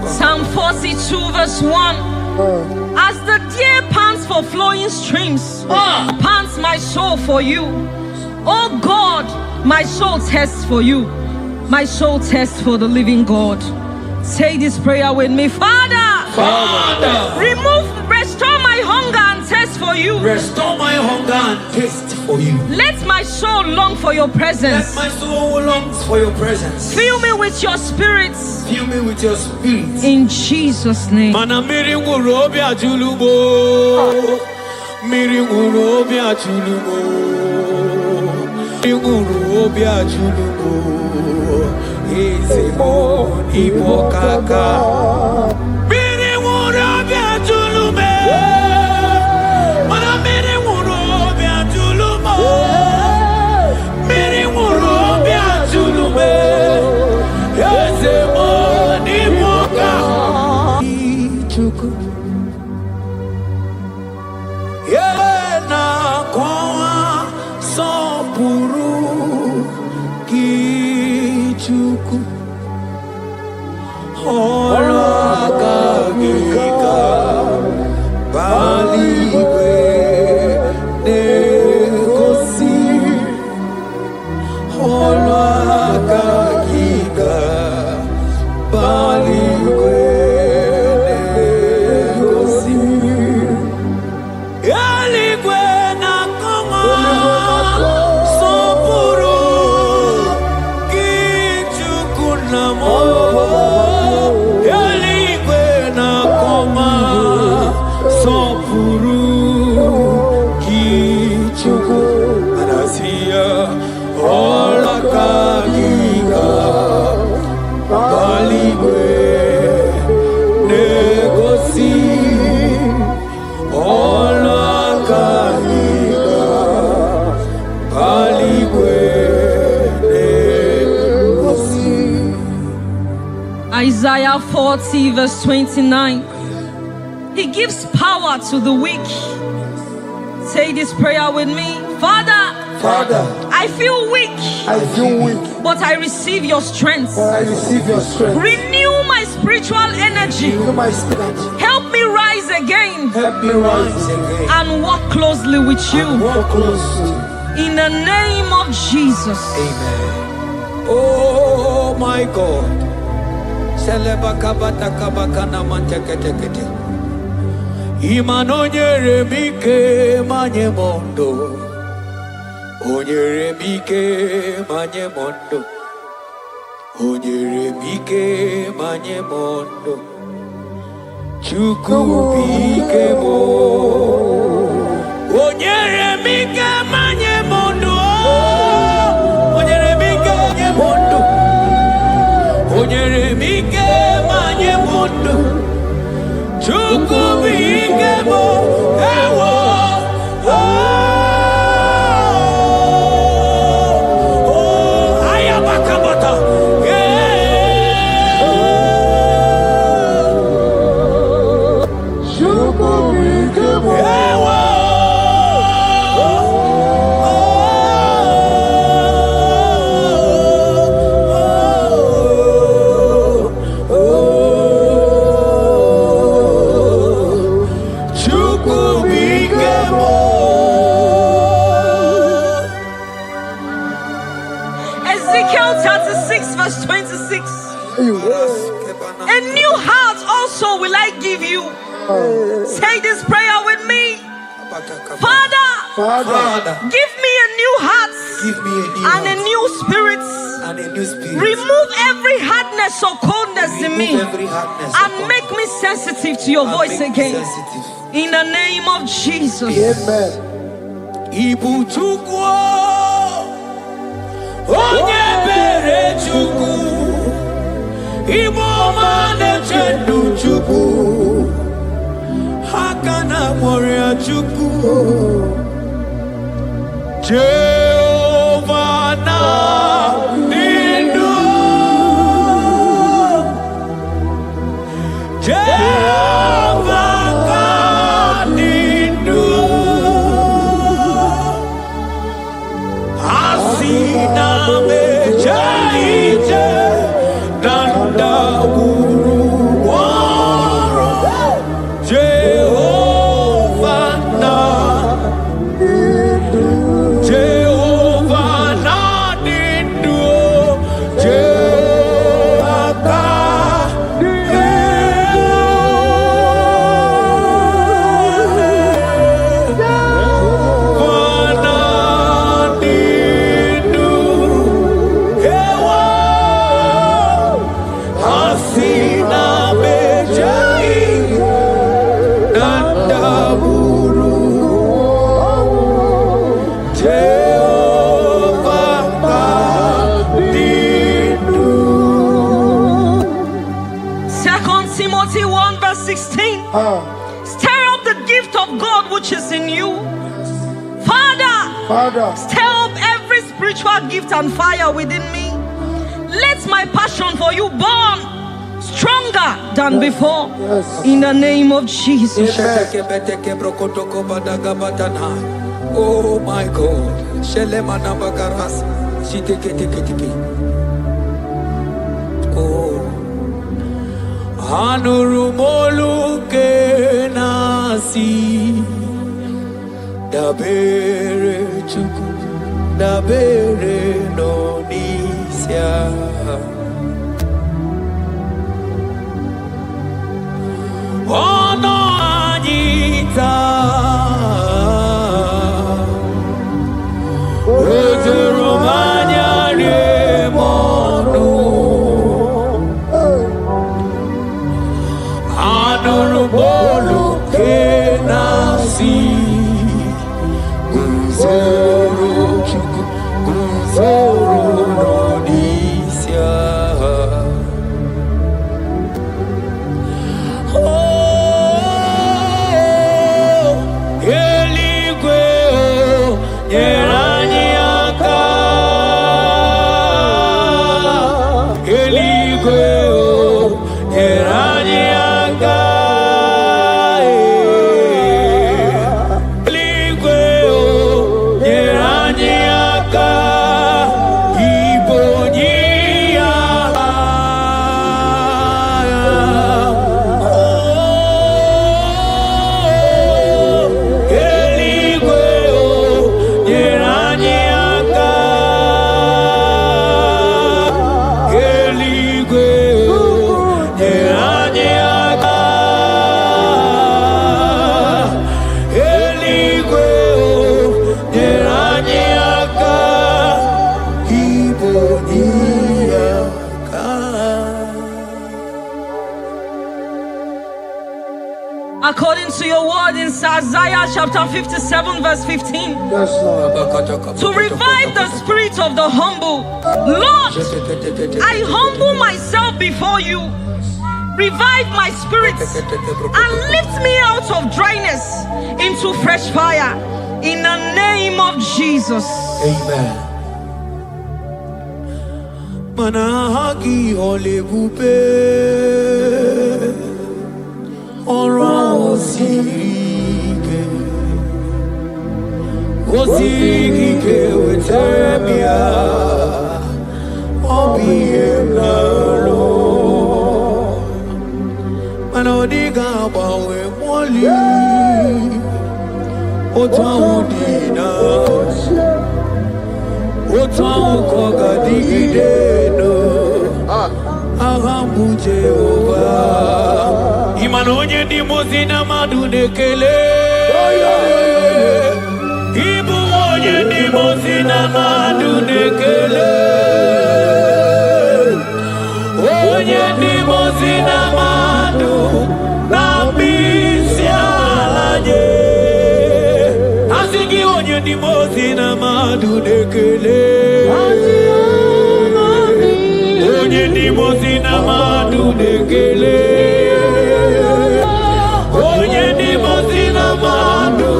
Psalm 42 verse 1. As the deer pants for flowing streams, pants my soul for you. Oh God, my soul thirsts for you. My soul thirsts for the living God. Say this prayer with me. Father, restore my hunger and thirst for you. Restore my hunger and taste for you. Let my soul long for your presence. Let my soul longs for your presence. Fill me with your spirit. Fill me with your spirit. In Jesus' name. Isaiah 40 verse 29. He gives power to the weak. Say this prayer with me. Father, I feel weak. But I receive your strength. Renew my spiritual energy. Help me rise again. And walk closely with you. In the name of Jesus. Amen. Oh my God. Imanonyere mike manye mondo. Onyere mike manye mondo. Onyere mike manye mondo. Chuku bike mo. Onyere mike manye mondo. Onyere mike manye mondo. Onyere mike manye mondo. Chuku bike mo. Ewo. Ezekiel 36 verse 26. A new heart also will I give you. Say this prayer with me. Father, give me a new heart and a new spirit. and a new spirit. Remove every hardness or coldness in me and make me sensitive to your voice again. In the name of Jesus. Amen. Ibu chukwu onye bere chukwu Ibu mane chendu chukwu Hakana moria chukwu Jehovah na nindu Jehovah ka nindu Asina mejaije Danda guru waro Jehovah na nindu Jehovah ka Timothy 1 verse 16. Stir up the gift of God which is in you. Father, stir up every spiritual gift and fire within me. Let my passion for you burn stronger than before. In the name of Jesus. Oh my God. Oh. Anurumolu kenasi dabere chuku dabere nonisia ono anita Romania remono Anurumolu kenasi Guzoro chuku Guzoro nonisia Oh Eligwe Yeraniaka Eligwe Yeraniaka According to your word in Isaiah chapter 57 verse 15. To revive the spirit of the humble. Lord, I humble myself before you. Revive my spirit and lift me out of dryness into fresh fire. In the name of Jesus. Amen. Manahagi olebupe Oro osige Osige wetemia Obiemnalo Manodiga bawe mwali Otawudina Otawukoga digideno Ahambu Jehovah Imanonye ni mozina madunekele Ibu onye ni mozina madu nekele. Onye ni mozina madu na bisialaje. Asigi onye ni mozina madu nekele. Onye ni mozina madu nekele. Onye ni mozina madu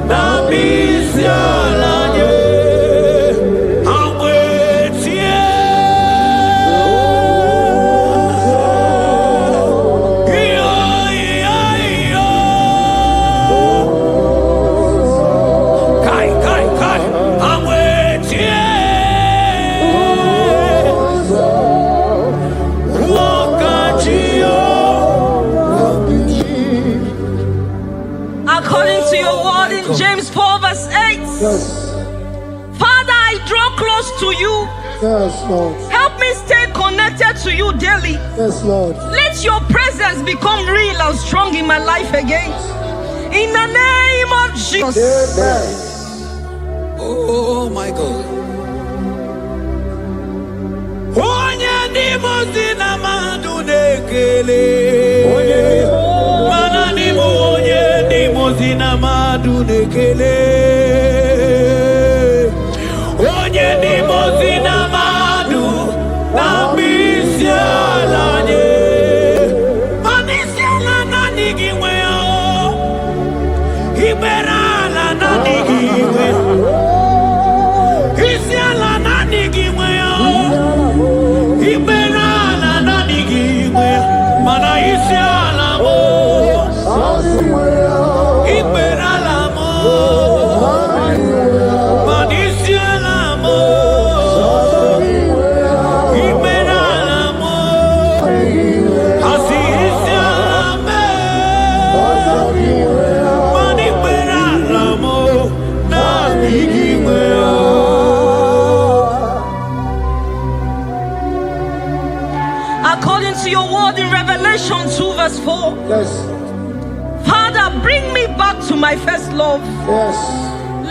na bisialaje. Amwetie iyo iyo kai amwetie according to your word in James 4 verse 8. Yes. Father, I draw close to you. Yes, Lord. Help me stay connected to you daily. Yes, Lord. Let your presence become real and strong in my life again. In the name of Jesus. Amen. Oh my God. Onye ni mozina madu nekele. Mana ni onye ni mozina madu nekele. Onye ni mozina madu na bisialaje. Manisiala na nigiwe o. Iberala na nigiwe. Isiala na nigiwe o. Iberala na nigiwe. Mana isiala mo. Iberala mo. Manisiala mo. Iberala mo. Asi isiala me. Maniberala mo. Na nigiwe o. According to your word in Revelation 2 verse 4. Yes. Father, bring me back to my first love. Yes.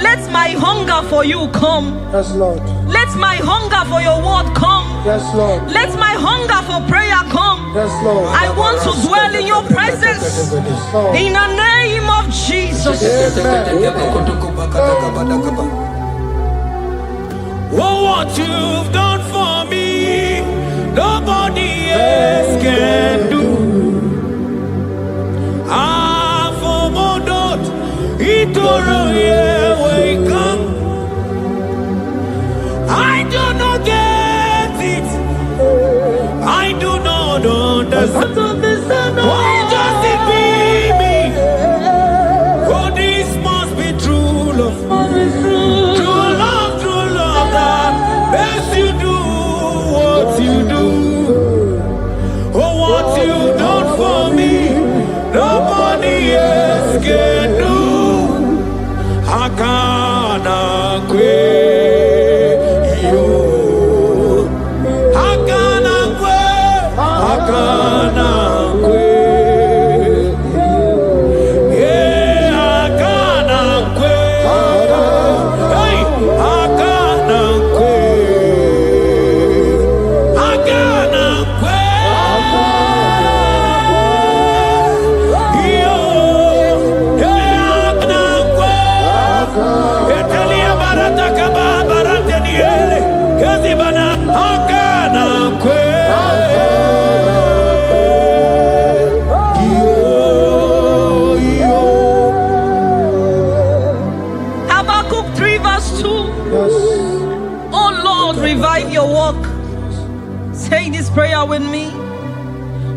Let my hunger for you come. Yes, Lord. Let my hunger for your word come. Yes, Lord. Let my hunger for prayer come. Yes, Lord. I want to dwell in your presence. Lord. In the name of Jesus. Oh, what you've done for me, nobody else can do. Ah, for Modot, Itoro, yeah, wake up. I do not get it. I do not understand. Why does it be me? Oh, this must be true love. True love that makes you do what you do. Oh, what you done for me, nobody else can do. Hakana kwe yo. Hakana kwe. Hakana kwe. Yeah, hakana kwe. Hey, hakana kwe. Hakana kwe. Yo, yeah, hakana kwe. Etelia barata kaba barate niele. Kazi bana hakana kwe. Habakkuk 3 verse 2. Yes. Oh Lord, revive your work. Say this prayer with me.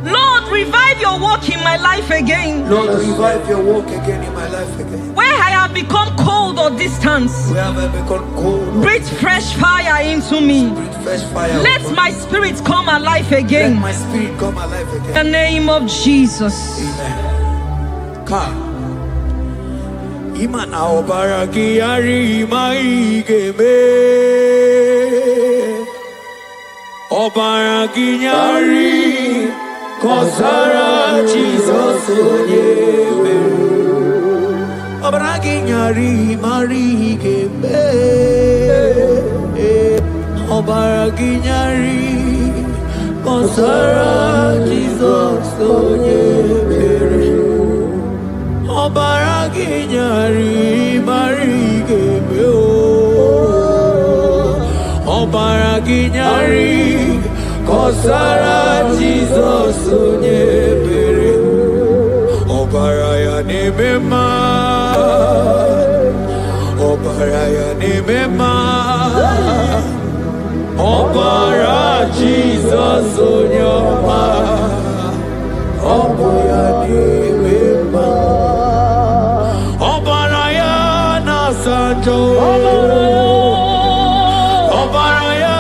Lord, revive your work in my life again. Lord, revive your work again in my life again. Where I have become cold or distant, Where have I become cold? breathe fresh fire into me. Breathe fresh fire. Let my spirit come alive Let again. my spirit come alive In again. the name of Jesus. Amen. Ka. Imana obaraki ari maigeme. Obaraki nyari kosara Jesus onyeme. Obaraginyari marigebe Obaraginyari Konsara Jesus Onyebere Obaraginyari marigebe Obaraginyari Konsara Jesus Onyebere Obaraya Nemema Obaraya Nemema Obara Jesus Onyoma Obaraya Nemema Obaraya Nasanjo Obaraya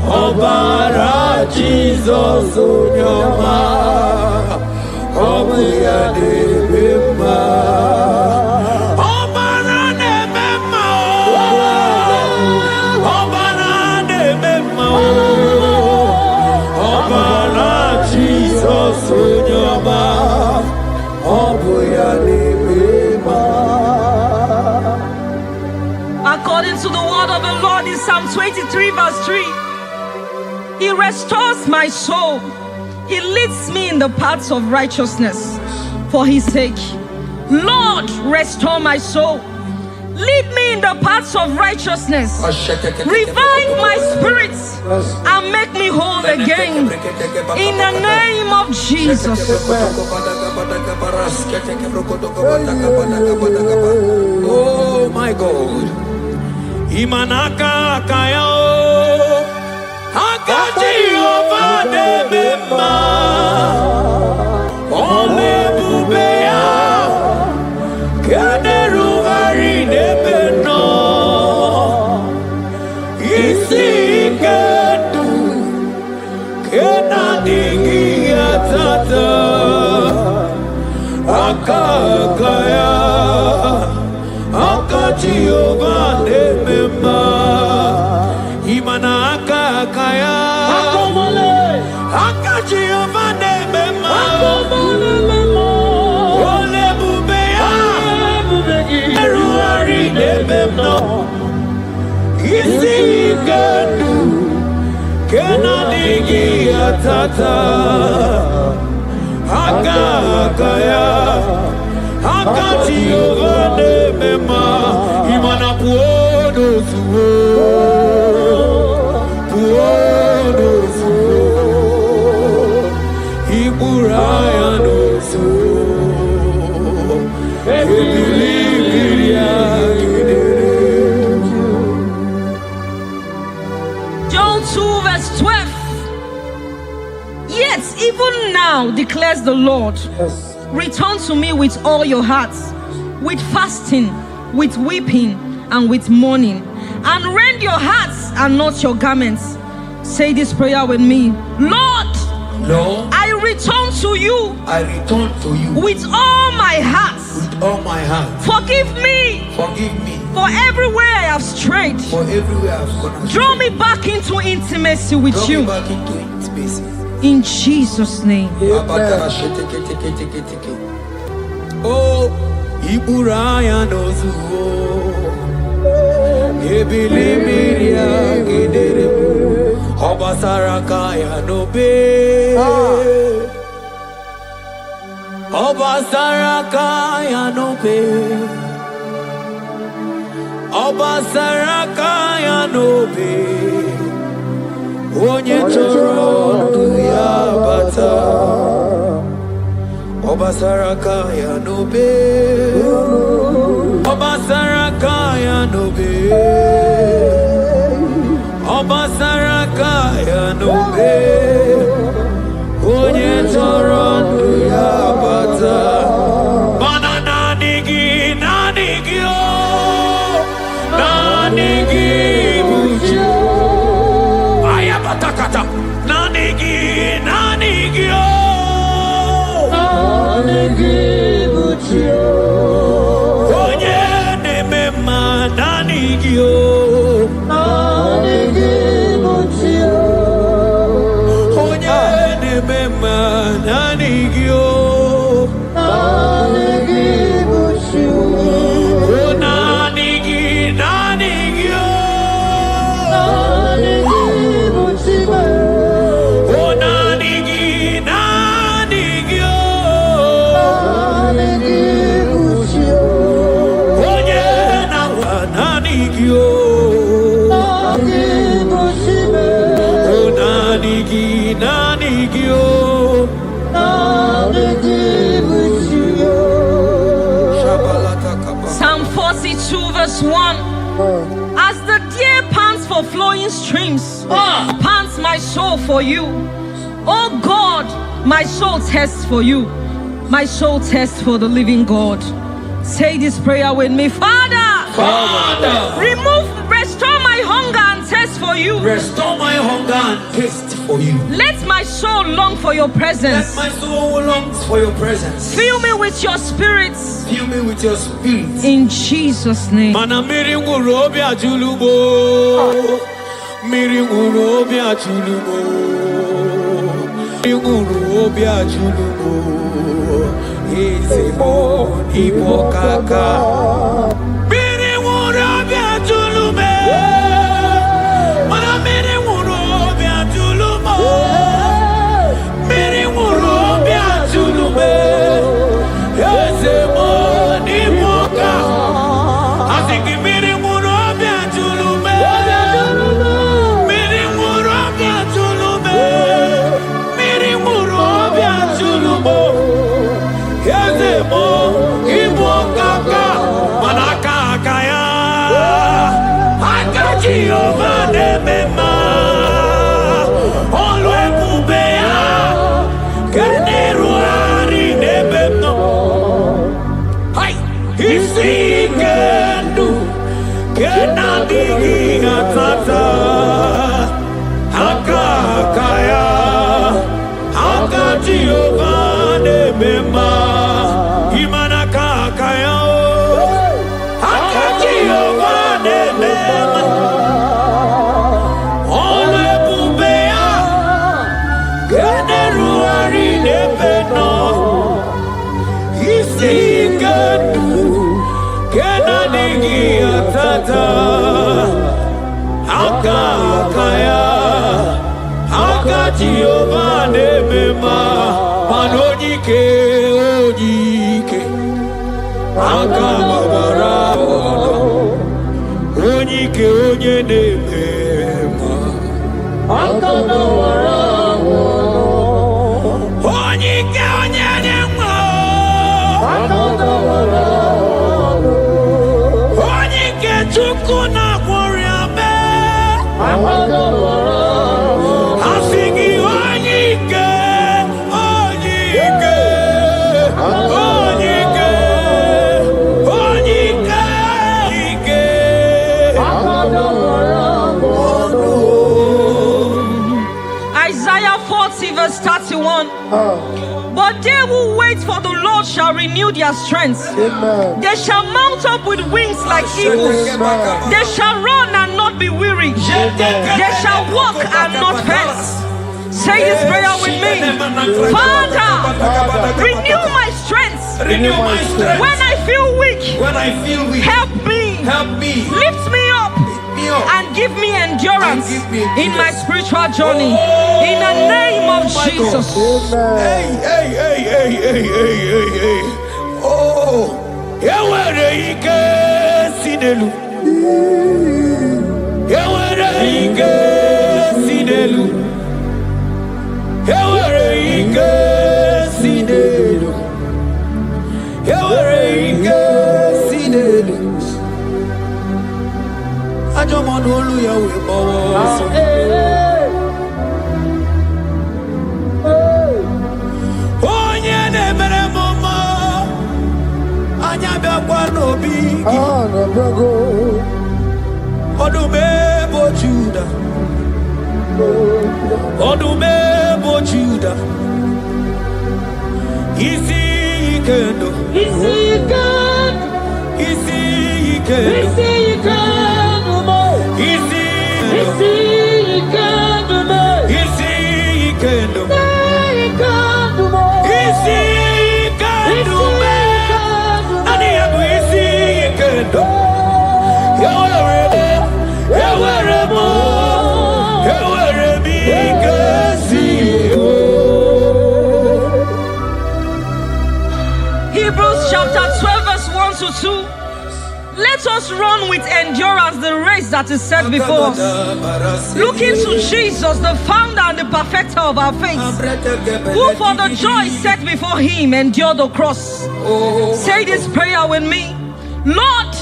Obara Jesus Onyoma Obaraya Nemema Obara Nemema Obara Nemema Obara Jesus Onyoma Obaraya Nemema. According to the word of the Lord in Psalm 23 verse 3, He restores my soul. He leads me in the paths of righteousness for His sake. Lord, restore my soul. Lead me in the paths of righteousness. Revive my spirit and make me whole again. In the name of Jesus. Oh my God. Imanaka kayo. Hakati ovade mema. Ole bubeya. Kaderu hari nebeno. Isi kedu. Kena dingi atata. Akakaya. Hakati ovade mema. Imana akakaya. Hakati ovade mema. Ole bubeya. Eruari nebemno. Isi kedu. Kena dingi atata. Akakaya. Hakati ovade mema. Imana puodo suo. Puodo suo. Iburaya no suo. John 2 verse 12. Yet even now declares the Lord, Yes. return to me with all your hearts, with fasting, with weeping, and with mourning, and rend your hearts and not your garments. Say this prayer with me. Lord, Lord, I return to you I return to you with all my heart. with all my heart. Forgive me Forgive me for everywhere I have strayed. for everywhere I've gone astray. Draw me back into intimacy with Draw me you. back into intimacy. In Jesus' name. Oh, Iburaya nozuo. Ebilimiria gedere. Obasarakaya nobe. Obasarakaya nobe. Obasarakaya nobe. Onye chọrọ ndụ ya bata. Obasarakaya nobe. Obasarakaya nobe. Obasarakaya nobe. Onye chọrọ ndụ ya bata. Mana nanigi nanigi o. Nanigi buju. Ayabatakata. Nanigi nanigi o. Nanigi buju. Onye nemema nanigi o. Nanigi buju. Onye nemema nanigi o. digio. Psalm 42 verse 1. As the deer pants for flowing streams, pants my soul for you. Oh God, my soul thirsts for you. My soul thirsts for the living God. Say this prayer with me. Father, restore my hunger and thirst for you. Restore my hunger and taste for you. Let my soul long for your presence. Let my soul longs for your presence. Fill me with your spirit. Fill me with your spirit. In Jesus' name. Mana miri ngurobi ajulubo. Miri ngurobi ajulubo. Miri ngurobi ajulubo. Izemo ibokaka. Miri ngurobi ajulume. Mana miri ngurobi ajulumo. Miri ngurobi ajulume. Izemo Jehovah Nebema, Olwe Kubea, Keneruari Nebeno. Hai, Isi Kendu, Kenadigi Atata, Hakakaya, Haka Jehovah Nebema, Imanakakaya, Haka Jehovah Nebema. Jehovah Nebema, Manojike, Ojike, Akababara, Ojike, Oje Nebema, Akababara, Ojike, Oje Nebema, Akababara, Ojike, Chukuna, Wariame, Akababara. Isaiah 40 verse 31. But they who wait for the Lord shall renew their strength. Amen. They shall mount up with wings like eagles. They shall run and not be weary. They shall walk and not faint. Say this prayer with me. Father, renew my strength. Renew my strength. When I feel weak, help me. Lift me up. And give me endurance in my spiritual journey. In the name of Jesus. Hey. Oh, Yawere ike sinelu. Yawere ike sinelu. Yawere ike sinelu. Yawere ike sinelu. Ajomonu oluyawe bowo. Onye na-emere mama anya bịakwa n'obi gị. Ọdụm ebo Juda. Ọdụm ebo Juda. Isi ike ndụ. Isi ike Hebrews chapter 12 verse 1 to 2. Let us run with endurance the race that is set before us, looking to Jesus, the founder and the perfecter of our faith, who for the joy set before him endured the cross. Say this prayer with me. Lord,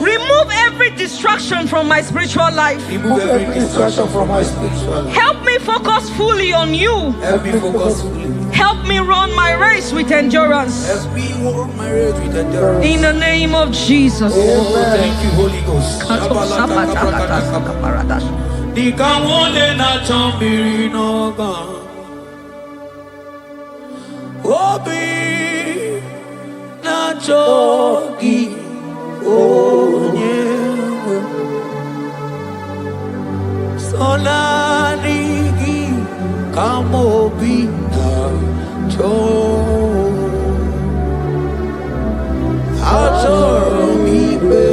remove every distraction from my spiritual life. Remove every distraction from my spiritual life. Help me focus fully on you. Help me focus fully. Help me run my race with endurance. Help me run my race with endurance. In the name of Jesus. Oh, thank you, Holy Ghost. Sonarigi kamobina cho atoromibe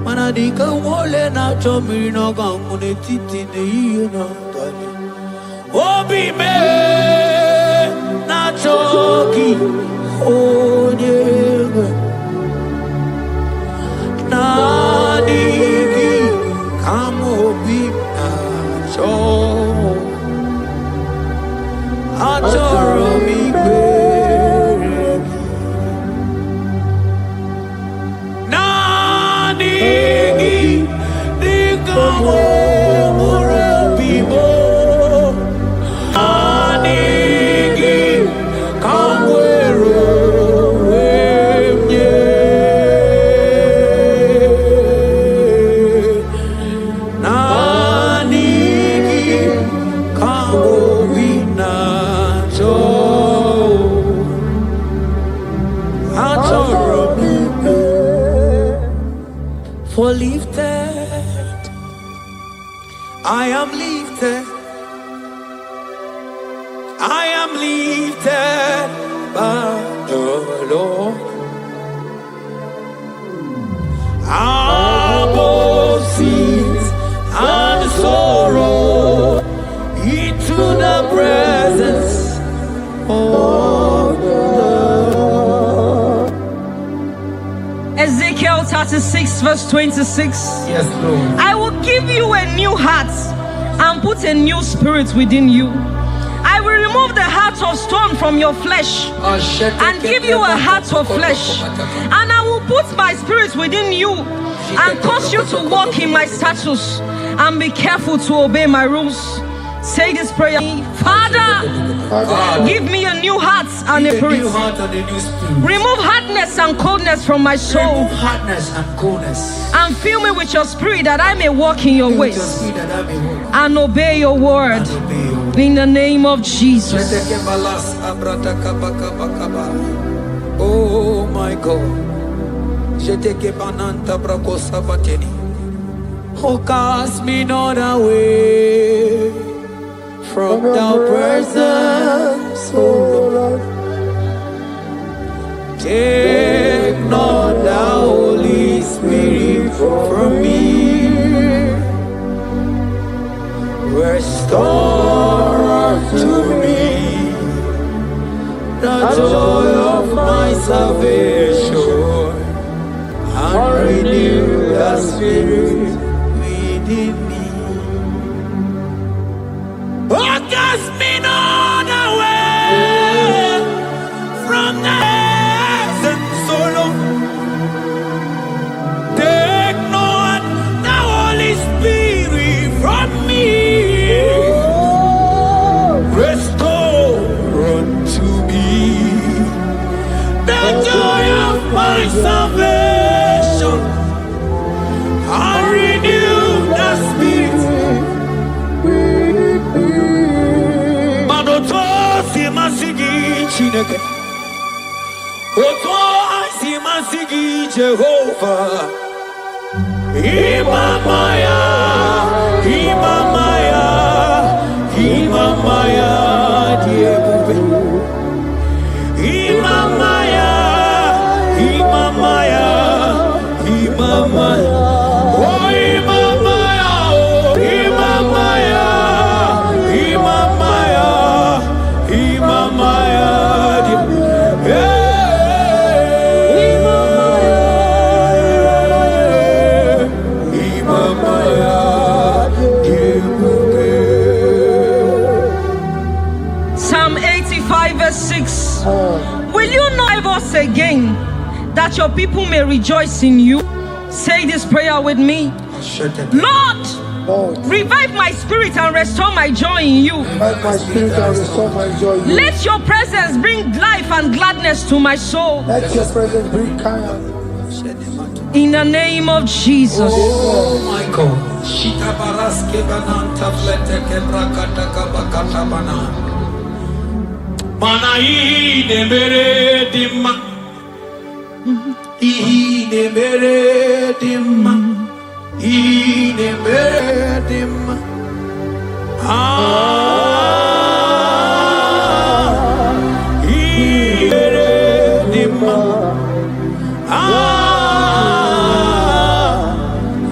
manadika wole na chomino gamune titi ne na tani obibe na choki onye Nadigi kamobina cho atoromibe Nadigi dikamorabibo Nadigi kamwero For lifted, I am lifted, I am lifted by the Lord. Above sins and sorrow, into the presence of the Lord. Ezekiel 36 verse 26. Yes, Lord. I will give you a new heart and put a new spirit within you. I will remove the heart of stone from your flesh and give you a heart of flesh. And I will put my spirit within you and cause you to walk in my statutes and be careful to obey my rules. Say this prayer. Father, give me a new heart and a spirit. Remove hardness and coldness from my soul. Remove hardness and coldness. And fill me with your spirit that I may walk in your ways and obey your word. In the name of Jesus. Oh my God. Oh, cast me not away from thy presence, oh Lord. Take not the Holy Spirit from me. Restore unto me the joy of my salvation and renew the spirit within me. Oh, cast me not away from the presence, oh Lord. Take not the Holy Spirit from me. Restore unto me the joy of my salvation and renew the spirit. Manoto si masigi Chineke, Oto si masigi Jehovah. Imamaya, Imamaya, Imamaya, Diebube. Imamaya, Imamaya, Imamaya. Oh, Imamaya, oh, Imamaya, Imamaya, Imamaya, Diebube. Psalm 85 verse 6. Will you not us again, that your people may rejoice in you? Say this prayer with me. Lord, revive my spirit and restore my joy in you. Let your presence bring life and gladness to my soul. Let your presence bring kindness. In the name of Jesus. Oh my God. Shita baraske bananta flete kebrakata kabakata bana. Mana ine mere dimma. Ine mere dimma. Ine mere dimma. Ine mere dimma.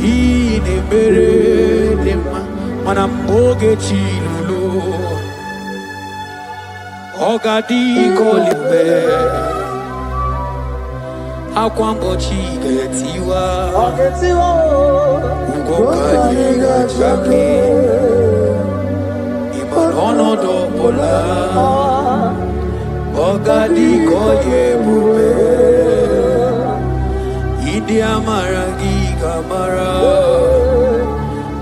Ine mere dimma. Mana moge chilulu. Ogadi kolimbe. Akwambo chigetiwa. Ugoka yiga chake. Ibanono dopola. Ogadi koye bube. Idi amaragi kamara.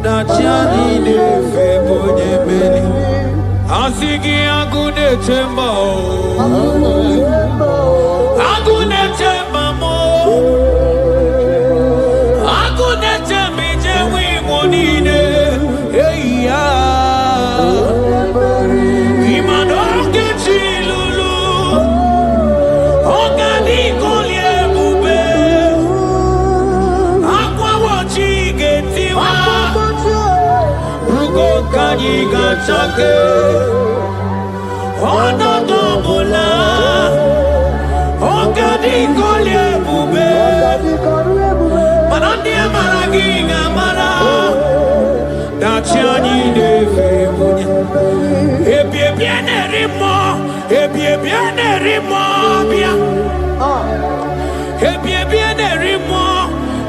Nachani de febo nyemeli. Asigi agune temba o. Agune temba mo. Agune tembi jewi monine. Hey ya. Imanoke chilulu. Ogani kolye bube. Aqua wachi getiwa. Ugo kanyi gachake. Ono dobola. Ogani kolye bube. Manandi amaragi ngamara. Dachiani de febonya. Ebie biene rimo. Ebie biene rimo bia. Ebie biene rimo.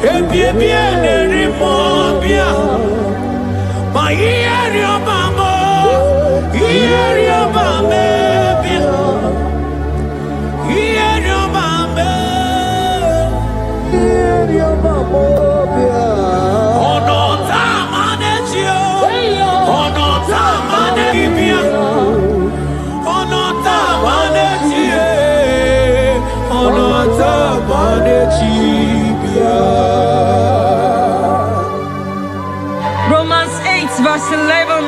Ebie biene rimo bia. Ma ieri obamo. Ieri obame bia. Ieri obame. Ono tamane chio. Ono tamane bia. Ono tamane chie. Ono tamane chibia. Romans 8 verse 11.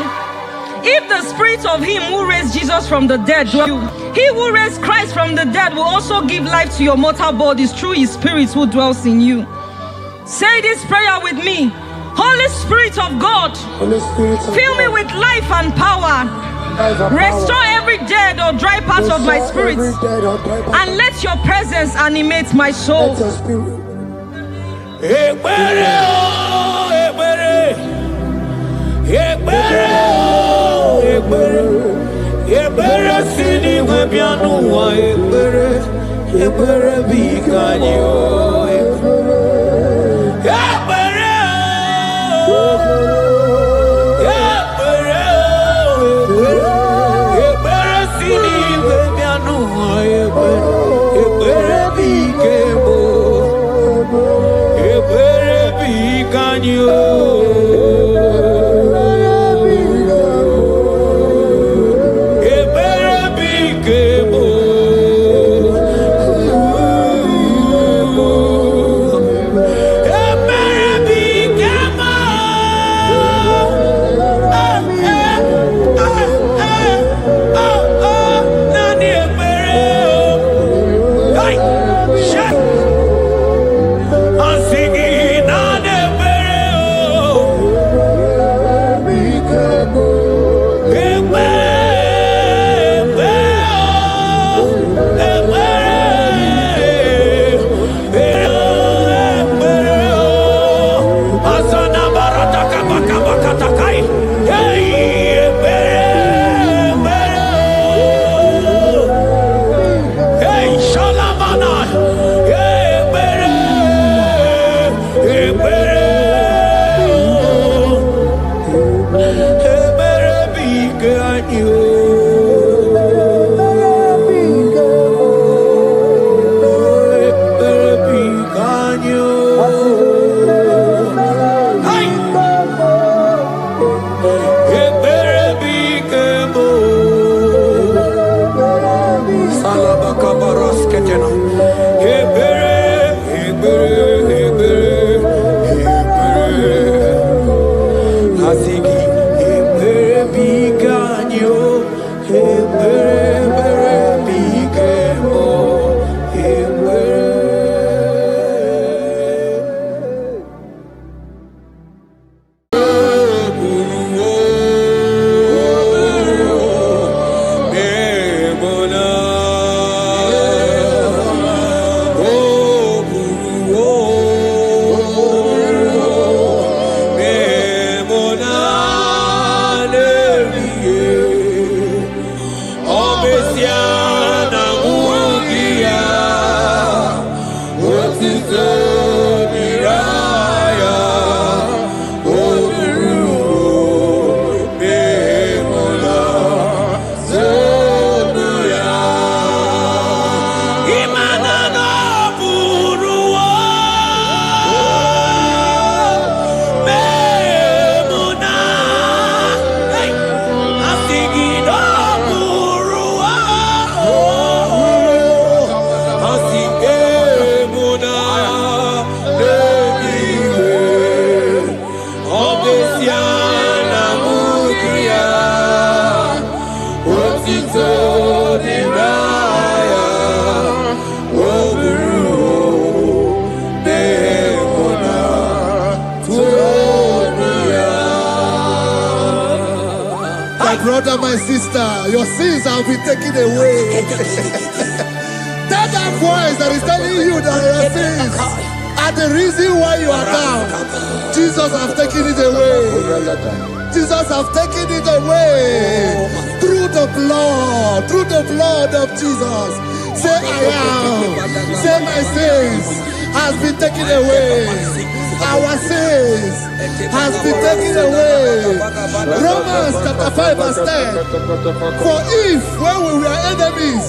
If the spirit of him who raised Jesus from the dead dwells in you, he who raised Christ from the dead will also give life to your mortal bodies through his spirit who dwells in you. Say this prayer with me. Holy Spirit of God, fill me with life and power. Restore every dead or dry part of my spirit, and let your presence animate my soul. Ekpere o, ekpere. Ekpere o, ekpere. Ekpere sini webianu wa ekpere. Ekpere bikanyi o, ekpere. Ekpere o, ekpere o, ekpere. Ekpere sini webianu wa ekpere. Ekpere bikemo. Ekpere bikanyi o. Ekpere bikemo. My brother, my sister, your sins have been taken away. That voice that is telling you that your sins are the reason why you are down. Jesus has taken it away. Jesus has taken it away. Through the blood of Jesus. Say I am. Say my sins has been taken away. Our sins has been taken away. Romans chapter 5 verse 10. For if when we were enemies,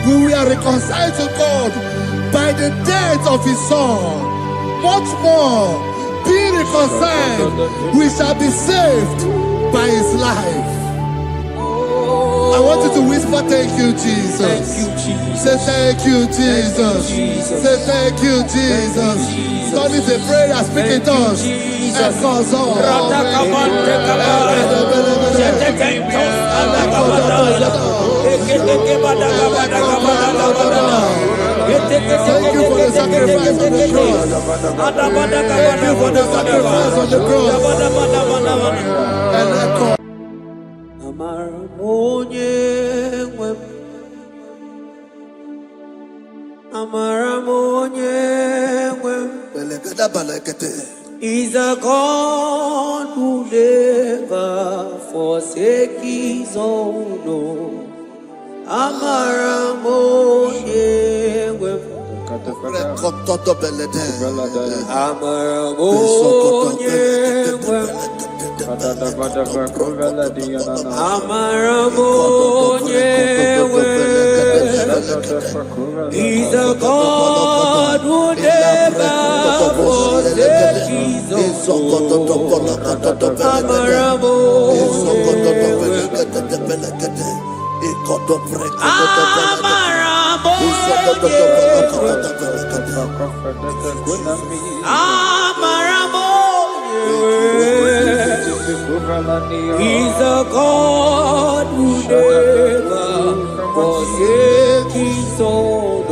we were reconciled to God by the death of his son, much more, being reconciled, we shall be saved by his life. I want you to whisper, thank you, Jesus. Say thank you, Jesus. Say thank you, Jesus. Turn it a prayer, speak in tongues. Echoes on. Thank you for the sacrifice on the cross. Thank you for the sacrifice on the cross. And echo. He's a God who never forsake his own. He's a God who never forsakes his own. He's a God who never forsakes his own.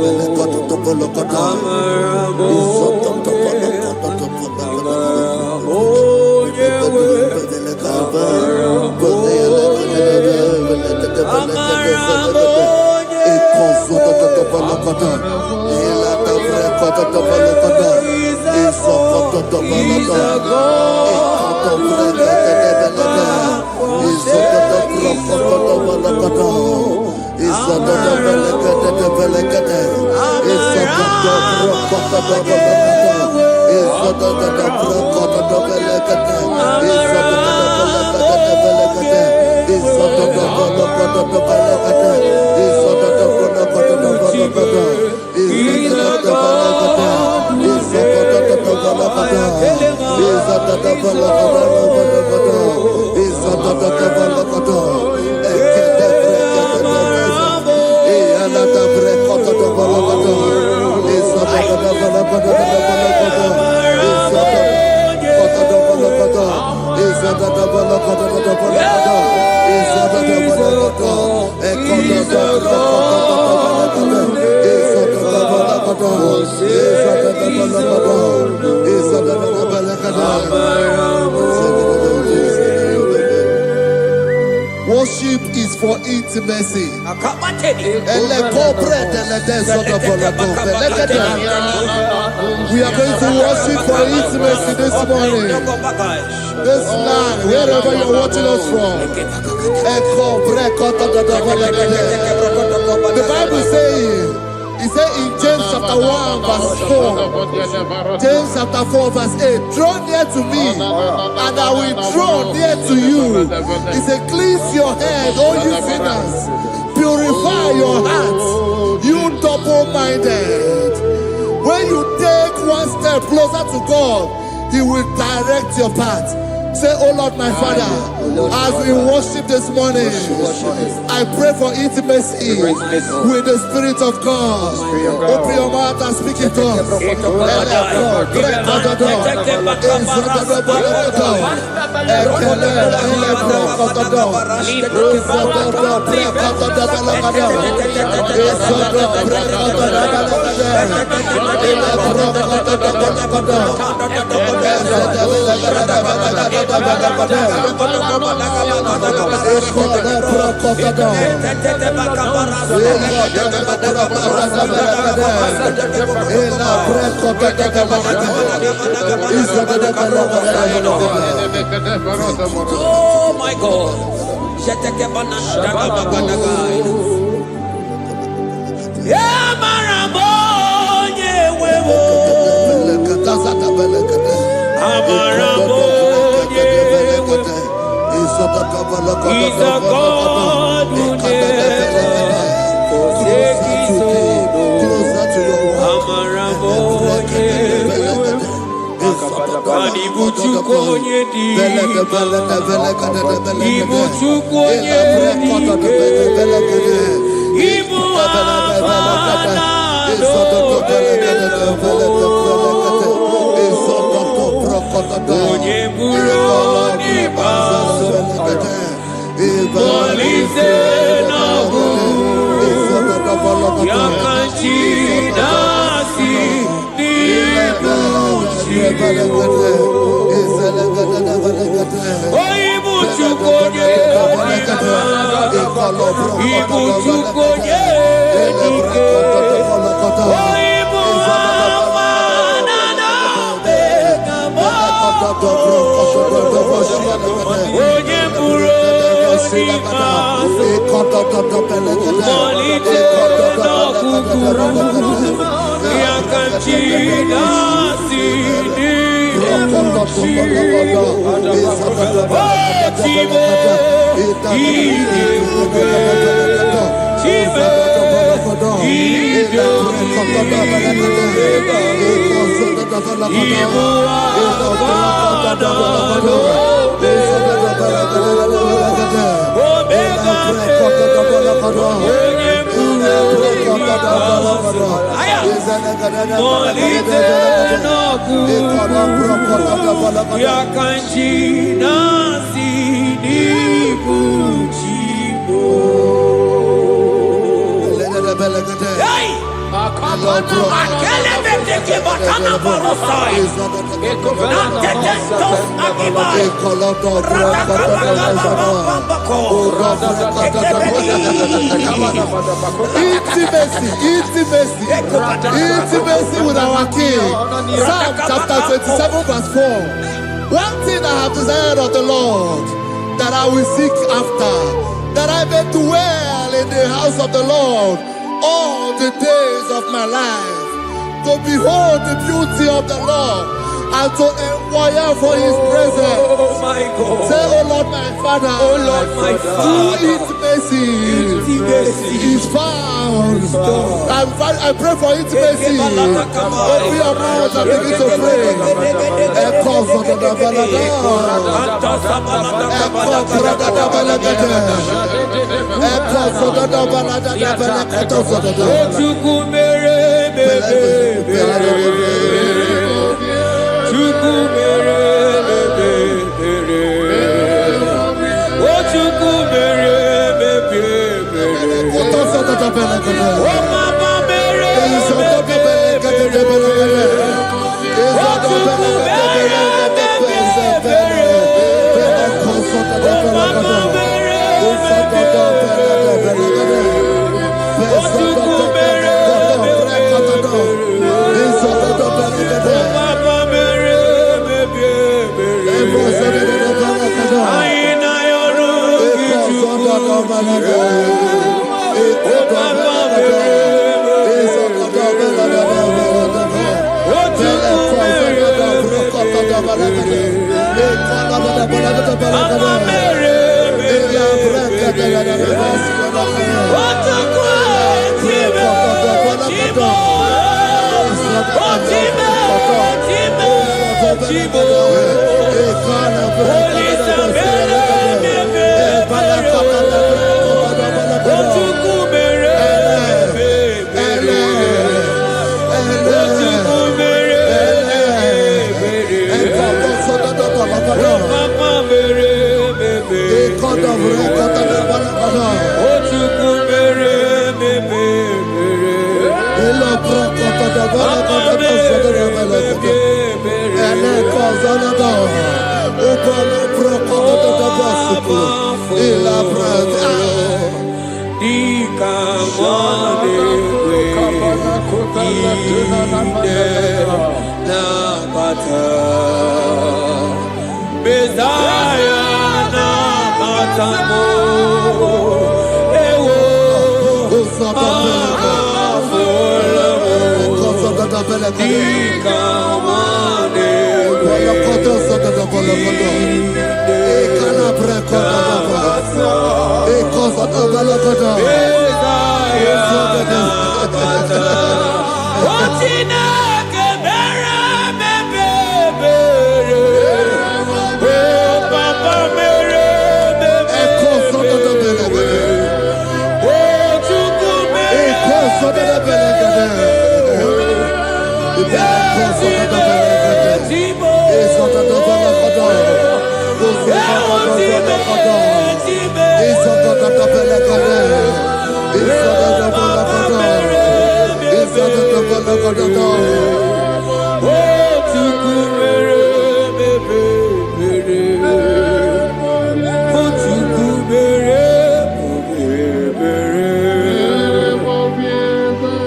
Worship is for intimacy. We are going to worship for intimacy this morning. This land, wherever you're watching us from. The Bible says, it says in James chapter 1 verse 4, James chapter 4 verse 8, draw near to me and I will draw near to you. It says, cleanse your head, all you sinners, purify your hearts, you double-minded. When you take one step closer to God, he will direct your path. Say, oh Lord, my Father, as we worship this morning, I pray for intimacy with the Spirit of God. Open your mouth and speak in tongues. Oh my God. Yeah, Marabonye wewo. Amarabonye wewo. He's a God who never forsakes his own. Amarabonye wewo. Ibuchukonye dike, Ibuchukonye dike, Ibu afana onye buru ni baso, Molise nabu, Yakanchi nasi Ibuchukonye dike, Ibu afana onye buru ni baso, Molise nabu, Yakanchi nasi Yakanchi nasi nibuchibo. Hey! Akele beteke batana borosai. Nantetentos akibai. Intimacy with our King. Psalm chapter 27 verse 4. One thing I have desired of the Lord, that I will seek after, that I may dwell in the house of the Lord all the days of my life, to behold the beauty of the Lord and to inquire for his presence. Oh my God. Say, oh Lord my Father, Oh Lord my Father, intimacy is found. I pray for intimacy. Open your mouth and begin to pray.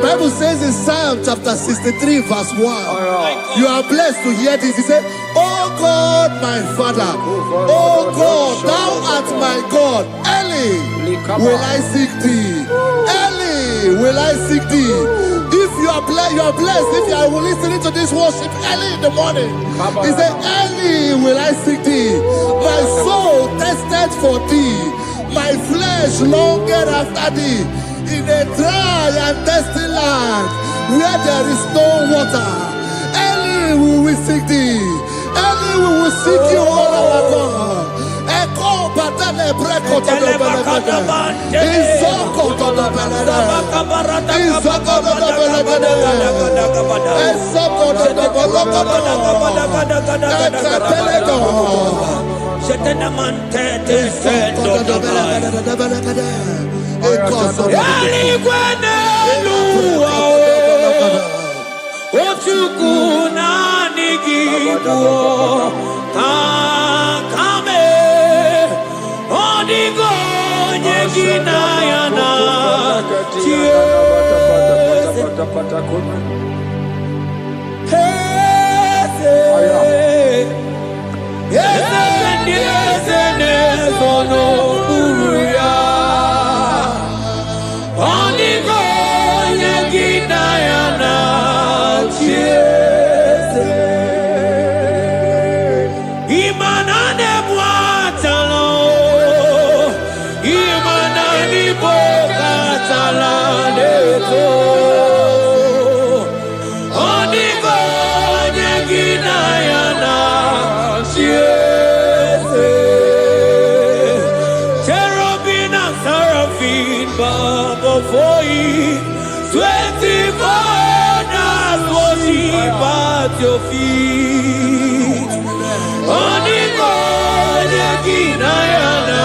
Bible says in Psalm chapter 63 verse 1, you are blessed to hear this. He said, "Oh God, my Father, oh God, thou art my God. Early will I seek thee. Early will I seek thee." If you are blessed if you are listening to this worship early in the morning. He said, "Early will I seek thee. My soul thirsted for thee. My flesh longed after thee. In a dry and thirsty land where there is no water. Early will we seek thee. Early we will seek you, all our God. Echo batale breko to the belekade. Isoko to the belekade. Isoko to the belekade. Isoko to the belekade. Shetenamante te sendo dobai. Ochukuna nigibo takame odigo nyegina yana before you, 24 hours worship at your feet. Onigo Neginayana,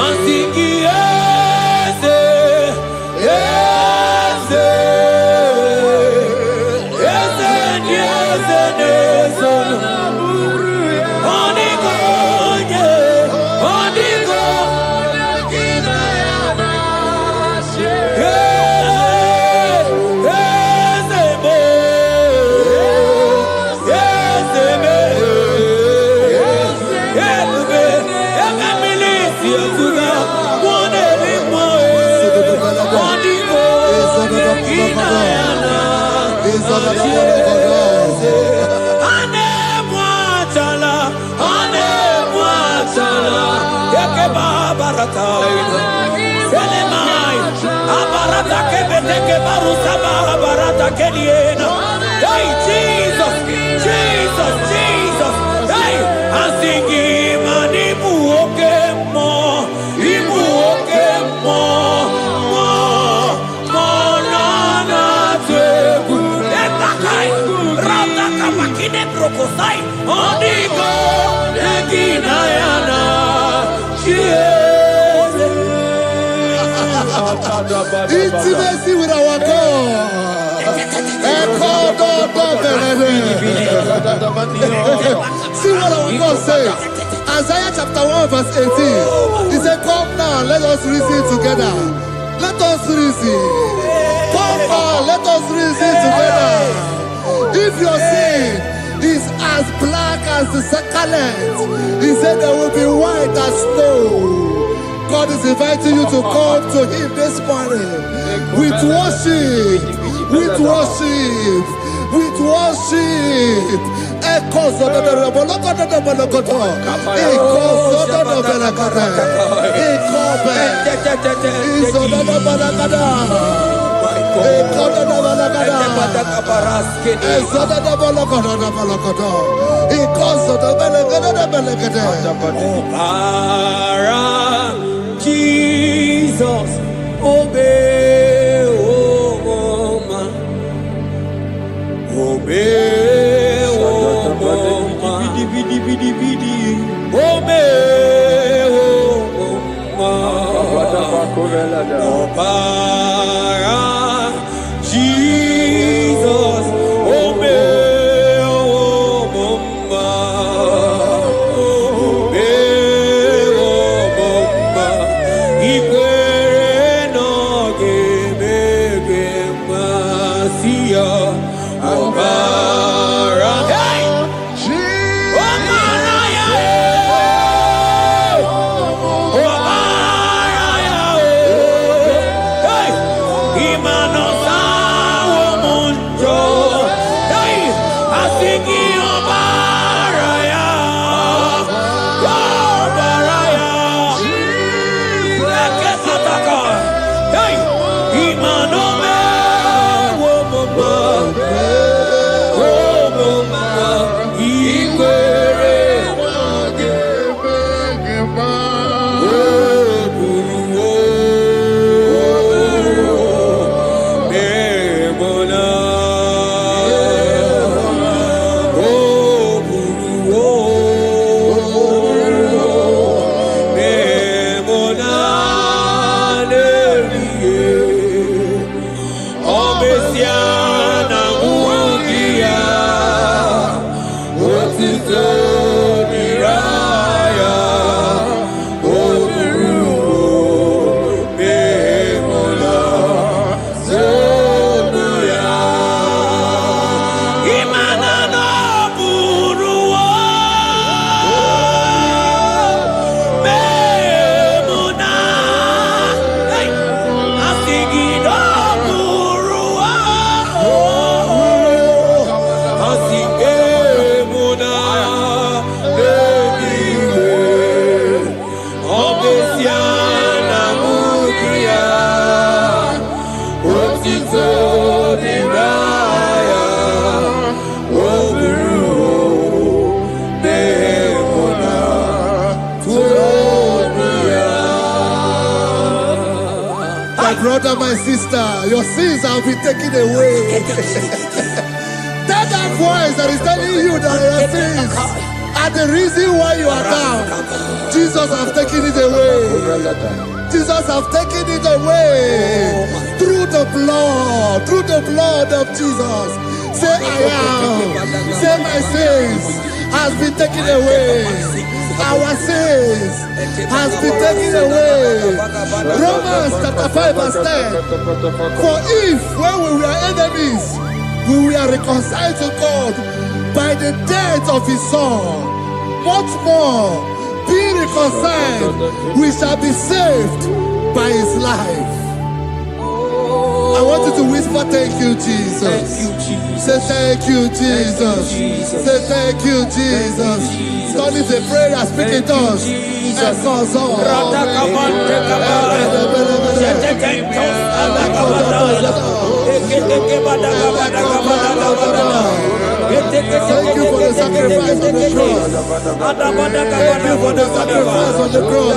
and sing yes, yes, yes, yes, yes, Onigo, Onigo. Hey, Jesus, Jesus, Jesus. Hey, I'm singing, man, imu oke mo, na tebu. Etakai, rata kabakine brokosai. Intimacy with our God. See what our God says. Isaiah chapter 1 verse 18. He said, come now, let us reason together. Let us reason. Come now, let us reason together. If your sin is as black as the scarlet, he said there will be white as snow. God is inviting you to come to him this morning with worship, with worship, with worship. Echoes of the Jesus, obey, oh man, obey, oh man, obey, oh man, Jesus, obey, oh brother, my sister, your sins have been taken away. That voice that is telling you that your sins are the reason why you are down. Jesus has taken it away. Jesus has taken it away through the blood of Jesus. Say I am. Say my sins has been taken away. Our sins has been taken away. Romans chapter 5 verse 10. For if when we were enemies, we were reconciled to God by the death of his son, much more, being reconciled, we shall be saved by his life. I want you to whisper, thank you, Jesus. Thank you, Jesus. Say thank you, Jesus. Say thank you, Jesus. Turn it a prayer, speak in tongues. Thank you for the sacrifice on the cross. Thank you for the sacrifice on the cross.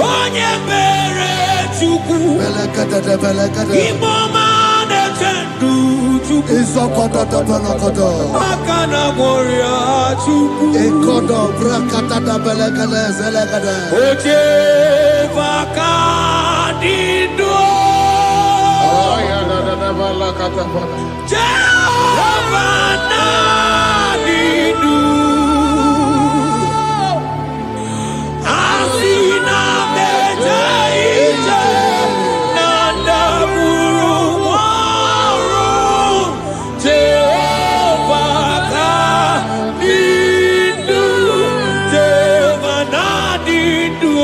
Onye mere Chukwu Imoma na-eche ndu Isokoto Topolokoto. Akana Moria Chuku. Ekodo Brakata Belekele Zelegade. Oje Vakadido. Jehovah Nadidu. Asina Mejaija. Nanda Burumaru. Jehovah Nadidu. Jehovah Nadidu.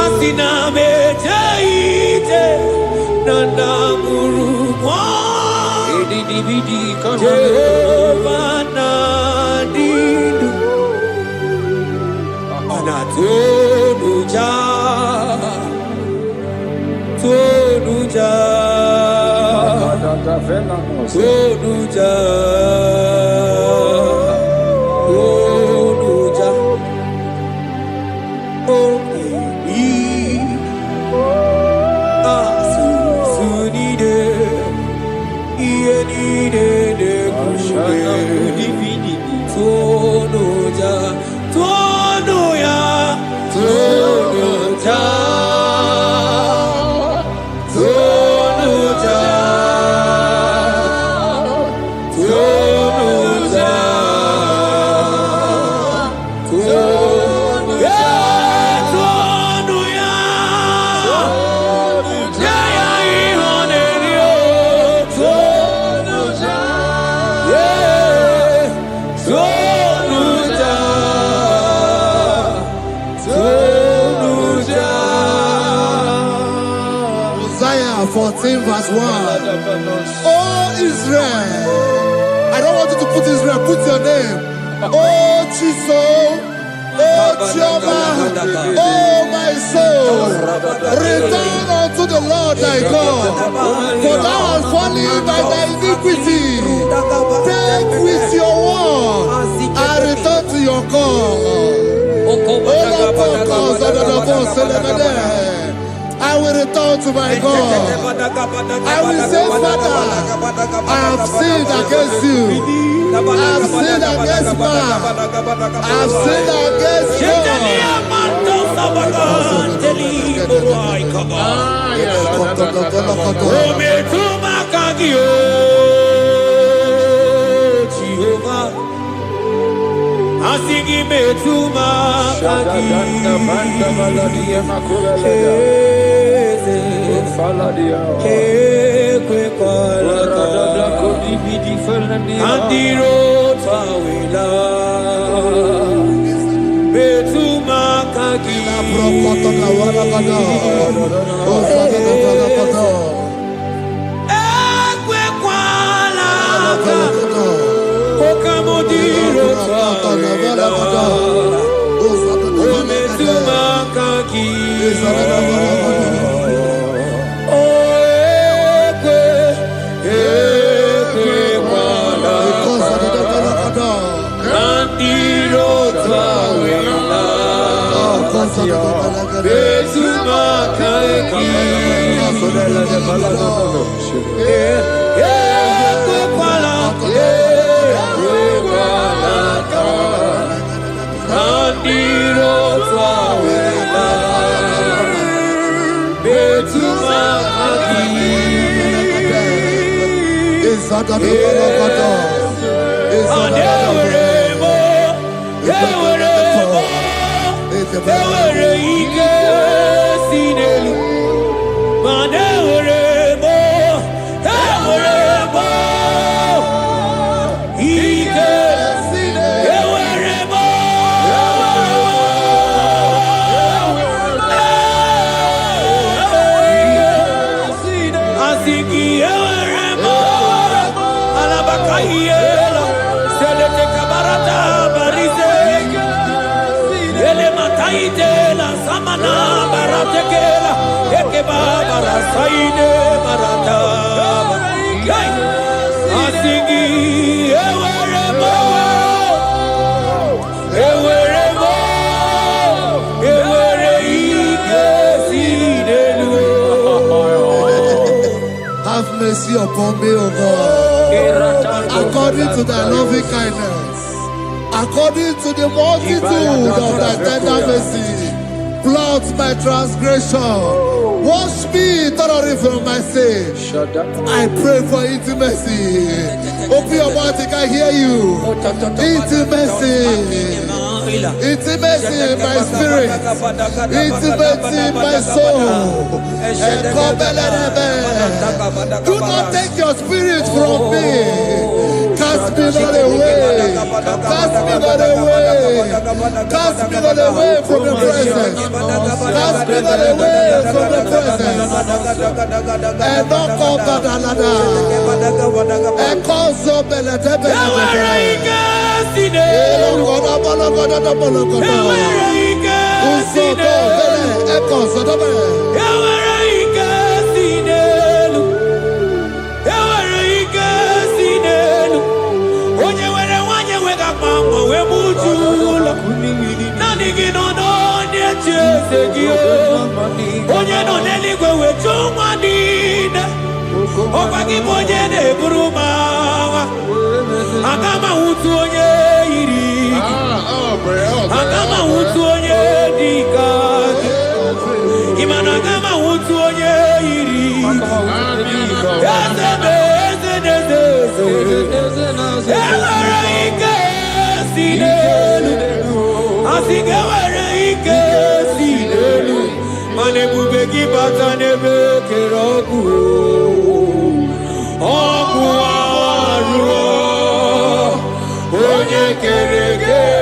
Asina mejaite nanda murumo Jehovah Nadidu Anatonuja Tonuja Tonuja Tonuja Isaiah 14 verse 1. Oh Israel, I don't want you to put Israel, put your name. Oh Chiso, oh Chioma, oh my soul, return unto the Lord thy God, for thou hast fallen by thy iniquity. Take with your word and return to your God. I will return to my God. I will say, Father, I have sinned against you. I have sinned against man. I have sinned against Asigi metuma Andiro tawila betuma kagi ekwe kwala okamodiro tawila betuma kagi Ayela, Selete Kabarata, Barize, Ele Mataitela, Samana, Baratekela, Ekeba, Barasaide, Barata, Asigi, Eweremo, Eweremo, have mercy upon me, O God, according to thy loving kindness, according to the multitude of thy tender mercy. Blot my transgression, wash me thoroughly from my sin. I pray for intimacy. Open your mouth, I can hear you. Intimacy. Intimacy in my spirit, intimacy in my soul. Do not take your spirit from me. Cast me not away. Cast me not away. Cast me not away from the presence. Cast me not away from the presence. And not come back another. And call so better. Agama utu onye dika Imana agama utu onye iri Ewere ike si n'elu Asigewere ike si n'elu Mana ebube gị bata n'ebe kere ọgwụ Ọgwụ arụ Onye kere eke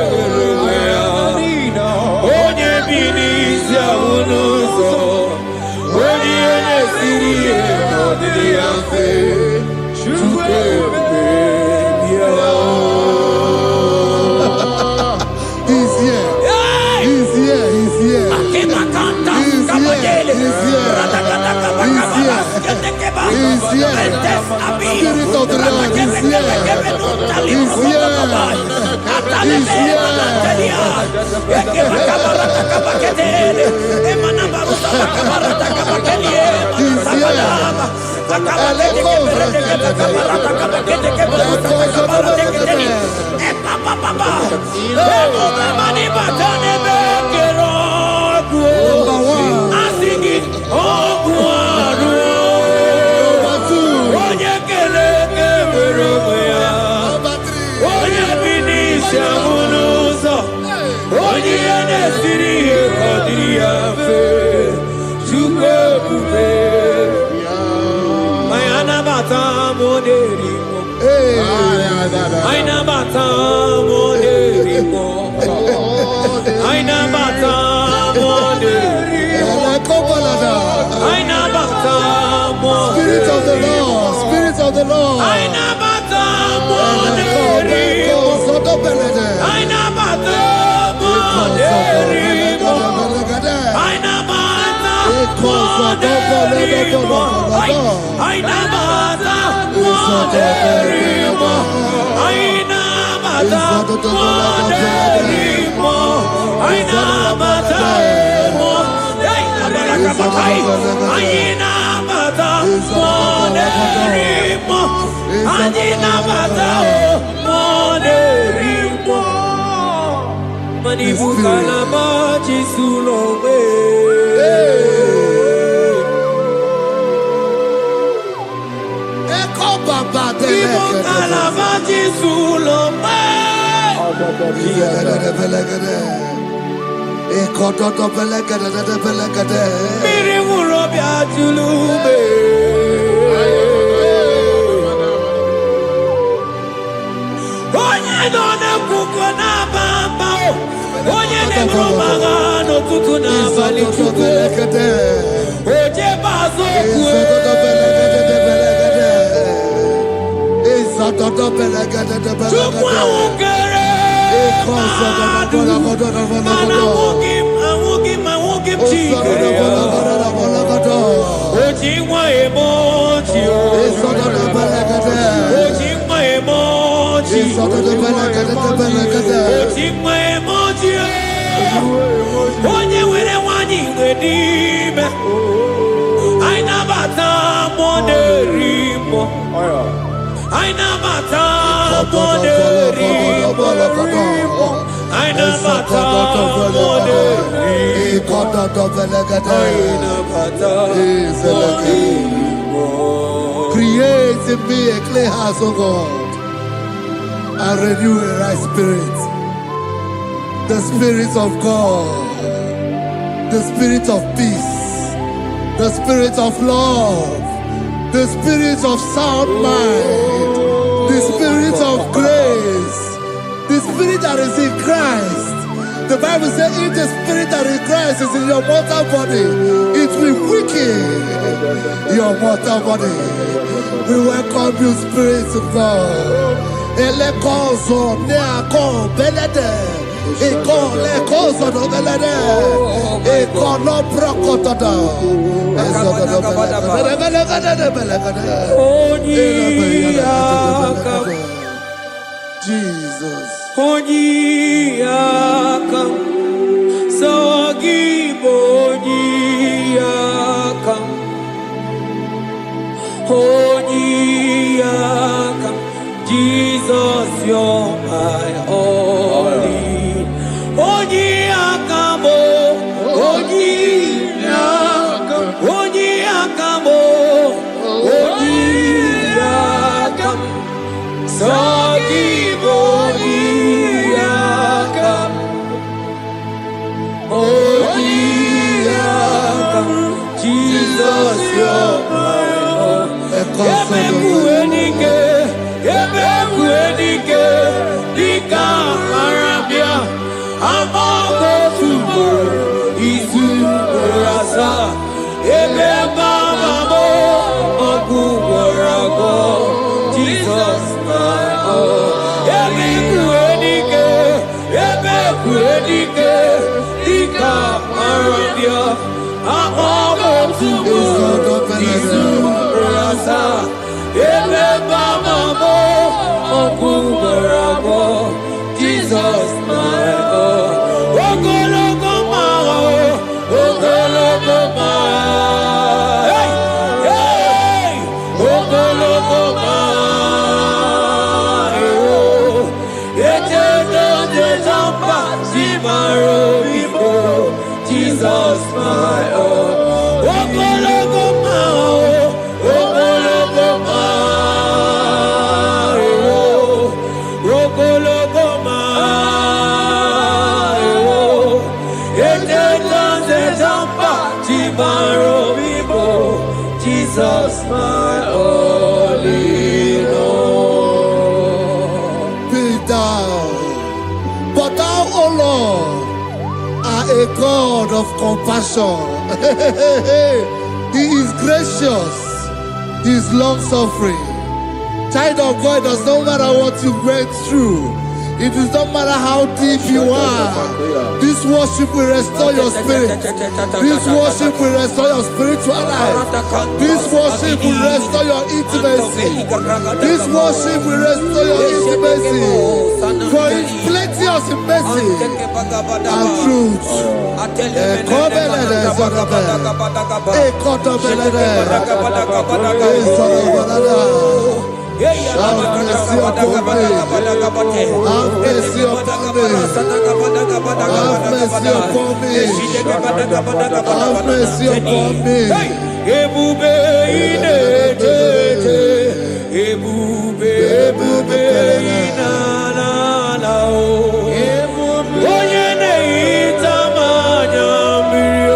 Spirit of the Lord is here. He's here. He's here. Spirit of the Lord, Spirit of the Lord. Create in me a clean house, O God, and renew a right spirit. The Spirit of God, the Spirit of peace, the Spirit of love, the Spirit of sound mind, the Spirit of grace, the Spirit that is in Christ. The Bible says, if the Spirit that is in Christ is in your mortal body, it will weaken your mortal body. We welcome you, Spirit of God. Elekozo neako belede, eko lekozo no belede, eko no brokotoda, ezo no belede. Jesus. Onyiyakam, Sogibonyiyakam, Onyiyakam, Jesus, you're my only. Onyiyakam, Onyiyakam, Onyiyakam, Onyiyakam, Sogibonyiyakam, Onyiyakam, Jesus, you're my own. Ebekuenike, Dika Arabia, Amago Tubo, Isu Rasa, Ebebamo, Oguwarago, Jesus, my own. Ebekuenike, Dika Arabia, Amago Tubo, Isu Rasa, Ebebamo, Oguwarago, Jesus, my own. Ogologo mao, ogologo mao, hey, hey, ogologo mao. Eternal desamba, Zimaro Ibo, Jesus, my own. Ogologo mao, ogologo mao, ogologo mao. Eternal desamba, Zimaro Ibo, Jesus, my only Lord. Be thou, but thou, O Lord, are a God of compassion. He is gracious. He is long-suffering. Child of God, it does not matter what you went through. It does not matter how deep you are. This worship will restore your spirit. This worship will restore your spiritual life. This worship will restore your intimacy. This worship will restore your intimacy. For it's plenteous in mercy and truth. Have mercy upon me. Have mercy upon me. Have mercy upon me. Have mercy upon me. Ebube inetete, ebube, ebube inanana o. Onye na-ehita mmanya mmiri o.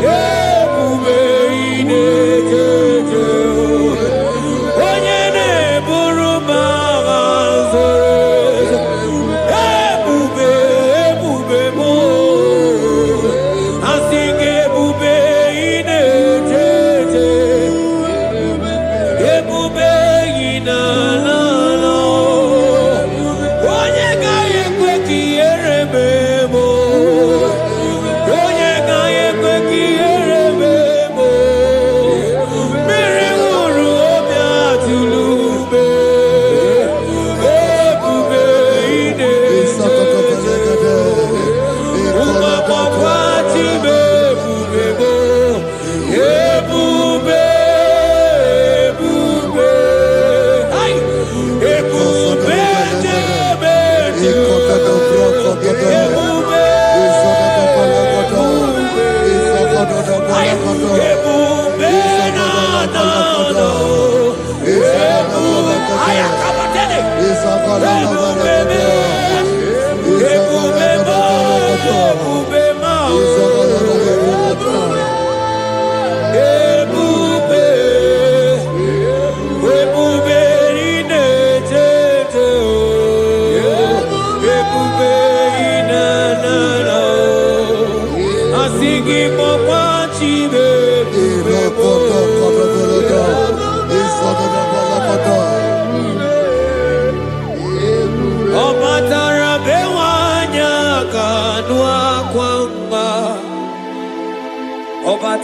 Ebube inetete o. Onye na-eburu m agha nzere. Ebube, ebube m o. Asị gị ebube inetete.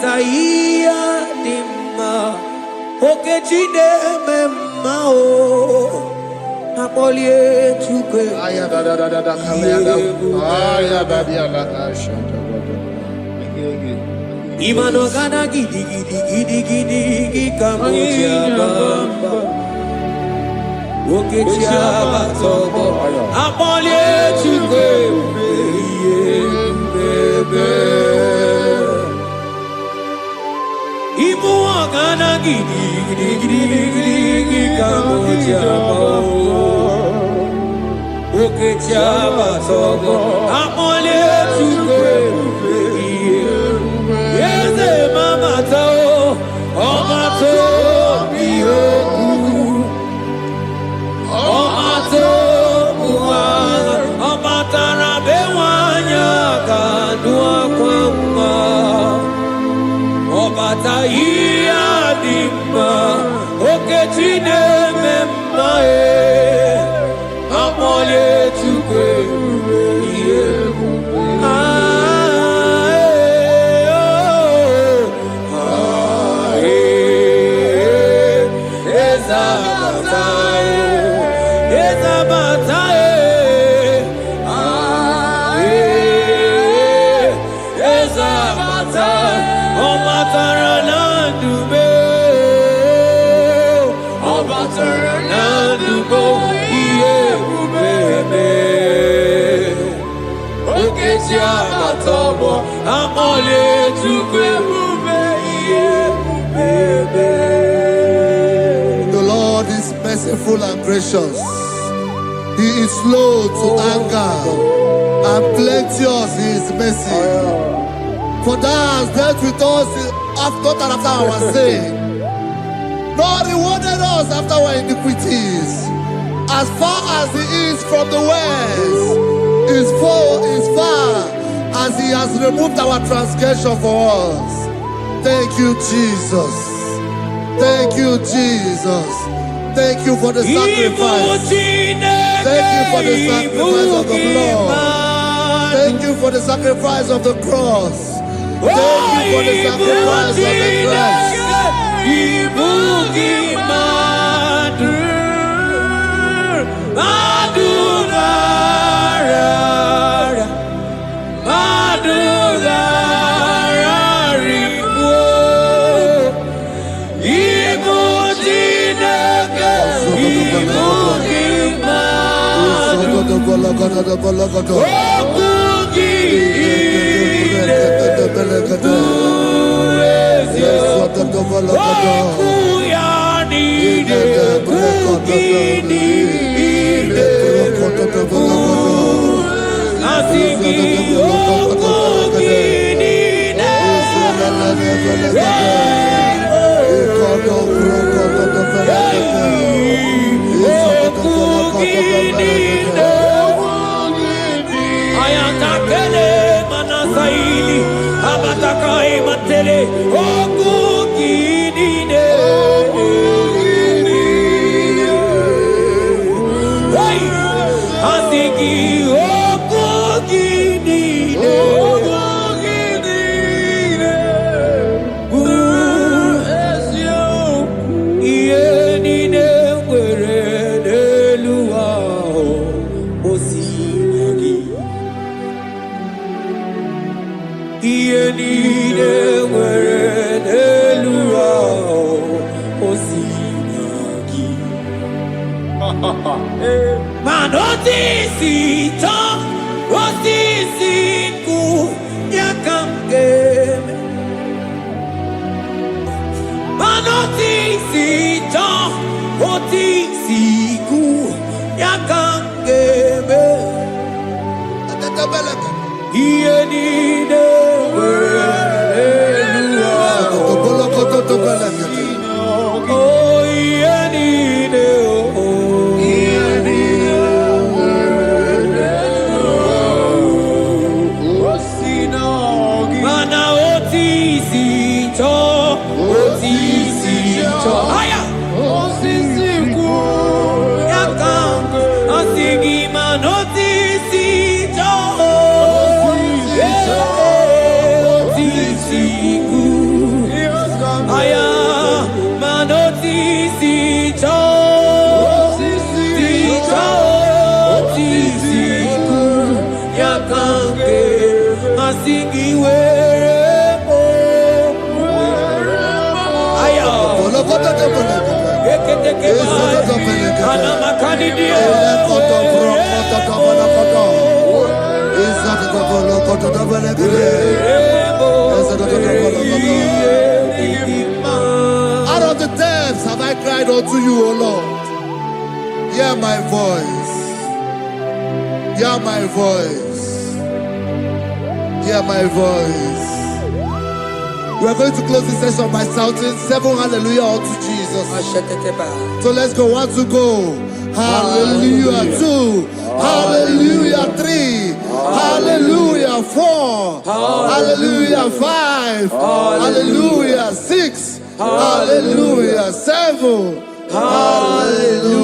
Obataia dimma okechide memao apolie chukwe Aya da da da da da kalenda. Aya da dia la shanta. Imano gana gidi kamoja bamba okechia batogo apolie chukwe bebe Imu gana gidi kamoja bamba okechia batogo apolie chukwe Yeze mama tao, omato biyoku, omato buwana, omatara bewanya kadua kwamba, obata iya dimba, okechine memae, amole chukwe biyoku. The Lord is merciful and gracious. He is slow to anger and plenteous in his mercy. For thou hast dealt with us not after our sin, nor rewarded us after our iniquities. As far as he is from the west, is far as he has removed our transgression for us. Thank you, Jesus. Thank you, Jesus. Thank you for the sacrifice. Thank you for the sacrifice of the blood. Thank you for the sacrifice of the cross. Thank you for the sacrifice of the cross. Siku Out of the depths have I cried unto you, O Lord. Hear my voice. Hear my voice. Hear my voice. We are going to close this session by shouting 7 hallelujah unto Jesus. So let's go. 1 to go. Hallelujah. 2. Hallelujah. 3. Hallelujah. 4. Hallelujah. 5. Hallelujah. 6. Hallelujah. 7. Hallelujah.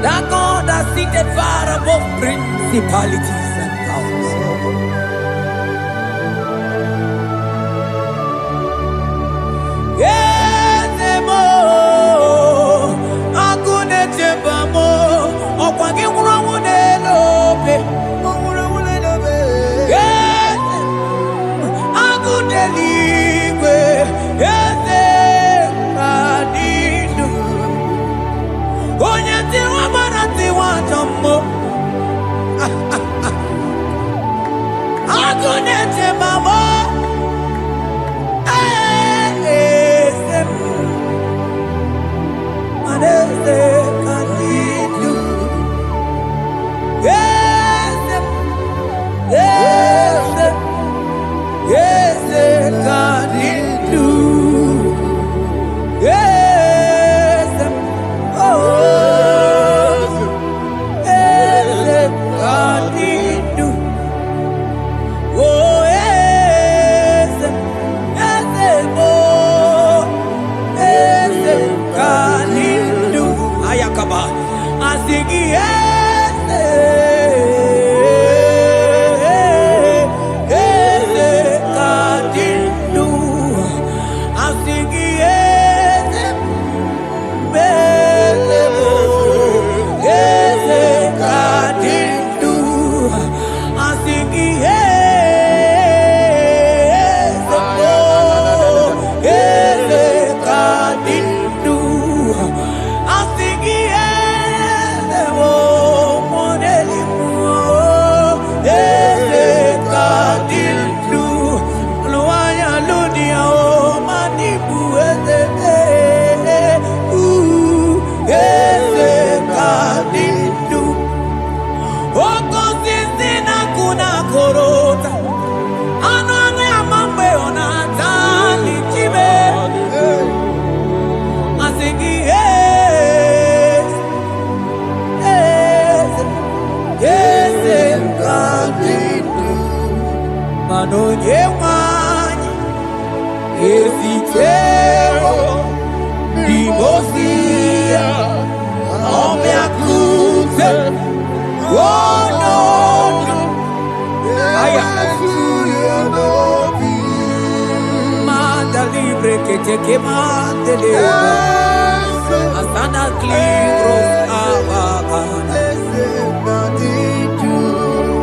That God has seated far above principalities and powers. Yezemo, akune chembamo, okwangi kurawune lobe, kurawune lobe. Yezemo, akune ligwe, yezemo, adidu. Onyati wabarati watomo, akune chembamo. onye nwanyị ezitewo n'imozi ya ọmịakute ọnọdụ aya mandalibre que te quemandele asana clibros abagana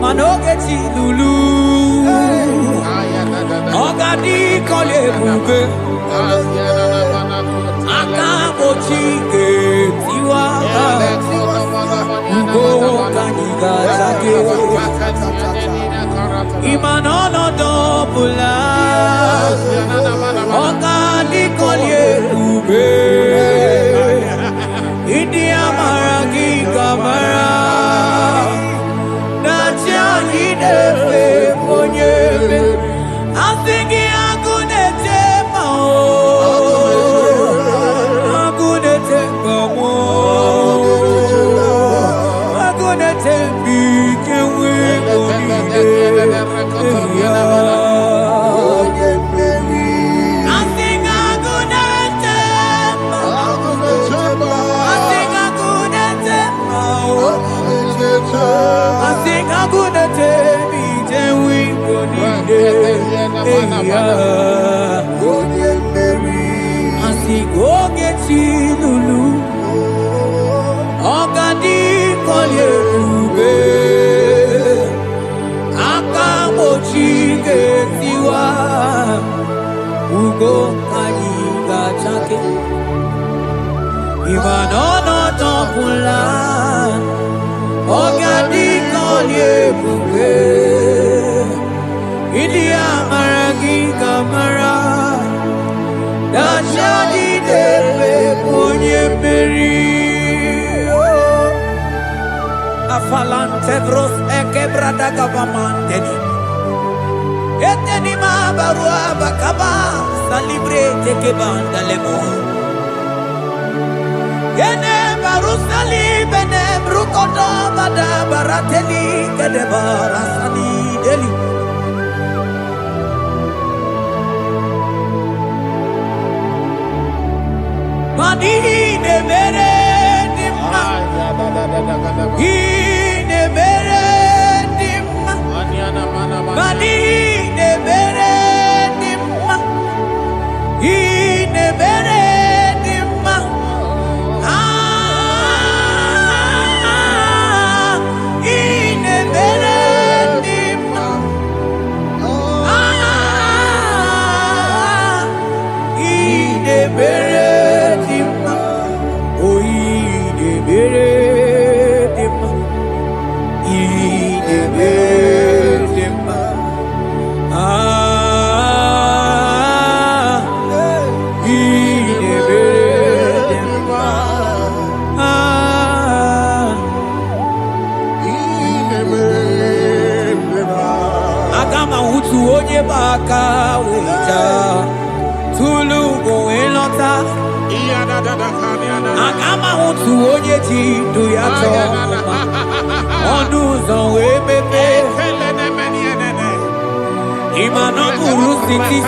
manogeti lulu ogadi kole bube akabochi tiwa ugo kaniga zake imanono dobula ogadi kole bube idi amaragi kamara Defe ponyebe asingi agunete mao agunete mao agunete bikewe onide asinga agunete mao asinga agunete mao asinga agunete Asigogeti lulu ogadi kolye ube akamochi getiwa ugo kaniga chake imanono topula ogadi kolye ube India maragi kamara Dashadi dewe ponye meri Afalante bros ekebrada gavamandeni Eteni mabarua bakaba Salibre teke banda lemo Yene baru salibene brukodo bada barateli Kedebara sani deli Ine mere dimma, ine mere dimma, ine mere dimma, ine mere dimma, ine mere dimma, ine mere Baka wita tulu go elota agama utu onye ti do ya to onu zo we bebe imano buru siti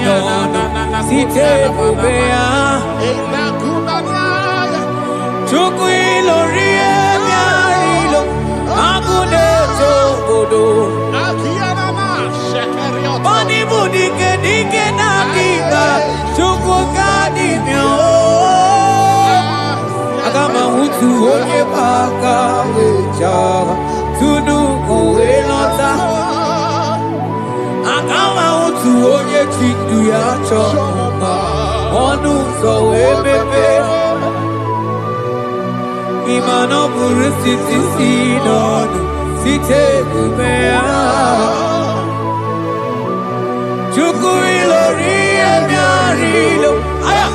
no site bobea chuku ilori emiarilo agune to godo Bani budike dike na kiba chuku kadi myo Agama utu onye baka wecha tunu kowe lota Agama utu onye chindu ya choma Onu so ebebe Imano buru siti sinonu site kumea Chuku ilori emiarilo aya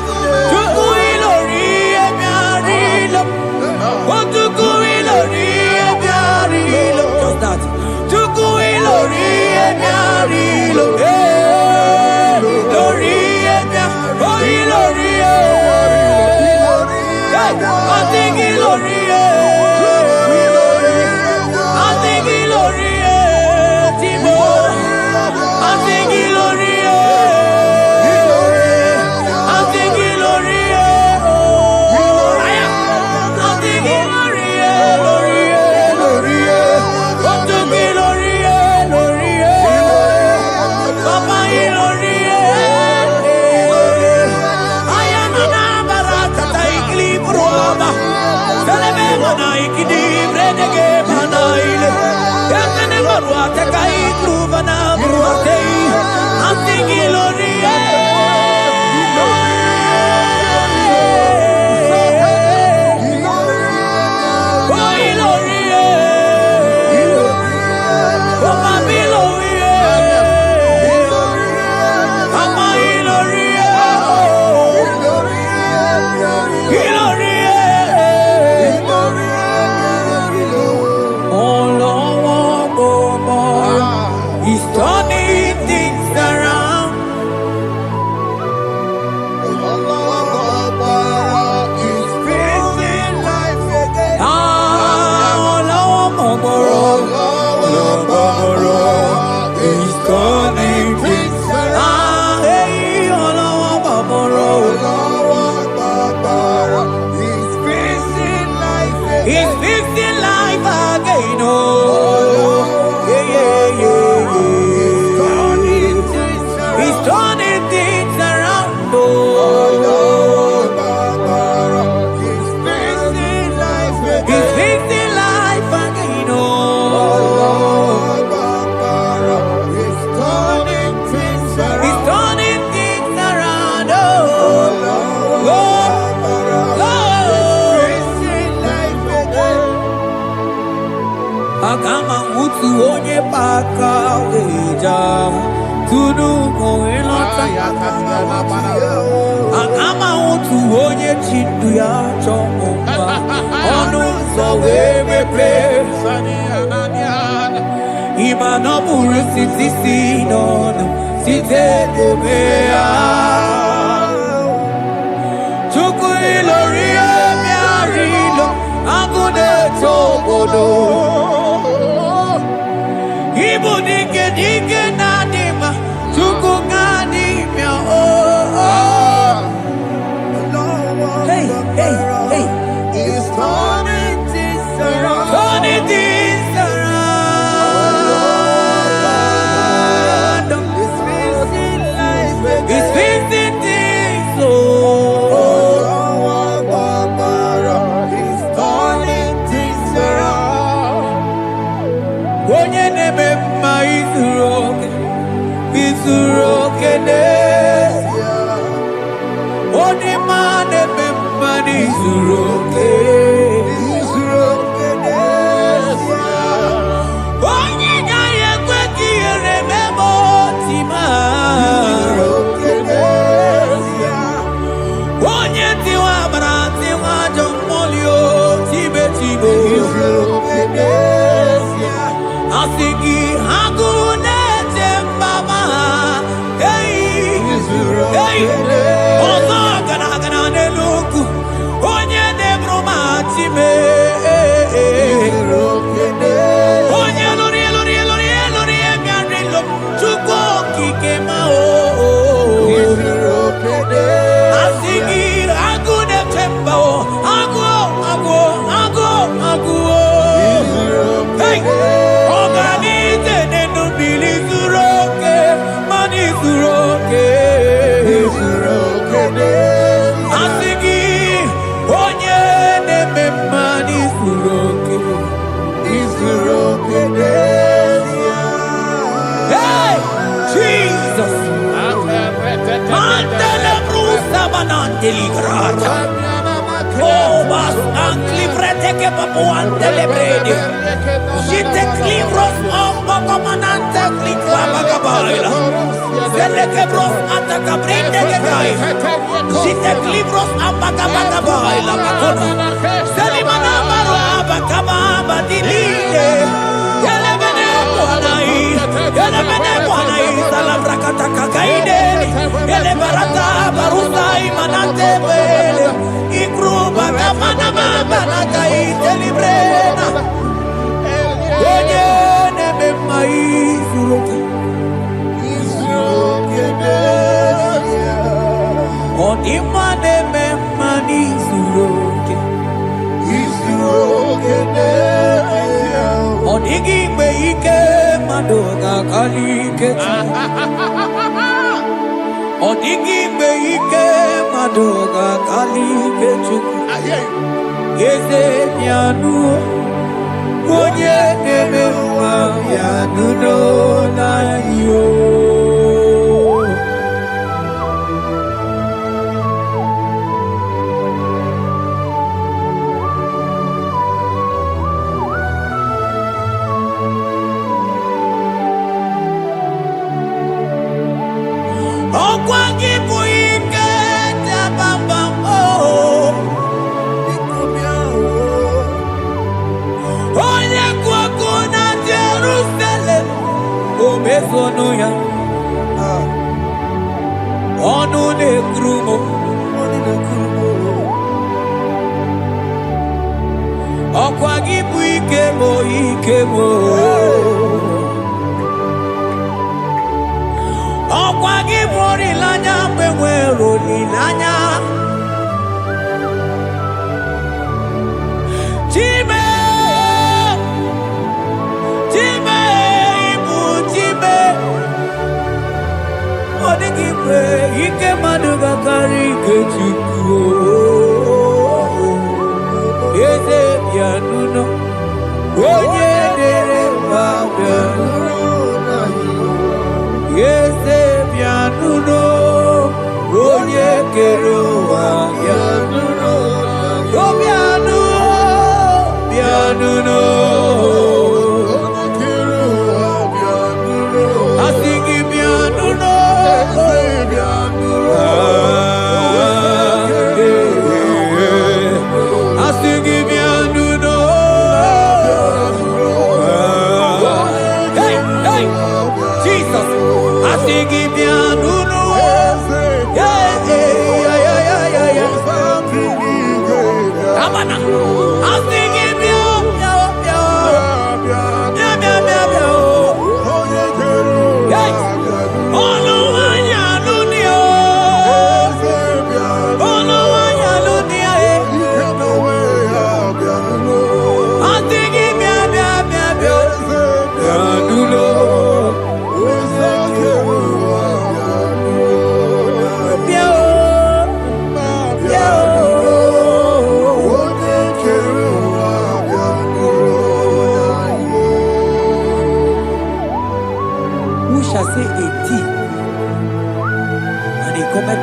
Chuku ilori emiarilo Chuku ilori emiarilo Just that Chuku ilori emiarilo Ilori emiarilo Oh ilori I think ilori I think ilori Timo He's turning things around. He's fixing life again. He's turning things around. Akama mutu onye paka weja tunu moelota. Akama mutu onye chindu ya chomba onu so wemepe. Imano buru sitisi nono site debea. Chuku ilori emiarilo agune tobodo. Ibu dike dike nadima chuku ganimya Hey, hey, hey. He's turning things around. Turning things around. He's fixing things. He's turning things around. Onye neme mma izuru oke n'ezie. Onye ma neme mma n'izuru oke. Onye gaghị ekwe ka ihere mee ma otu ma. Onye tiwa bara tiwa ajọ mmụọ tibe tibe. Asị gị agụ na-eche mbaba ha. Ọzọ gara agara n'elu ugwu. Onye na-eburu ma time. Onye lụrụ ebiara ilo Chukwu okike ma asị gị agụ na-eche mba agụ Hey! Ọganize n'enubili zuru oke mana izuru oke. Asị gị onye na-eme mma n'izuru oke. Hey! Jesus! Mantele brusa banandeli grata. Oh, bas anclivrete che papuante le brede. Jite clivros ombo comandante clicla bagabaila. Zelle che bros attacca brinde che dai. Jite clivros ambagabagabaila macona. Zeli manamaro abagababa di lile. Yele bene buonai. Salavra kataka kaideni. Yele barata barusai manante bele. Ikruba kamana mabana kaite librena. Onye neme mma izuru oke. Ọ dị mma na-eme mma n'izuru oke. Ọ dịghị mgbe ike mmadụ ga-akarị ike Chukwu. Ọ dịghị mgbe ike mmadụ ga-akarị ike Chukwu. Eze bịanụ onye na-eme mma bịanụ n'anya ọkwa gị bụ ike dabamba onye kụ ọkụ na Jerusalem o mezonu ya ọnụ na-ekuru m ọkwa gị bụ ike m ọkwa gị bụ olileanya mgbe nwere olileanya Chime ibu Chime ọ dị ike maduga karike chuku eze bianuno onye dere bianuno eze bianuno onye kero bianuno bianuno asigi bianuno asigi bianuno hey Jesus asigi bianuno Abana asigi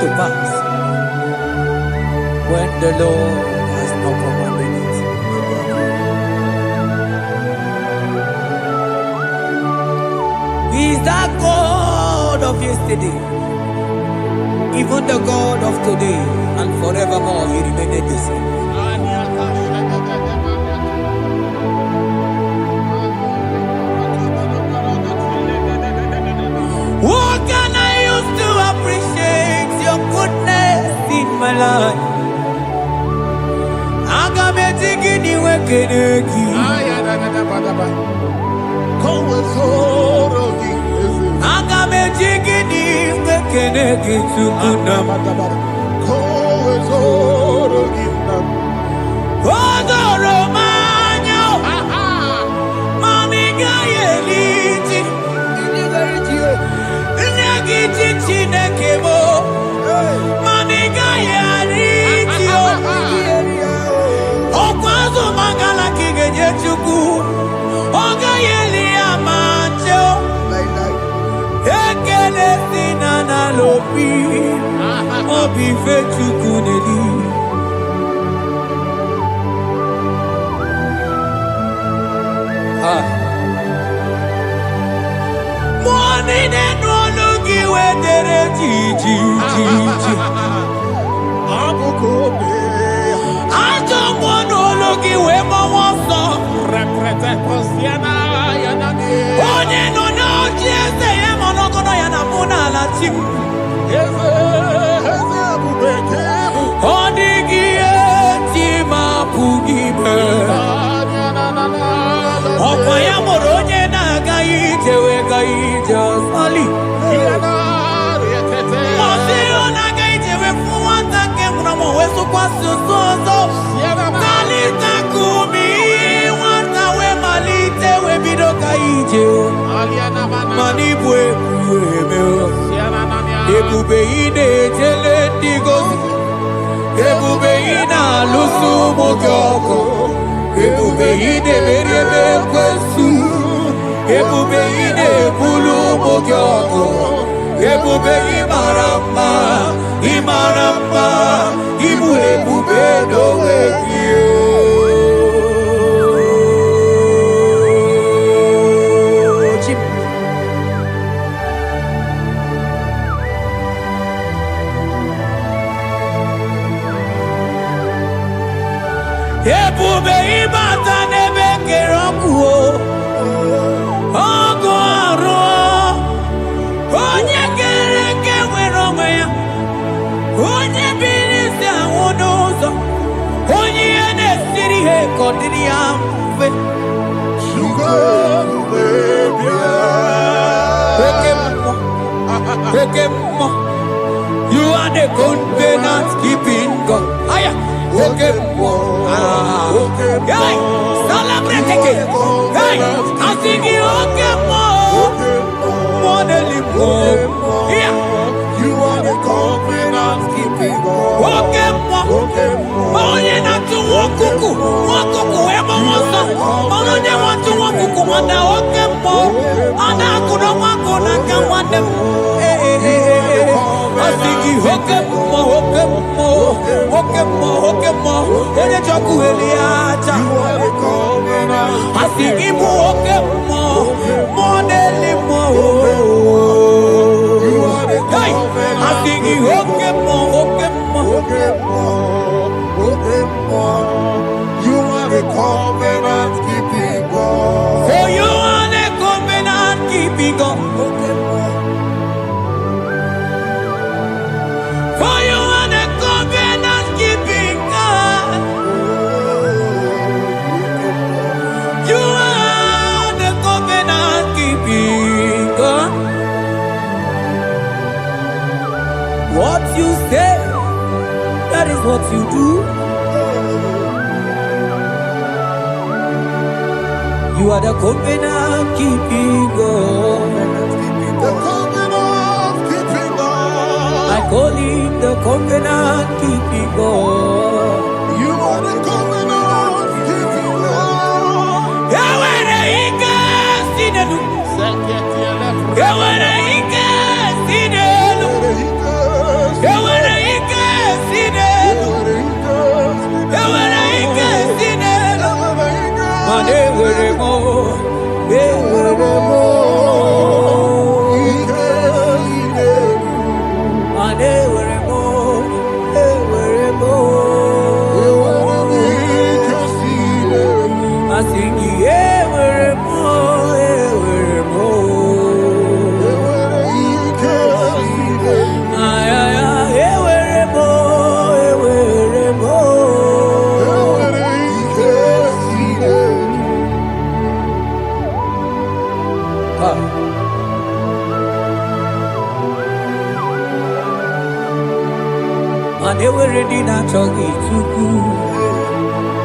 to pass when the Lord has not commanded it. He is that God of yesterday, even the God of today, and forevermore He remained the same. What can I use to appreciate your goodness in my life? Agametigini wekeneki. Agametigini wekeneki tukuna. Odoro manyo. Mamiga yeliti. Nyagiti chinekemo. Mamiga yarichio. Okwazo mangala kigeje chuku. Oga yeli amacho. Ekele sinana lopi. Obi fe chuku neli. Morning and Ologi wedere jiji. Ajo mono Ologi we mawaso. Reprete posiana yanani. Onye no no jese ye mono kono yanamuna la chim. Eze abubeke. Odigi etima pugibe. Okwaya moronye na gaite we gaite sali. Osiro na gaite we fuwanta ke mnamo wesu kwa susozo. Kalita kumi wanta we malite we bido gaite. Manibwe kuemeo. Ebube ine jele digozi. Ebube ina lusu mokyoko. Ebube ine merebe kwesu. Ebube ine bulu mokyoko. Ebube imarama, imarama, ibu ebube dowe kiyo. Ebube ibata nebe kerokuo. Ogo aro. Onye kereke weronwe ya. Onye birisi awunuzo. Onye ene siri he kodiri ya mfe. Ekemo. You are the covenant keeping God. Aya. Ekemo. Hey, celebrate it. Hey, asigi okemo. Modeli mo. Yeah. You are the God. Wakuku, emo wasa. Ono nye watu wakuku wanda oke mo. Ana kuna wako na kamwane. Asiki hoke mo. Ene choku eliacha. Asiki mu hoke mo. Modeli mo. Hey, asiki hoke mo. You are the covenant keeping God. For you are the covenant keeping God. For you are the covenant keeping God. You are the covenant keeping God. What you say, that is what you do. You are the covenant keeping God. The covenant keeping God. I call him the covenant keeping God. You are the covenant keeping God. Yawere ike sinelu. Yawere ike sinelu. Yawere ike sinelu. Yawere ike sinelu. Mane were mo. They were ready not to get too good.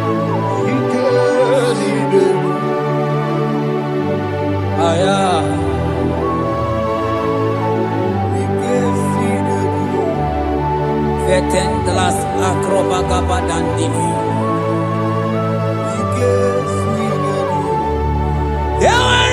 Feten the last acrobaga dandini. They were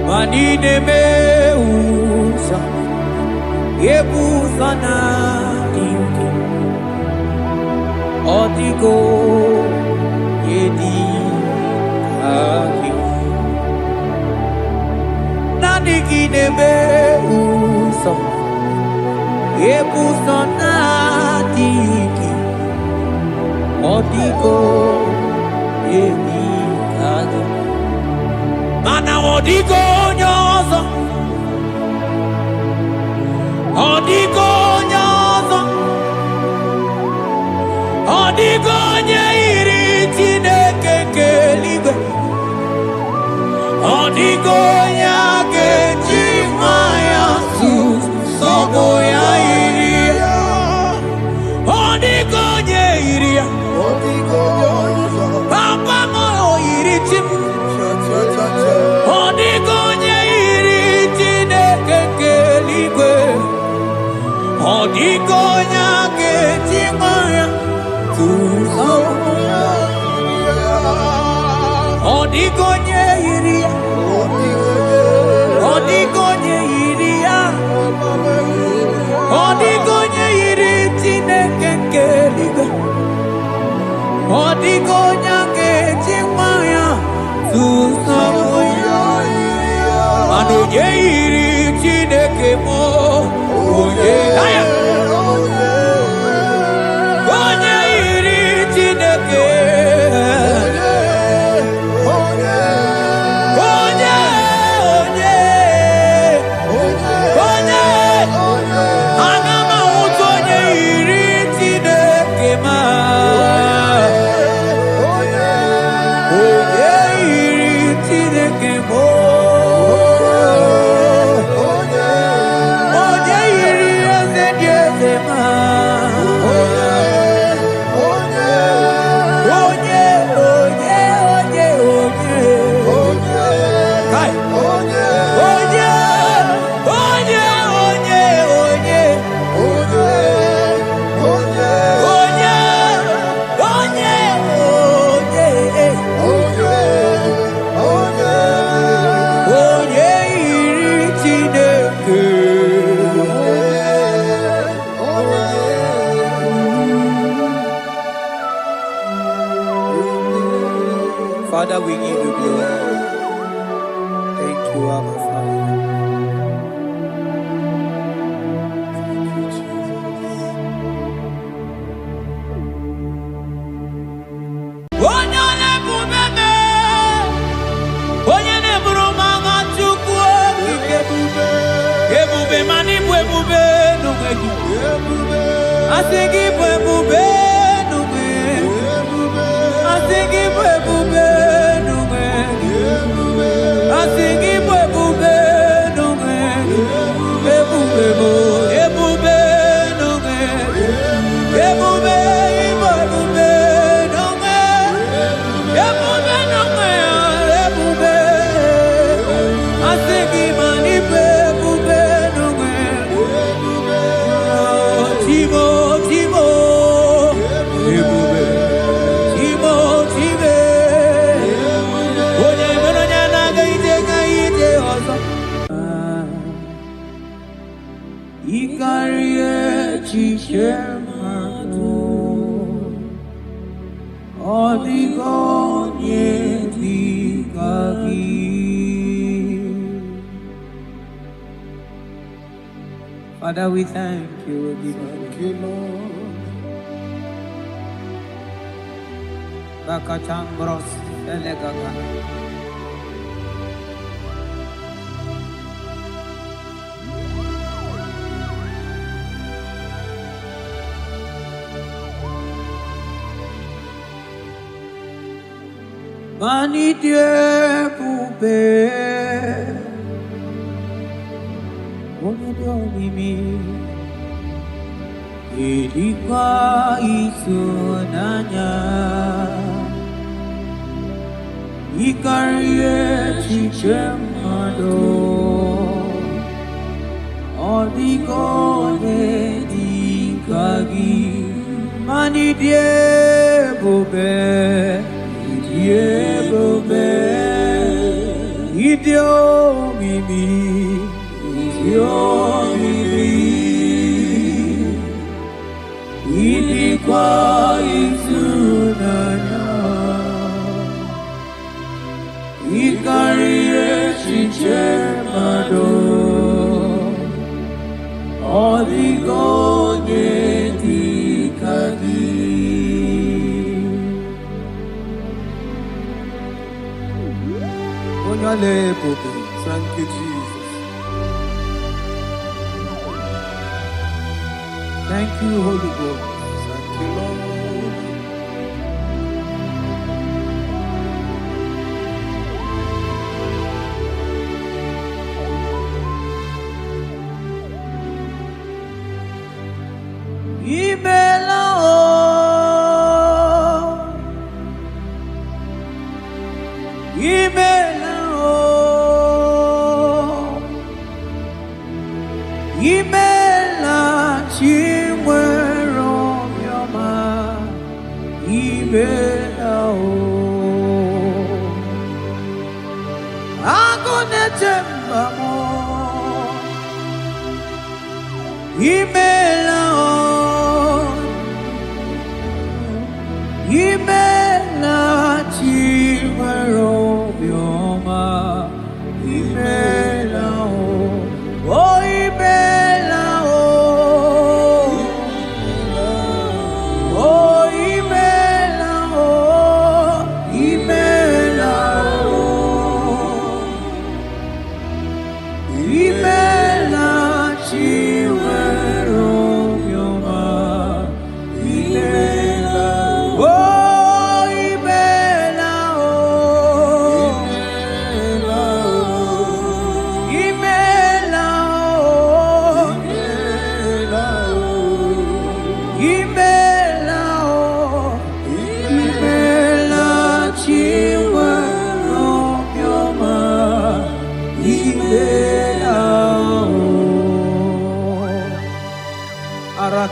Manine meusa yebusa na dinki Odigo yedi aki Nadigine meusa yebusa na dinki Odigo yedi aki Mana odigo nyozo Odigo nyozo Odigo nyeiri Chineke keligwe Odigo nyake chimaya Sobo ya iria Odigo nyeiria Papa moyo iri chimu Odigonye iri Chineke keligwe Odigonya ketimaya tuzoya Odigonye iri Odigonye iri Odigonye iri Chineke keligwe Odigonya ketimaya tuzoya Anoye iri Chineke mo Oye aya Onye iri Chineke Father, we give you glory. Thank you, Abba Father. Thank you, Jesus. Onyole bubebe, onyene burumanga chukwu ebube, ebube mani ebube nugegi, asigi ebube nugegi, asigi ebube nugegi, asigi ebube nugegi, ebube bo, ebube nugegi, ebube ebube. Father, we thank you. Thank you, Lord. Bakachambros elegaga. Mani die bube. Mimi ilikuwa isunanya ikarie chichemado odigone dikagi mani diebobe idio mimi ilikuwa isunanya ikarie chichemado oligonye dikagi onyale bobe. Thank you, Jesus. Thank you, Holy Ghost. Thank you, Lord.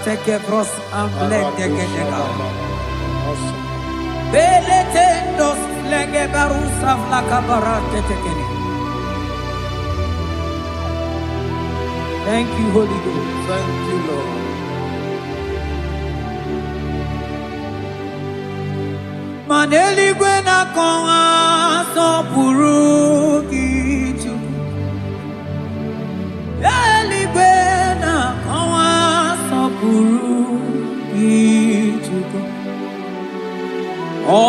Take cross and leg de genega. Beletendos lege barusa vlaka barate tekeni. Thank you, Holy Ghost. Thank you, Lord. Maneli gwena konga. sọpụrụ gị Chukwu. Eluigwe na-akọwa sọpụrụ gị Chukwu.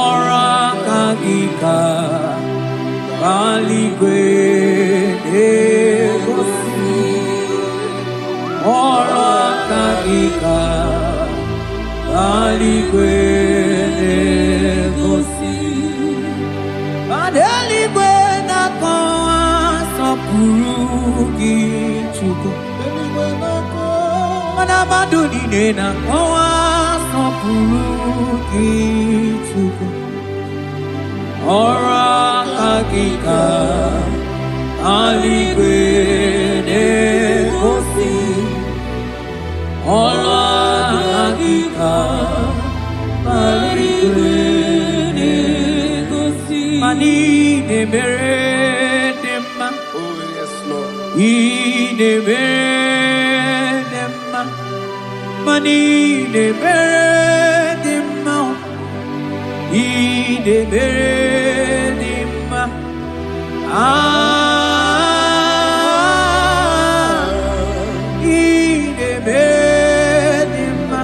Ọrụ aka gị ka eluigwe na-egosi. Ọrụ aka gị ka eluigwe na-egosi. Eluigwe na-akọwa sọpụrụ gị Chukwu. Mana mmadụ niile na-akọwa sọpụrụ gị Chukwu. Ọrụ aka gị ka eluigwe na-egosi. Ọrụ aka gị ka eluigwe na-egosi. Mana ị na-emere dị mma. Ị na-emere dị mma. Mana ị na-emere dị mma. Ị na-emere dị mma. Ị na-emere dị mma.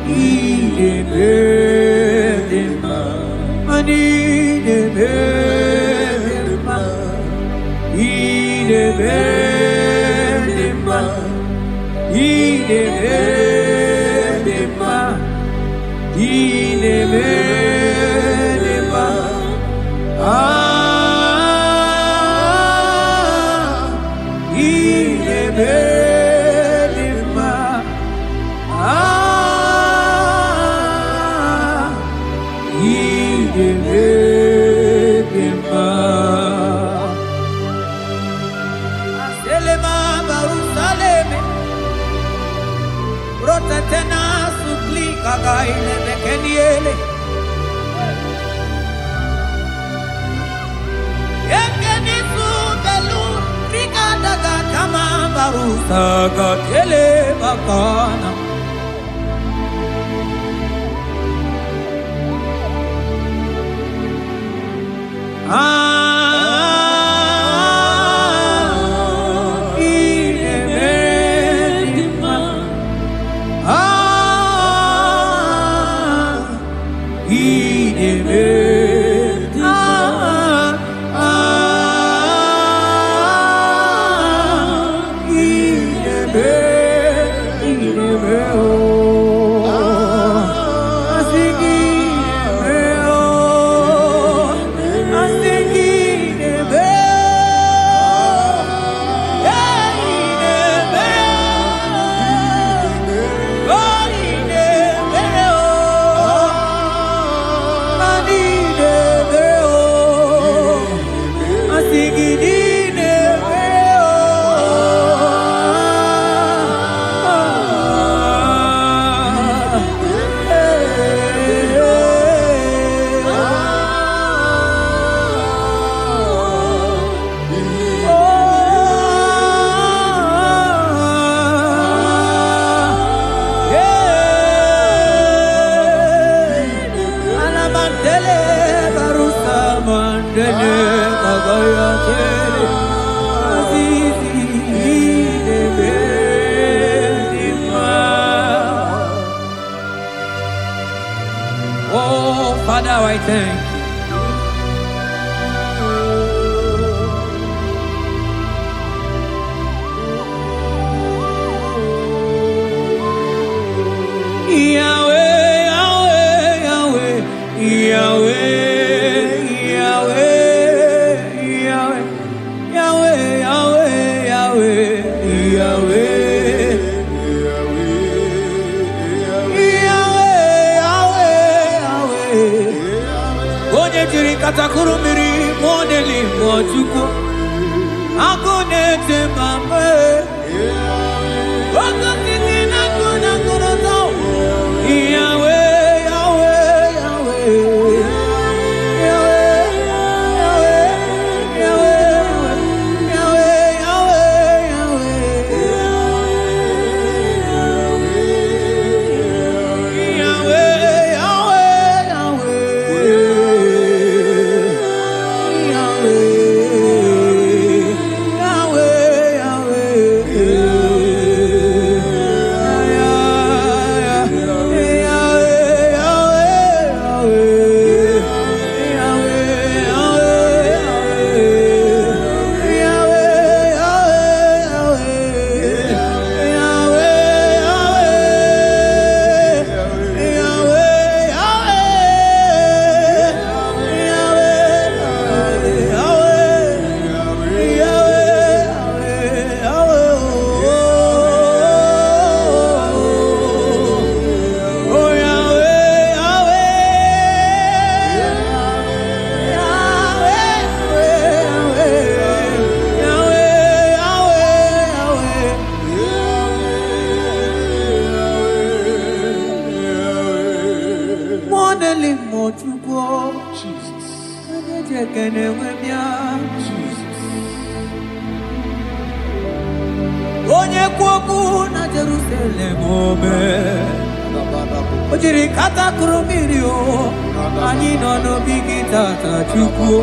Ị na-emere dị mma. Mana ị na-emere dị mma. Ị na-emere dị mma. Ị na-emere dị mma. Ị na-emere dị mma. Ị na-emere dị mma. Ị na-emere dị mma. Aselema Barusaleme, rotatena suplika gaile bekeniele. Ekeni subelu rikadaga kama barusaga tele bakana. Oh, Father, I thank you. Yahweh, Yahweh, Yahweh, Yahweh, Yahweh, Yahweh, Yahweh, Yahweh, Yahweh. Katakuru miri modeli mojuko akone temame wakati na kuna kuroto Yahweh Yahweh Yahweh Yahweh Yahweh Yahweh Yahweh Jesus. Onye kwoku na Jerusalem ome ojiri kata kurumiri o anyị nọ n'obi gị tata Chukwu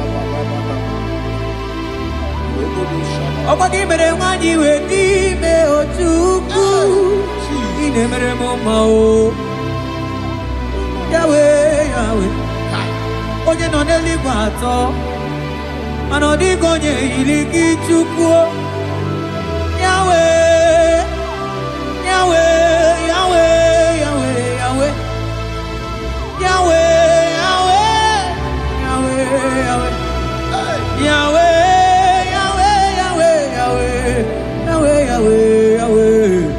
ọkwa gị mere nwanyị wee n'ime o Chukwu ị na-emere m mma o Yahweh Yahweh onye nọ n'eluigwe atọ mana ọ dịghị onye yiri gị Chukwu Yahweh, Yahweh, Yahweh, Yahweh, Yahweh, Yahweh, Yahweh, Yahweh, Yahweh, Yahweh, Yahweh, Yahweh, Yahweh, Yahweh,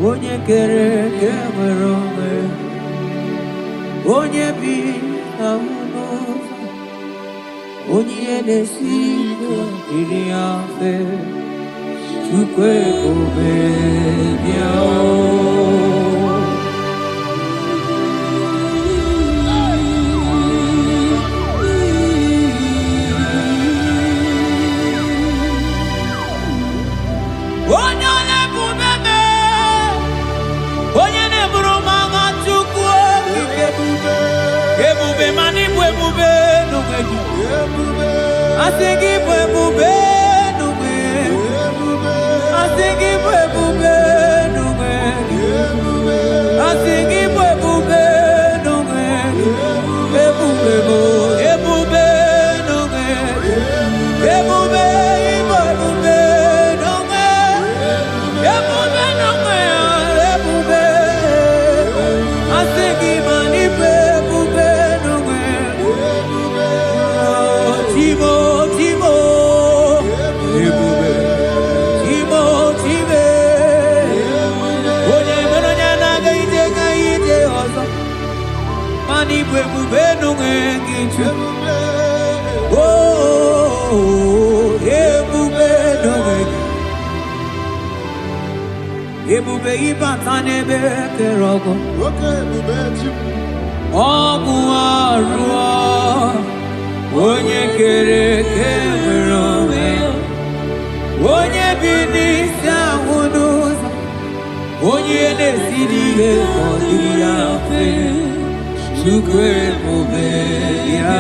onye kere ke nwere onwe onye bi na ụlọ onye na-esi iri ya mfe Chukwu ebube bịa I think it will be no way. I think it will be no way. I think it will be no way. It will be no way. It will be no way. It will be no way. It will be no way. It will be. I think it will be no way. Timo. Ebube ibatane bekerogo Omu arua Onye kere kemerome Onye binisa unuza Onye nesiri ekodi yafe Chukwu ebube ya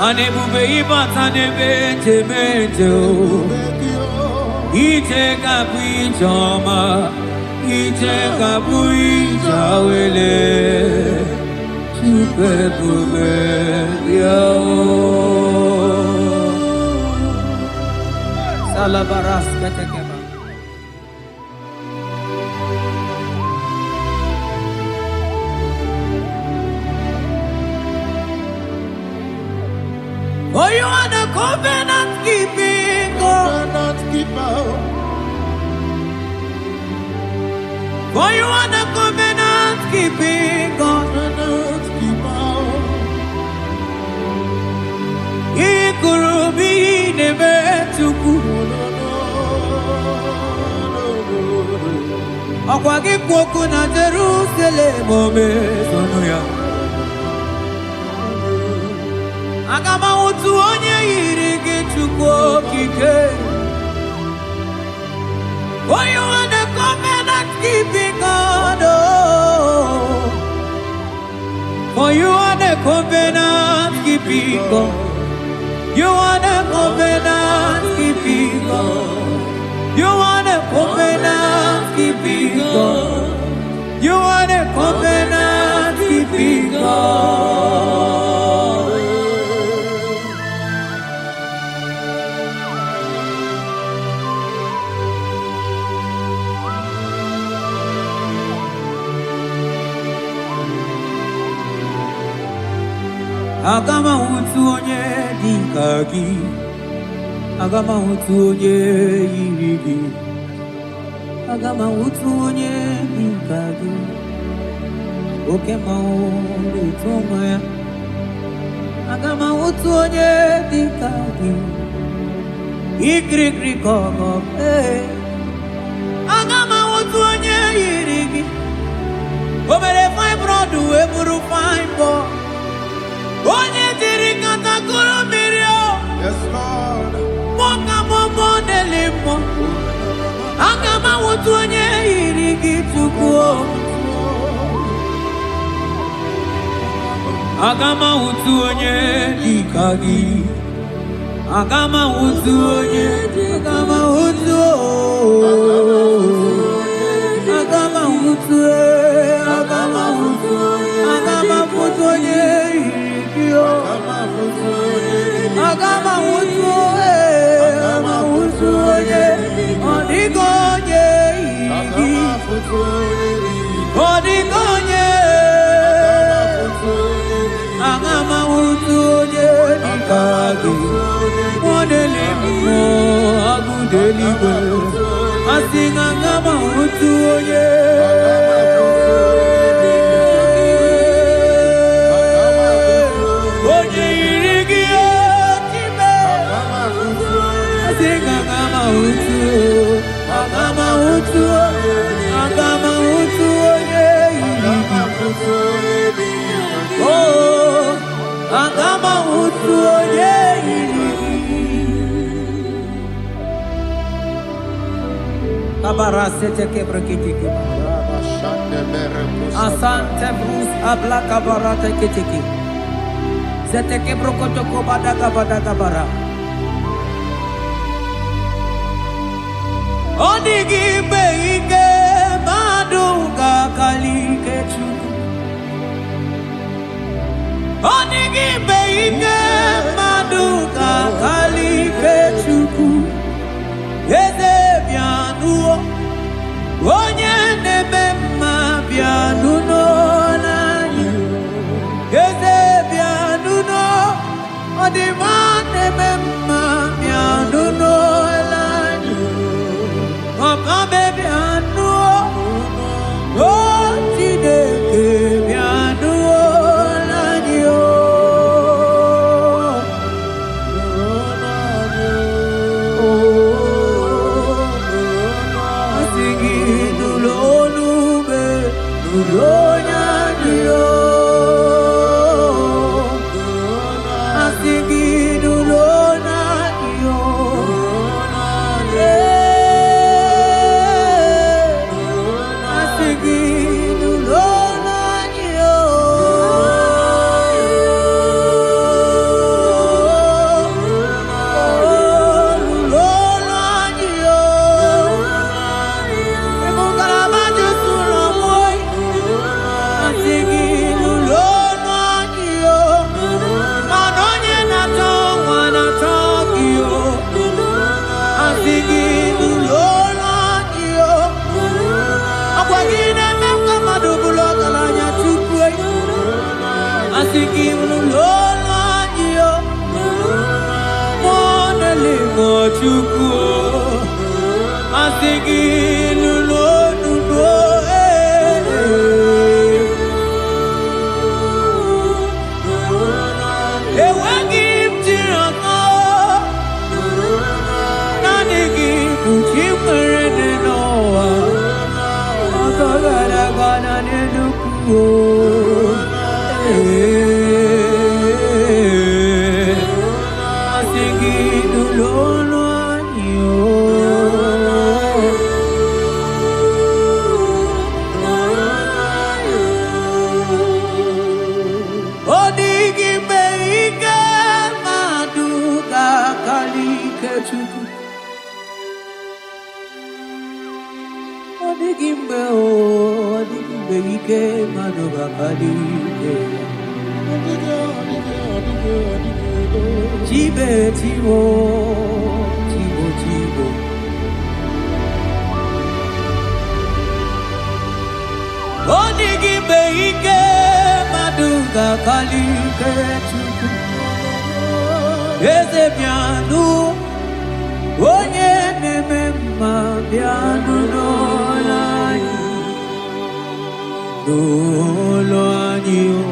Anebube ibatanebe temete o. Ite kapu ijoma, ite kapu ijawele. Tupebube yao. Salabaras ketekeba. For you are the covenant keeping God. Covenant keeper. For you are the covenant keeping God. Covenant keeper. Ikurubi nebetuku. Akwagi kwoku na Jerusalem ome sonuya. Agama utu onye yiri gị Chukwu okike. For you are the covenant keeping God. Oh. For you are the covenant keeping God. You are the covenant keeping God. You are the covenant keeping God. You are the covenant keeping God. Agama utu onye dịka gị, agama utu onye yiri gị, agama utu onye dịka gị, oke mmanwụ na-eto nwa ya, agama utu onye dịka gị, ikirikiri ka ọgọ, agama utu onye yiri gị, o mere fibroid wee bụrụ fibroid. Onye diri katakuru mmiri o. Yes, Lord. Moka momo delimo. Aga m awụtu onye yiri gị Chukwu o. Aga m awụtu onye dịka gị. Aga m awụtu onye. Aga m awụtu o. Aga m awụtu e. Aga m awụtu. Aga m awụtu onye. Agama utu onye, odigo onye igi, odigo onye. Agama utu onye dikagi, modeli mo agudeli go. Asing agama utu onye. Agama utu onye yiri. Oh, agama utu onye yiri. Kabara sete kebrekitiki. Asante brus abla kabara tekitiki. Sete kebrokotoko badaga bara. Odigi beige maduga kalike Chukwu. Odigi beige maduga kalike Chukwu. Eze bianuo, onye neme mma bianuno nanyi. Eze bianuno, odima neme mma bianuno nanyi. Papa baby anuo, oh ti. Asiki Lolo Yo Mona Limo Chuku Asiki Lolo Nuno Ewagim Tirano Nanigi Uchimere Noa Akagara Gana Nenuku Chibe chibo, chibo chibo. Onigi beike maduga kalike chuku. Eze pianu, onye nemema pianu nolani, nolani o.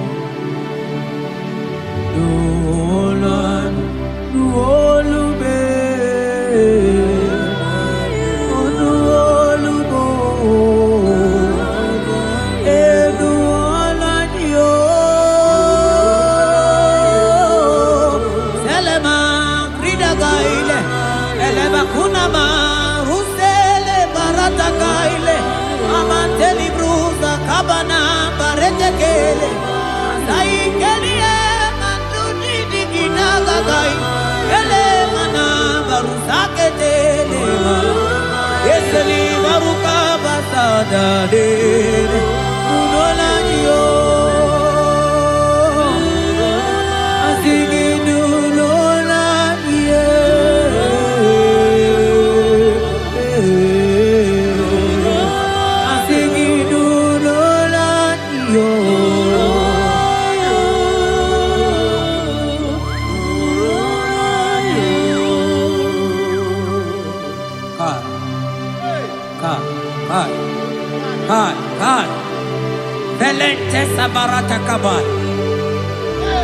Barata kabal.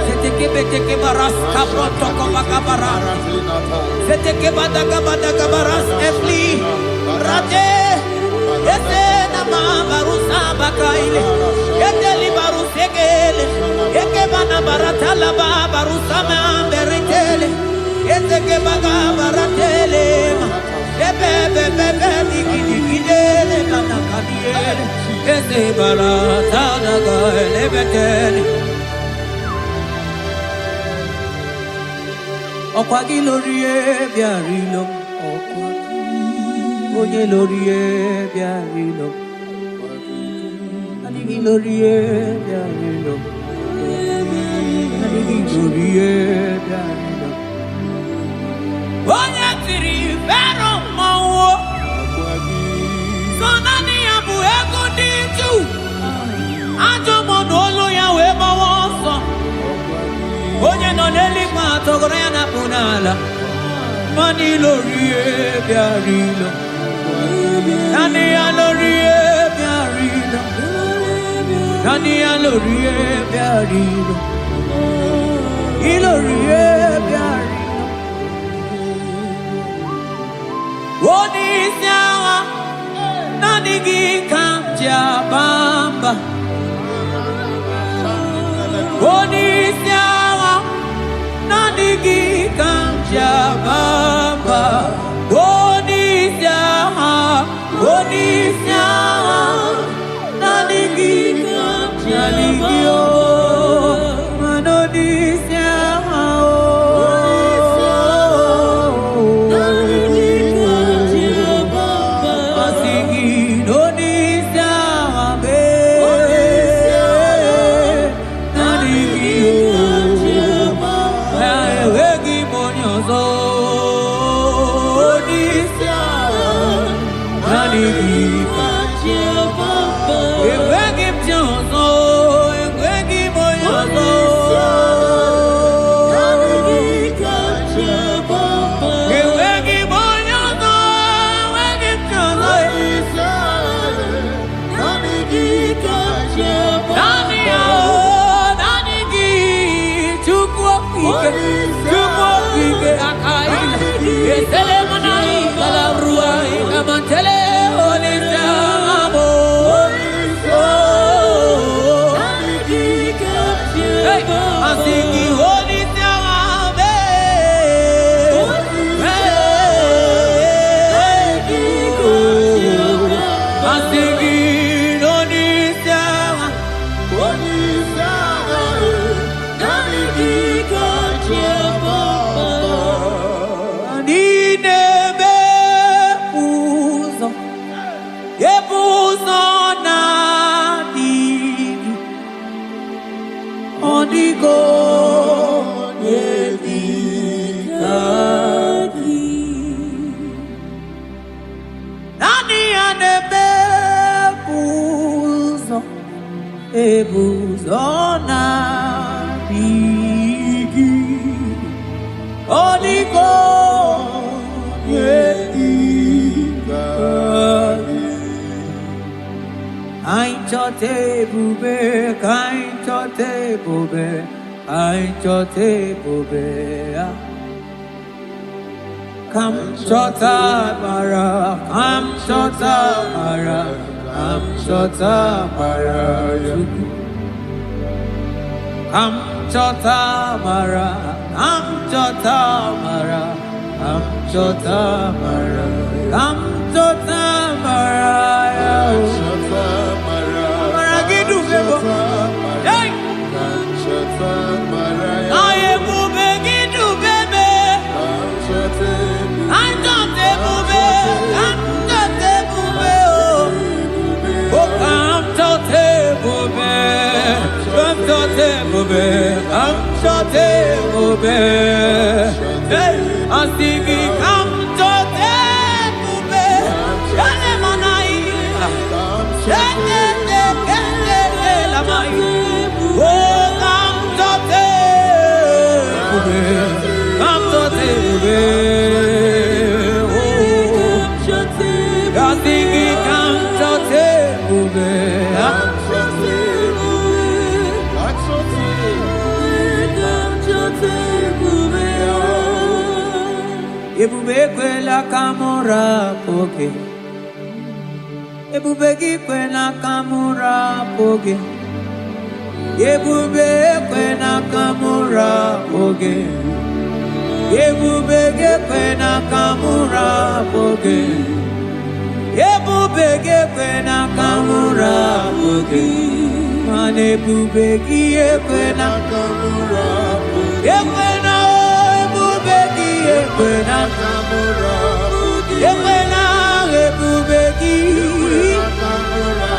Seteke beteke baras kabroto kabakabara. Seteke badaka baras efli. Rate. Yese nama barusa bakaile. Yeteli barusegele. Yeke bana barata laba barusa mamberetele. Yeteke baga baratele. Bebe digidele bana kabiele. Ese barata daga elebeteli Okwagi lorie biarilo Oye lorie biarilo Anigi lorie biarilo Anigi lorie biarilo Oye tiri vero mawo Sonani abu ego diju Ajomo n'olu ya wee gbawa ọsọ Onye nọ n'eluigwe atọgọrọ ya na punala Mani lorie biarilo Nani ya lorie biarilo Nani ya lorie biarilo Ilorie biarilo Oni isiawa Nani gi kamja bamba Onisiawa Nanigi kamja bamba Onisiawa Nanigi kamja ligio Manonisiawa Nanigi kamja bamba Asigi Onisiawa If Ebuzona bigi Onigo yedikadi Ainchote bube, kainchote bube, ainchote bube Kamchota bara, kamchota bara Kamchota bara Kamchota bara Kamchota bara Kamchota bara Kamchota bara Kamchota bara Maragidu bebo Hey Kamchota bara Aye bube gidu bebe Kamchota Kamchota bube Kamchota bube Oh Kamchota bube Kamchota bube Kamchota bube Hey I'm singing Kamchota bube Kale manai Kale lamai Oh Kamchota bube Kamchota bube Oh I'm singing Kamchota bube Ebube kwela kamura poke Ebube kwela kamura poke Ebube kwela kamura poke Ebube kwela kamura poke Ebube kwela kamura poke Mane ebube kwela kamura poke Ekwena kamura, ekwena ebubeki, ekwena kamura,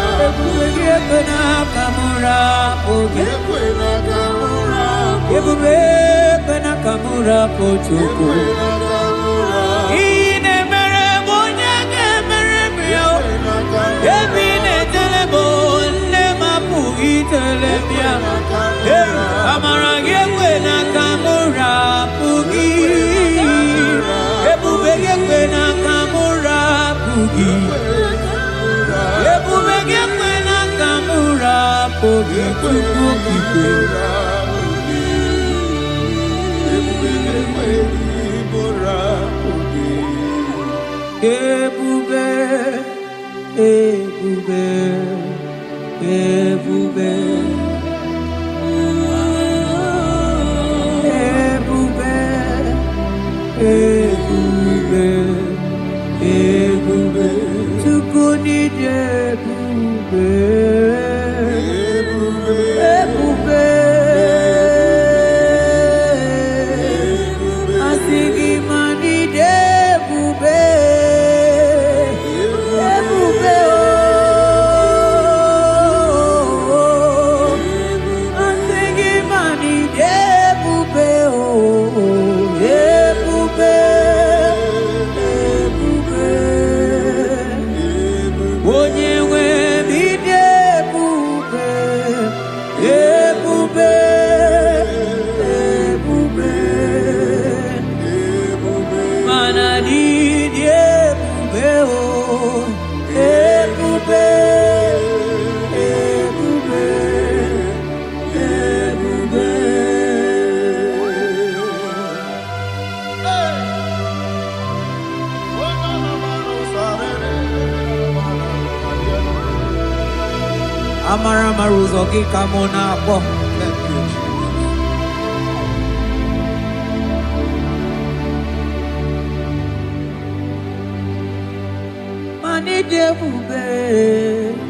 ekwena kamura, ekwena kamura pochuku. Ine mere bonya ke mere bio, ebine telebo ne mapu itelebia. Amara ekwena kamura pugi. Ekwena kamura pugi Ebubege kwena kamura pugi Tukuki kwena pugi Ebubege kwena pugi Ebube Ebube Ebube Ebube Ebube Ebube Tukuni Ebube Ebube Asigi mani Ebube Ebube Asigi mani Ebube Amara maruzogi kamona po. Mani debube,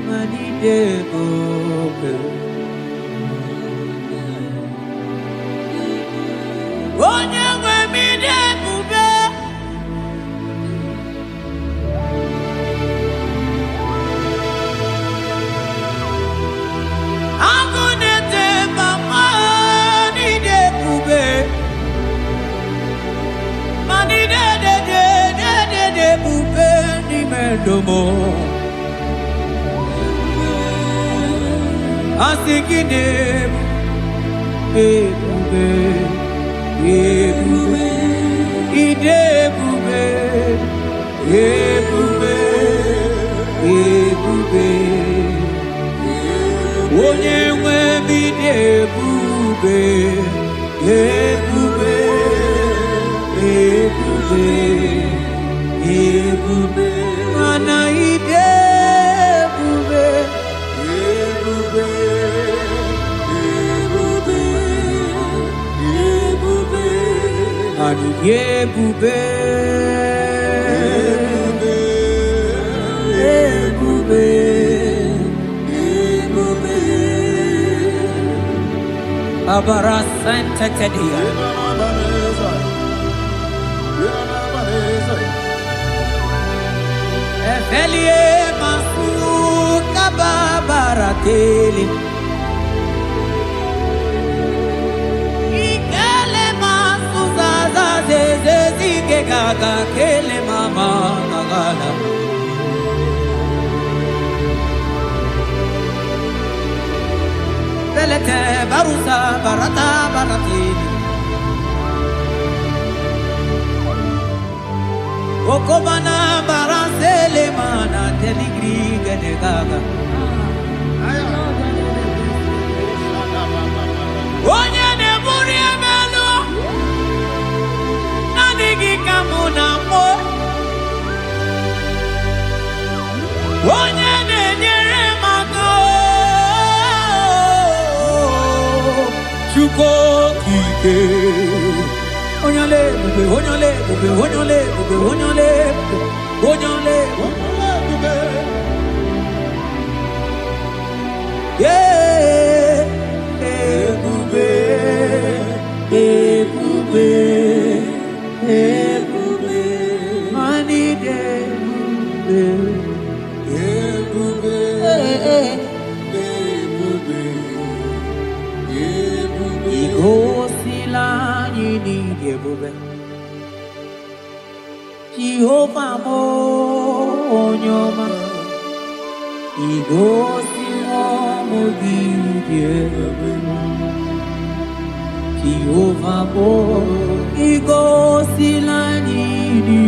mani debube. Onyewe mi debube. Agunete mama ni debube. Mani debube ni mendomo. Asikine debube. Ebube, idebube, ebube, ebube, onye nwe mi debube, ebube, ebube, ebube, mana idebube, ebube. Ebube, ebube, ebube, abara santa tedia. Efelie masu kababara teli. Gaga kele mama gagala Belete barusa barata baratini Okobana barasele mana teligri gene gaga Onye ne buri emelo Kamuna mo onye na-enyere maka Chukwu okike onye ole ebube onye ole ebube onye ole ebube onye ole ebube onye ole ebube ebube ebube ebube, mani debube, ebube, ebube, ebube. Igosila nyini debube, Jehovah mo onyoma. Igosila mo debube. Jehovah mo igosila nyini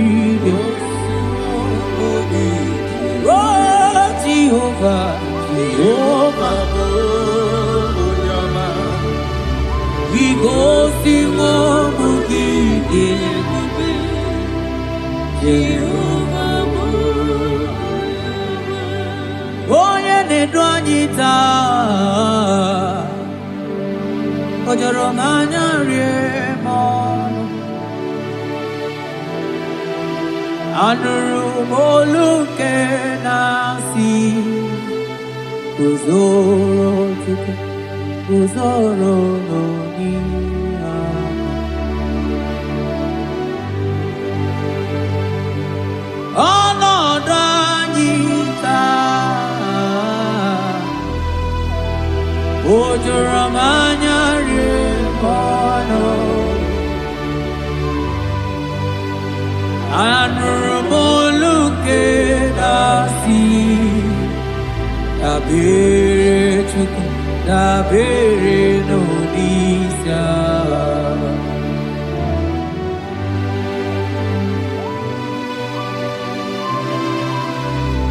oh Jehovah Jehovah mo onyama igosila mo debube Jehovah mo onye na-edu anyị taa Ojoro manya riemon Anuru moluke nasi Uzoro no niya Anodanyita Ojoro manya Anurumoluke dasi Dabere chuku Dabere no nisya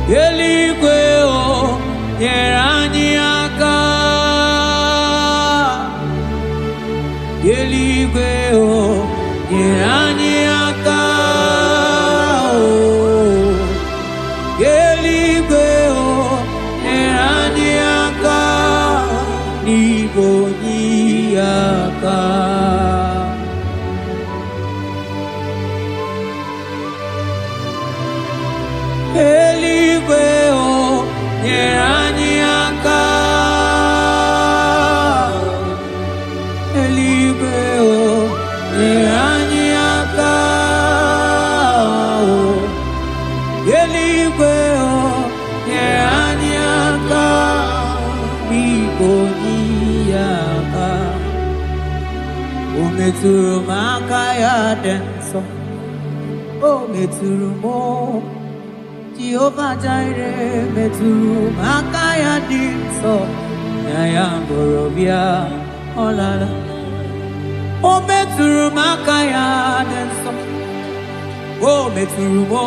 Eligwe o Yerani aka Eligwe o Yerani aka Eligwe o Yerani aka Niboni aka Eligwe kweo ye anyaka mikonyaka umeturu makaya denso o meturu mo Jehovah Jireh meturu makaya denso ya borobia olala o meturu makaya denso o meturu mo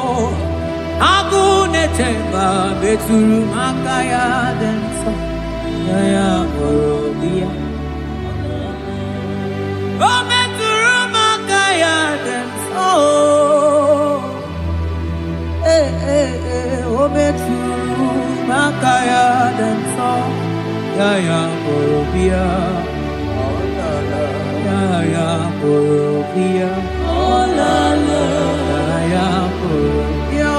agune temba meturu makaya denso ya borobia o meturu makaya denso o meturu makaya denso ya borobia ya borobia olala ya borobia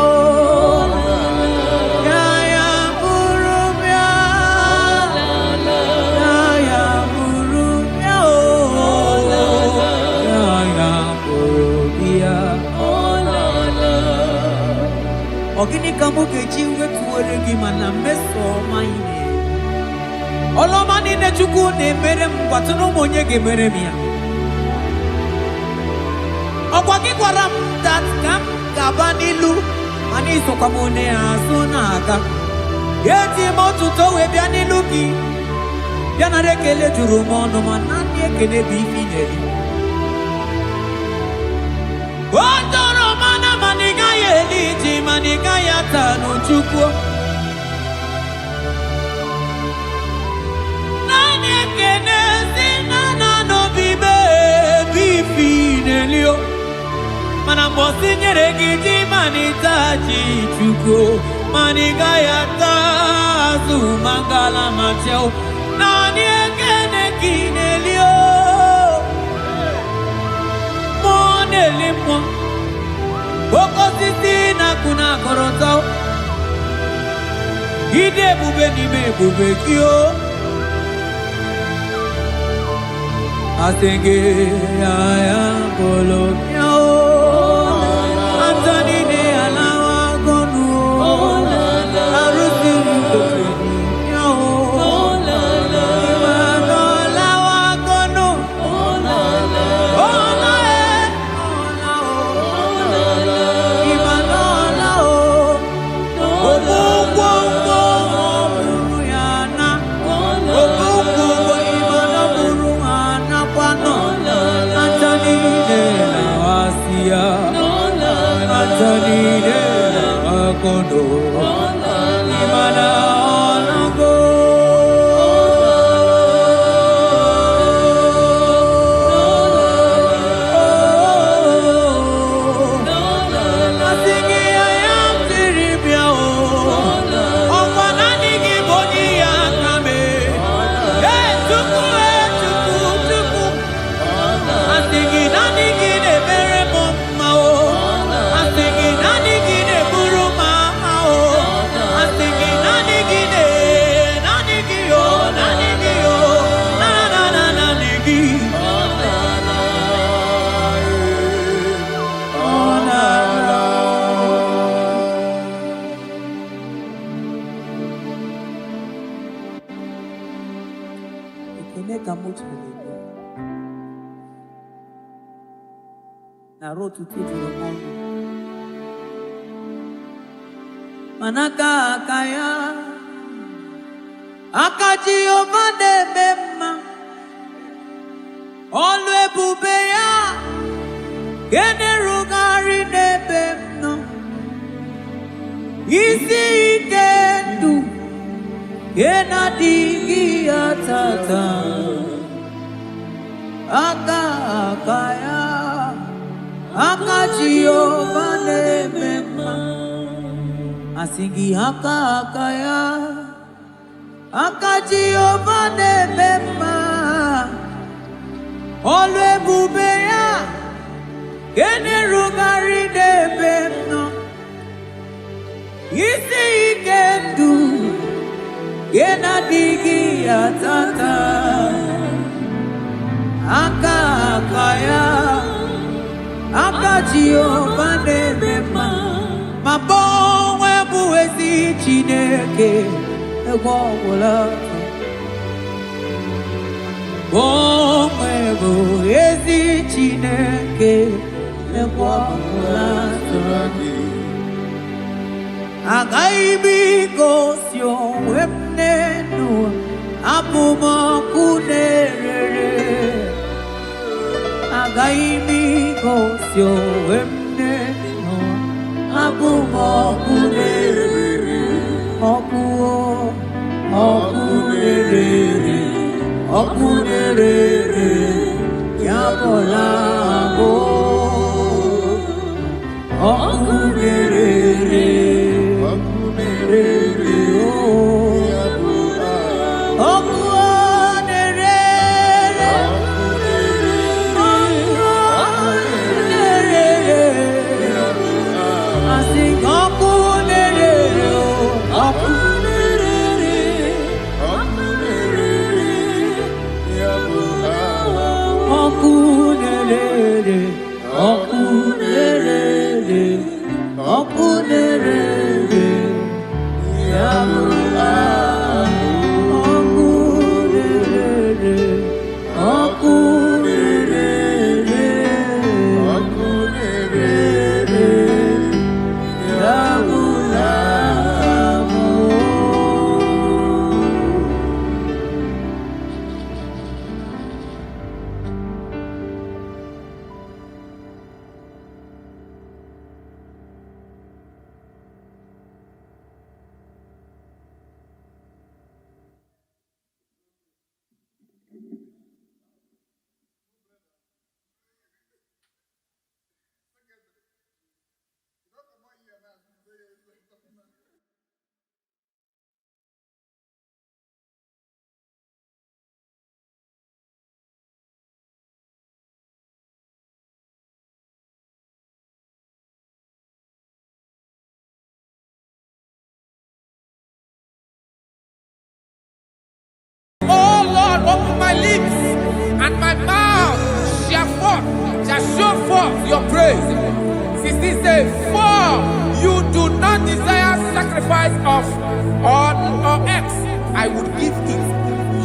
ya borobia ya borobia ya borobia olala ogini kamuke jiwe tuwere gimana meso maine Oloma ni ne chuku ne mere mkwatuno monye ge mere mia. Okwa ki kwaram that kam kabanilu ani so kamone asuna aga. Yeti motu to we bia ni luki. Bia na rekele juru mono manani ekele bi fineli. Otoro mana maniga yeli ji maniga yata no chuku. Mana mbosi nyere gidi manita chichuko maniga yata zu mangala macheo nani ekene kinelio monelimo boko sisi na kuna korotao gide bube ni me bube kio asenge ya polo yao Antoni ne alawa gonu arusi koteni yao imano alawa gonu imano lao obugo buruyana obugo imano buruyana kwano Antoni ne lawasia Antoni ne akondo imana onago asingi ayam tiribia o okwana nigi boni akame tuku asingi nanigi ne bere mama o asingi nanigi ne buru mama o asingi nanigi o nanigi na nanigi Ekeneka mutu lebe na rotu titulu mono manaka akaya akaji ovade bema olu ebube ya gene rugari nebe no isi ike ndu gena digi atata akaya akaji ovade bema asingi akaya akaji ovade bema olu ebube ya gene rugari nebe no isi ike ndu gena digi atata akaya akaji ovade bema mabonwe Chineke egwọgwụla onwe bụ ezi Chineke egwọgwụla agaghị m igosi onwe m n'elu abụ m ọkụ na-erere agaghị m igosi onwe m n'elu abụ m ọkụ na-erere ọkụ na-erere ọkụ na-erere ya bụla abụ ọkụ na-erere Open my lips and my mouth shall show forth your praise. 16 says, for you do not desire sacrifice of or X, I would give it.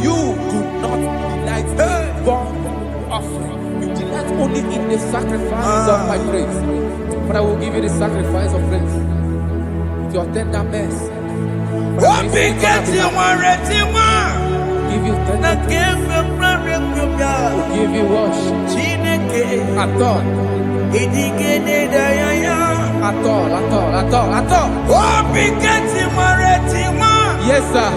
You do not delight in burnt offering. You delight only in the sacrifice of my praise. But I will give you the sacrifice of praise with your tender mercy. Give you tender give you worship. At all. Yes, sir.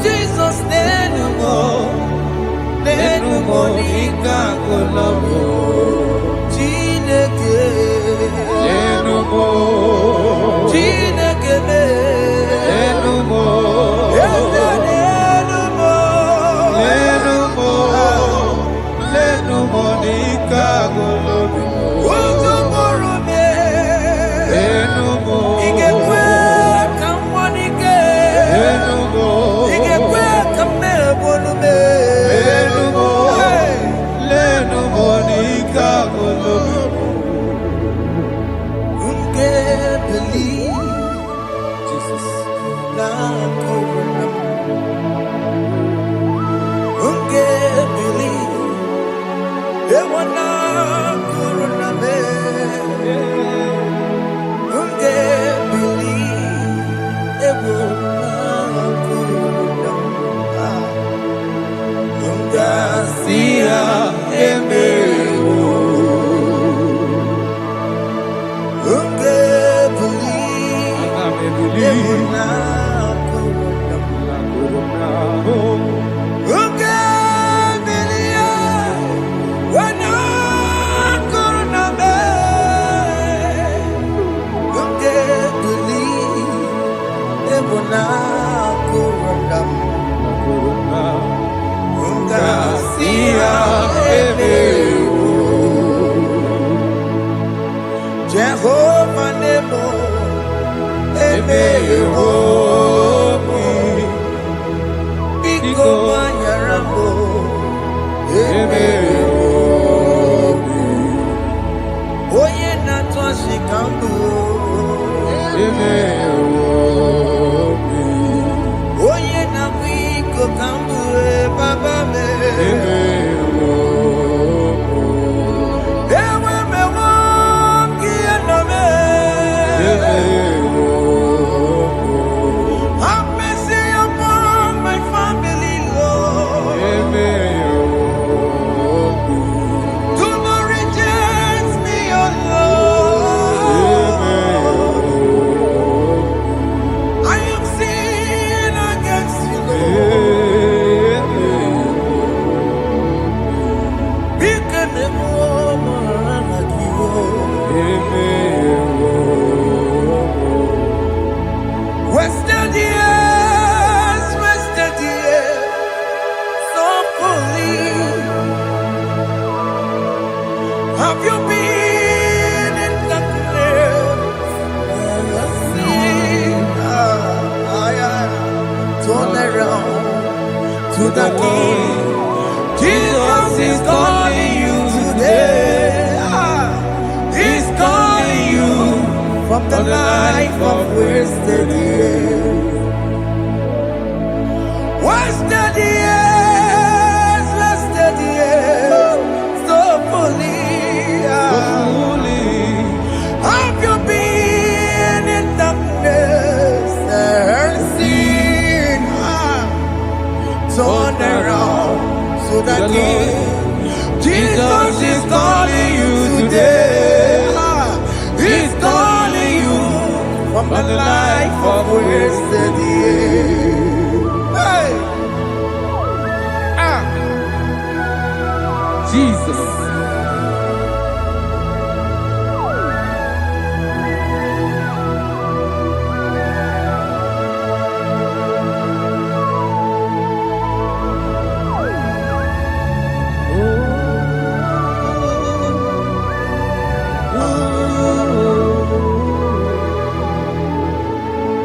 Jesus, Jehovah Nebo, Biko Banyarambo, Oye Natwa Shikambu, Oye Nabiko Kambu, Baba me. Have mercy upon my family, Lord. Do not reject me, oh Lord. I have sinned against you, Lord. Become a woman like you. Wasted years, so fully. Have you been in darkness? Turn around to the King. Jesus is calling you today. He's calling you from the life of wasted years. Wasted years, so fully. Have you been in darkness and seen? Turn around so that Jesus is calling you today. He's calling you from the life of wasted years. Hey! Jesus.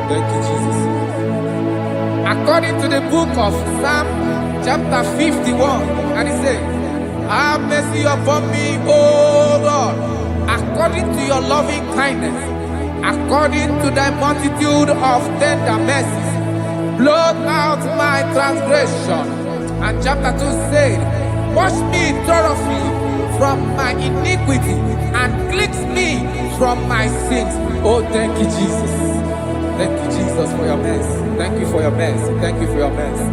Thank you, Jesus. According to the book of Psalm, chapter 51, and it says, have mercy upon me, O Lord, according to your loving kindness, according to thy multitude of tender mercies, blot out my transgression. And chapter 2 said, wash me thoroughly from my iniquity and cleanse me from my sins. Oh, thank you, Jesus. Thank you, Jesus, for your mercy. Thank you for your mercy. Thank you for your mercy.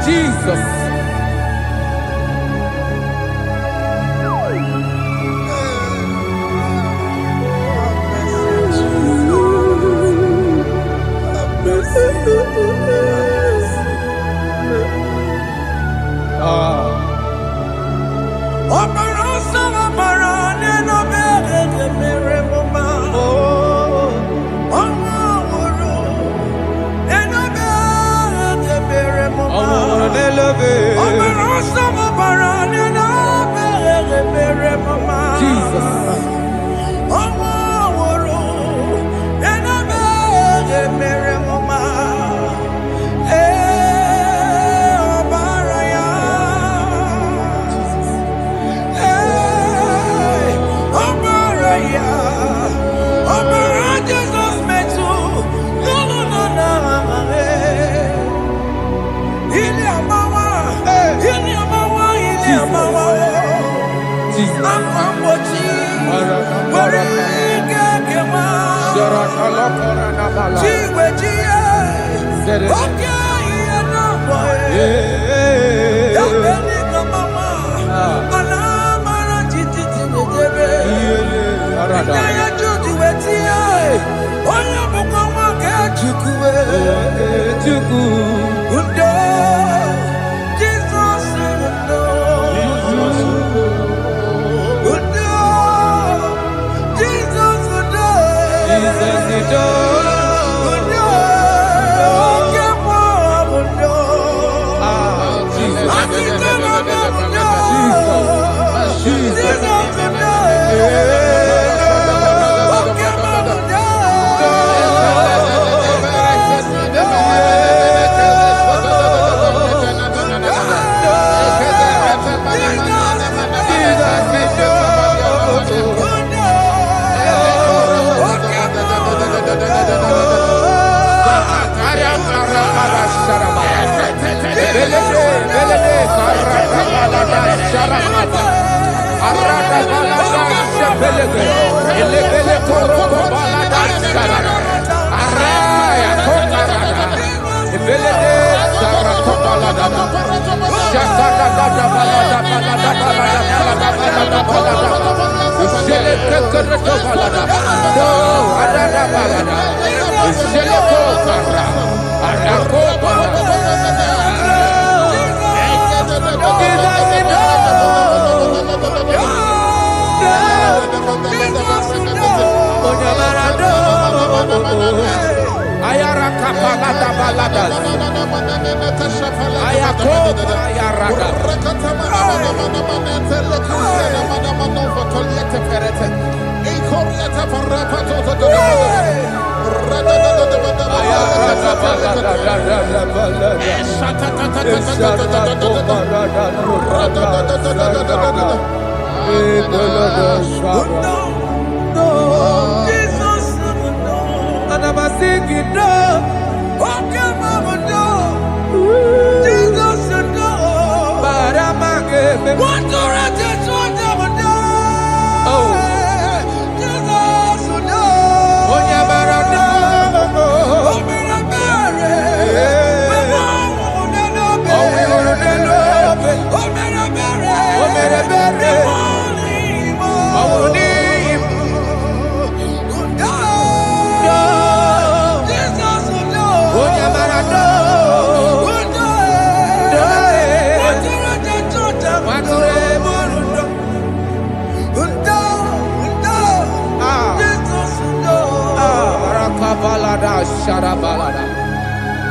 Jesus.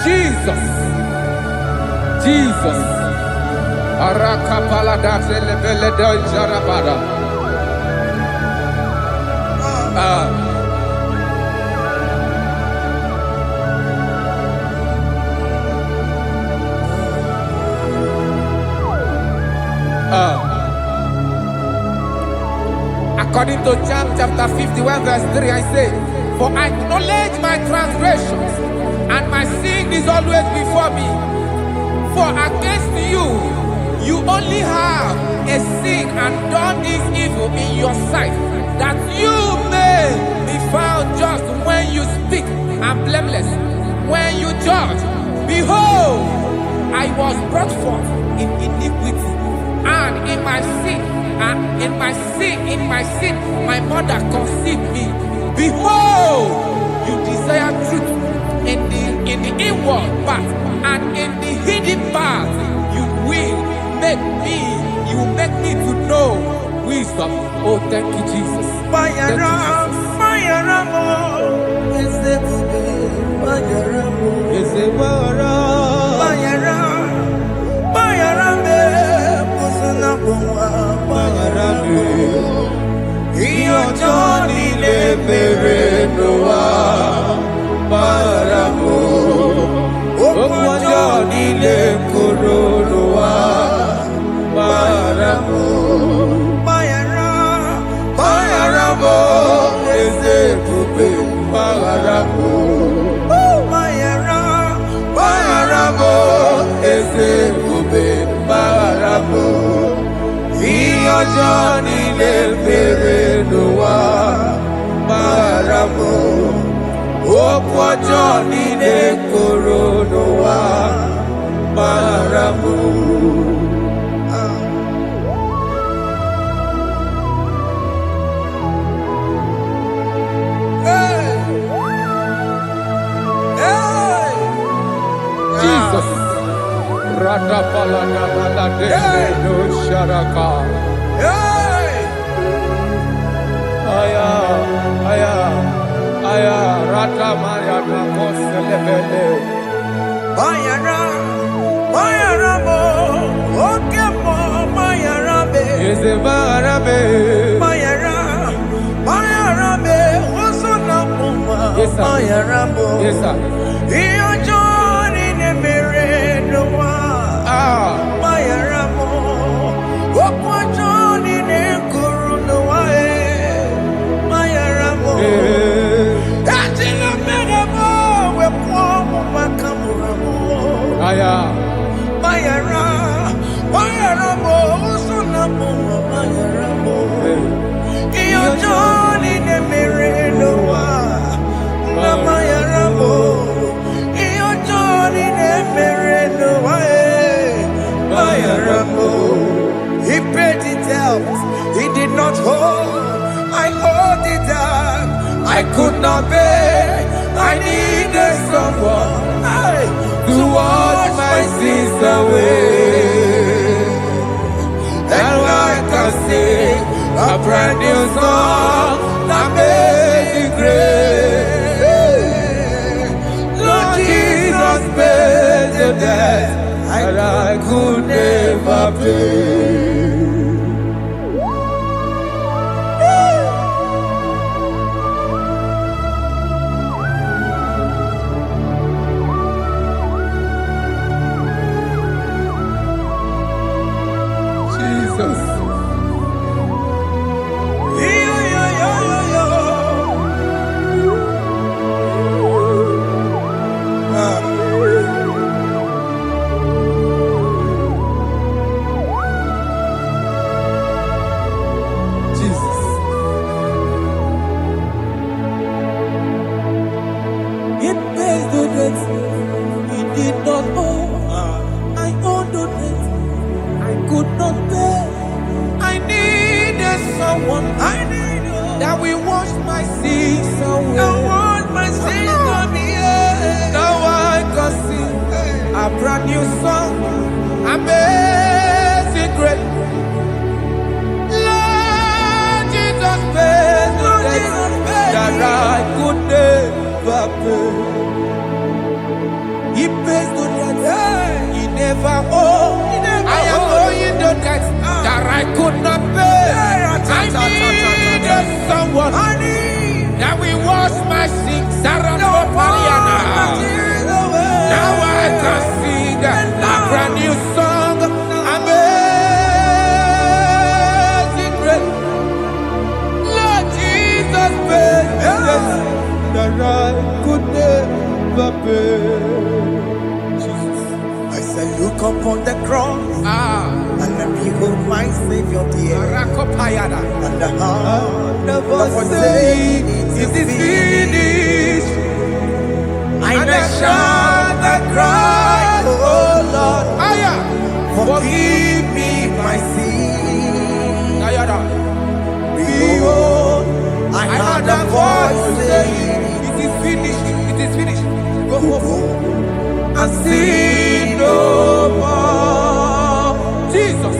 Jesus. Jesus. Arakapalada zelebeleda jarabada. According to John chapter 51 verse 3, I say, for I acknowledge my transgressions, and my sin is always before me. For against you, you only have a sin and done this evil in your sight, that you may be found just when you speak, and blameless when you judge. Behold, I was brought forth in iniquity, and in my sin, my mother conceived me. Behold, you desire truth in the inward part, and in the hidden part you will make me to know wisdom. Oh, thank you, Jesus. Thank you, Johnny le bere noa baramo Okwa Johnny le koro noa baramo Jesus. Radapalada balade no sharaka. Aya, rata maya na koselebele. Bayara mo, oke mo, bayara be. Eze bayara be, oso na puma, bayara mo. Yes, sir. Iyo joni ne mere noa, bayara mo. Okwa joni ne kuru noa, bayara mo. Ati na mere mo, we kwa mo makamura mo. Aya. Bayara mo, uso na mo, bayara mo. Iyo joni ne mere noa, na bayara mo. Iyo joni ne mere noa, bayara mo. He paid it out, he did not hold. I owed it out, I could not pay. I needed someone to wash my sins away. And I can sing a brand new song, Amazing Grace. Lord Jesus paid the debt that I could never pay. That we wash my sins away. Now I can sing a brand new song, Amazing Grace. Lord Jesus paid the debt that I could never pay. could not pay. I needed someone that will wash my sins. Now I can sing a brand new song. Amazing grace. Lord Jesus paid that I could never pay. I said, look upon the cross, and then behold my Savior dear. And the heart of us saying, it is finished. I shout and cry, oh Lord, forgive me my sin. Behold, I heard a voice saying, it is finished, it is finished. Go and sin no more. Jesus.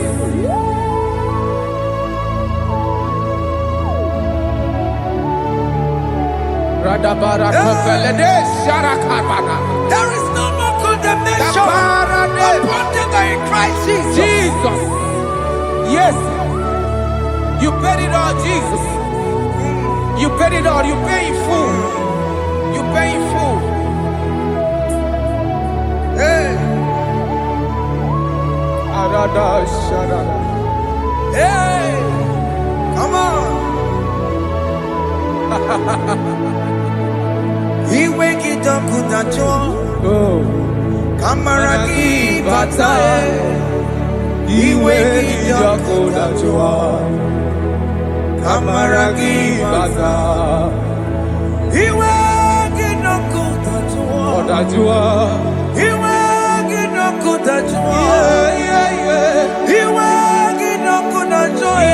There is no more condemnation upon them in Christ Jesus. Jesus. Yes. You paid it all, Jesus. You paid it all. You pay in full. You pay in full. Hey. Hey. Come on. He wake it up with a joy. Kamaraki batae. He wake it up with a joy. Kamaraki batae. He wake it up with a joy. He wake it up with a joy. He wake it up with a joy.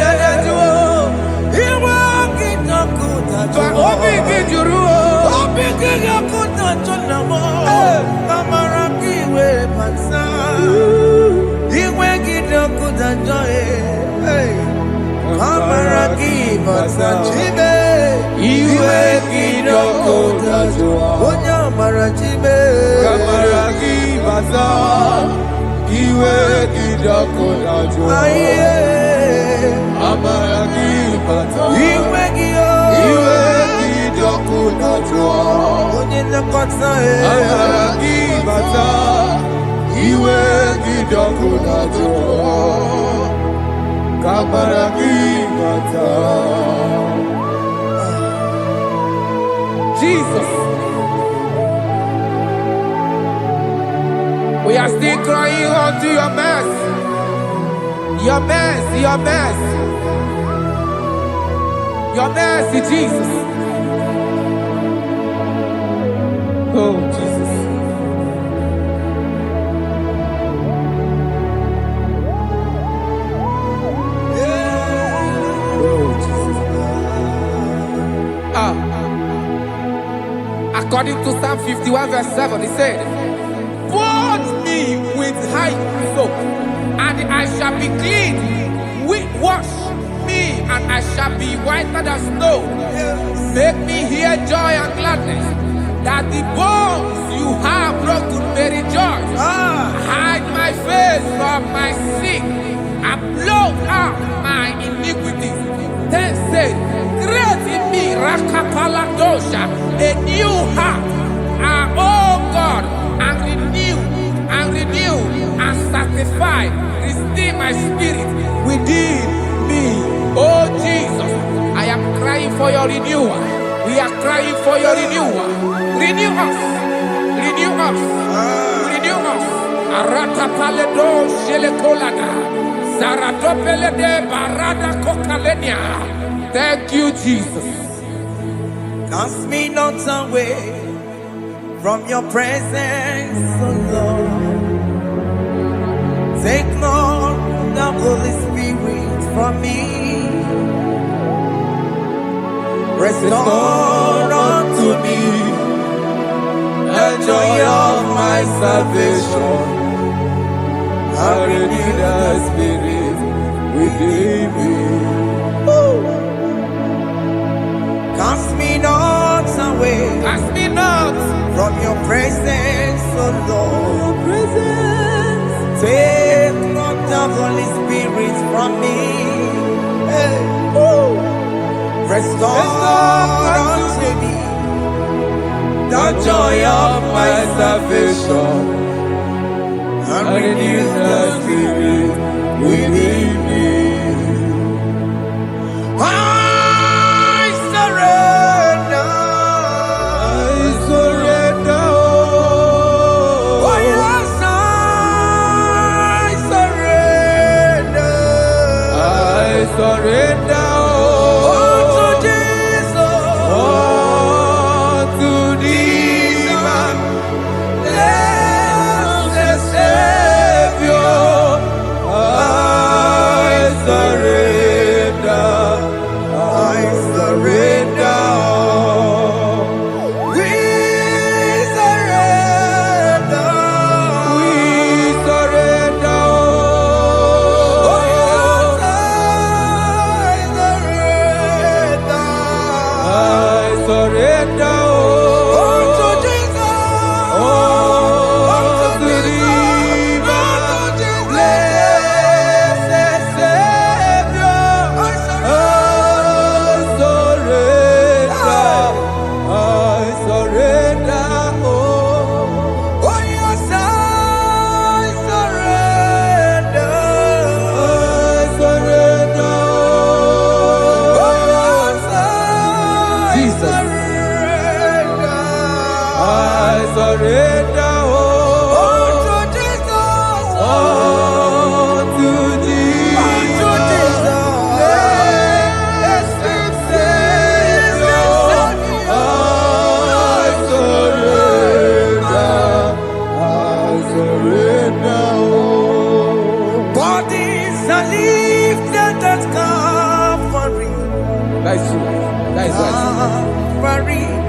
He wake it up with a joy. Jesus. We are still crying unto your mercy. Your mercy, your mercy. Your mercy, Jesus. Oh, Jesus. Oh, Jesus. According to Psalm 51 verse 7, he said, "Wash me with high soap, and I shall be clean. Wash me, and I shall be whiter than snow. Make me hear joy and gladness, that the bones you have broken may rejoice. Hide my face from my sin, and blot out my iniquities. Then say, create in me Rakapaladosha, a new heart, oh God, and renew, and sanctify, restore my spirit within me." Oh Jesus, I am crying for your renewal. We are crying for your renewal. Renew us, renew us, renew us. Arata paledo shelekolada, zaratopele de barada kokalenia. Thank you, Jesus. Cast me not away from your presence, oh Lord. Take not the Holy Spirit from me. Restore unto me the joy of my salvation. I renew the spirit within me. Cast me not away, Cast me not from your presence, oh Lord. Take not the Holy Spirit from me. Hey. Woo. Restore unto me the joy of my salvation, and renew the spirit within me. I surrender. I surrender. Oh yes, I surrender. I surrender.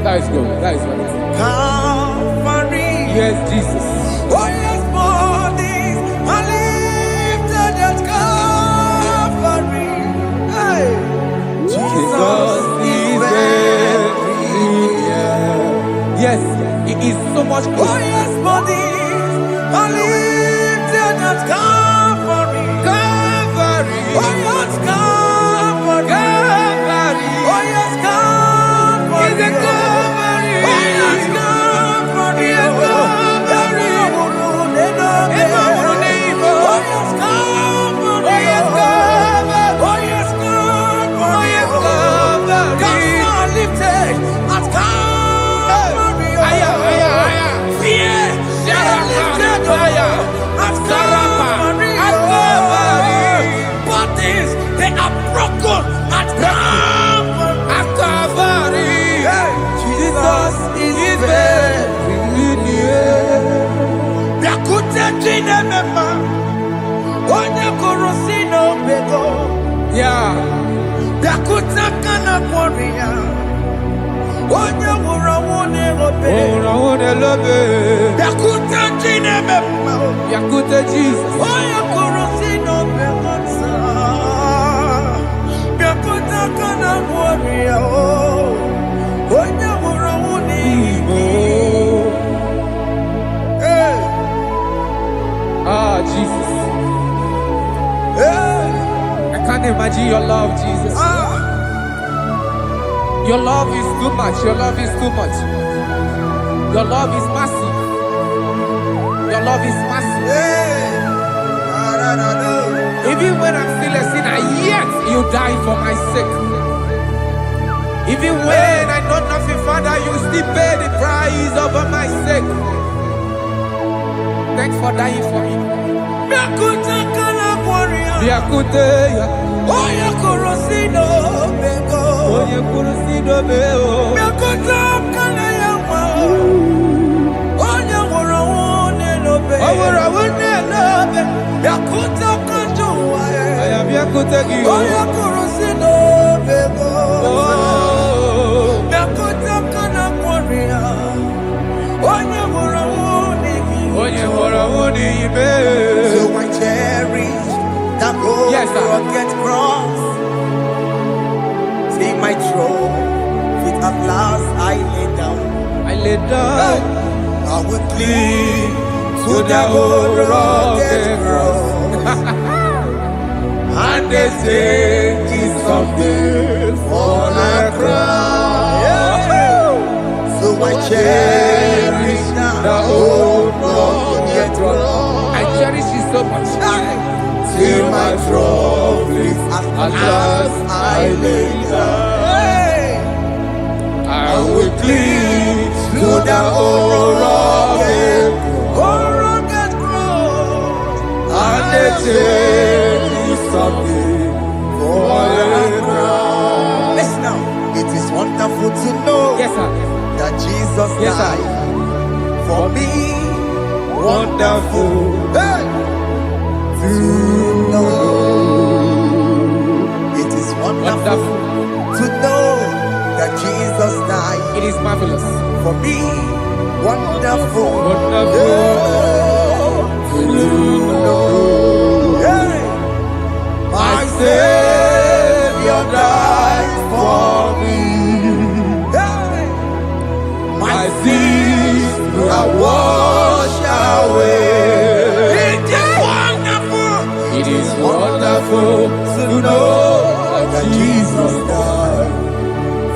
Let's go. Calvary. Yes, Jesus. Oh yes, bodies are lifted at Calvary. Hey. Jesus is everywhere. Yes, it is so much closer. Oh yes, bodies are lifted at Calvary. Calvary. Oh yes, Calvary. Calvary. Oh yes, Calvary. Is it Calvary? Oh yes, Calvary. Yes, Calvary. Oh yes, Calvary. Oh yes, Calvary. Oh yes, Calvary. Oh yes, Calvary. Gods are lifted at Calvary. Fear are lifted at Calvary. Bodies, they are broken at Calvary. Jesus is very near. Biakute jine mema, onye korosino bego. Yeah. Biakute kana kworiya, onye wurawune obe. Biakute jine mema, Biakute Jesus. onye korosino bego sa. Biakute kana kworiya, onye wurawune obe. Ah, Jesus. I can't imagine your love, Jesus. Your love is too much. Your love is too much. Your love is massive. Your love is massive. Even when I'm still a sinner, yet you die for my sake. Even when I know nothing, Father, you still pay the price over my sake. Thanks for dying for me. Biakute kana kworiya, Biakute, onye korosino bego. onye kurusido beo. Biakute kana yawa, onye wurawune obe. Awurawune lobe. Biakute kanjuwa, Aya biakute giyo. onye korosino bego. Oh, Biakute kana kworiya, onye wurawune onye horawuni ibe. So I cherish that gold Yes, sir. rugged cross. See my throne, feet at last I lay down. I lay down I will cling to that old rugged cross. they change something for a crown. So I cherish the old rugged cross. I cherish it so much. Till my trophies at last I lay down. I will cling to the old rugged cross, and they change something for a crown. Listen now, it is wonderful to know, Yes, sir. that Jesus Yes, sir. died for me. Wonderful, hey, to know. It is wonderful to know that Jesus died It is marvelous. for me. Wonderful, Wonderful to know. Hey, my Savior died for me. Hey, my sins are washed away. It is wonderful. It is wonderful To know that Jesus died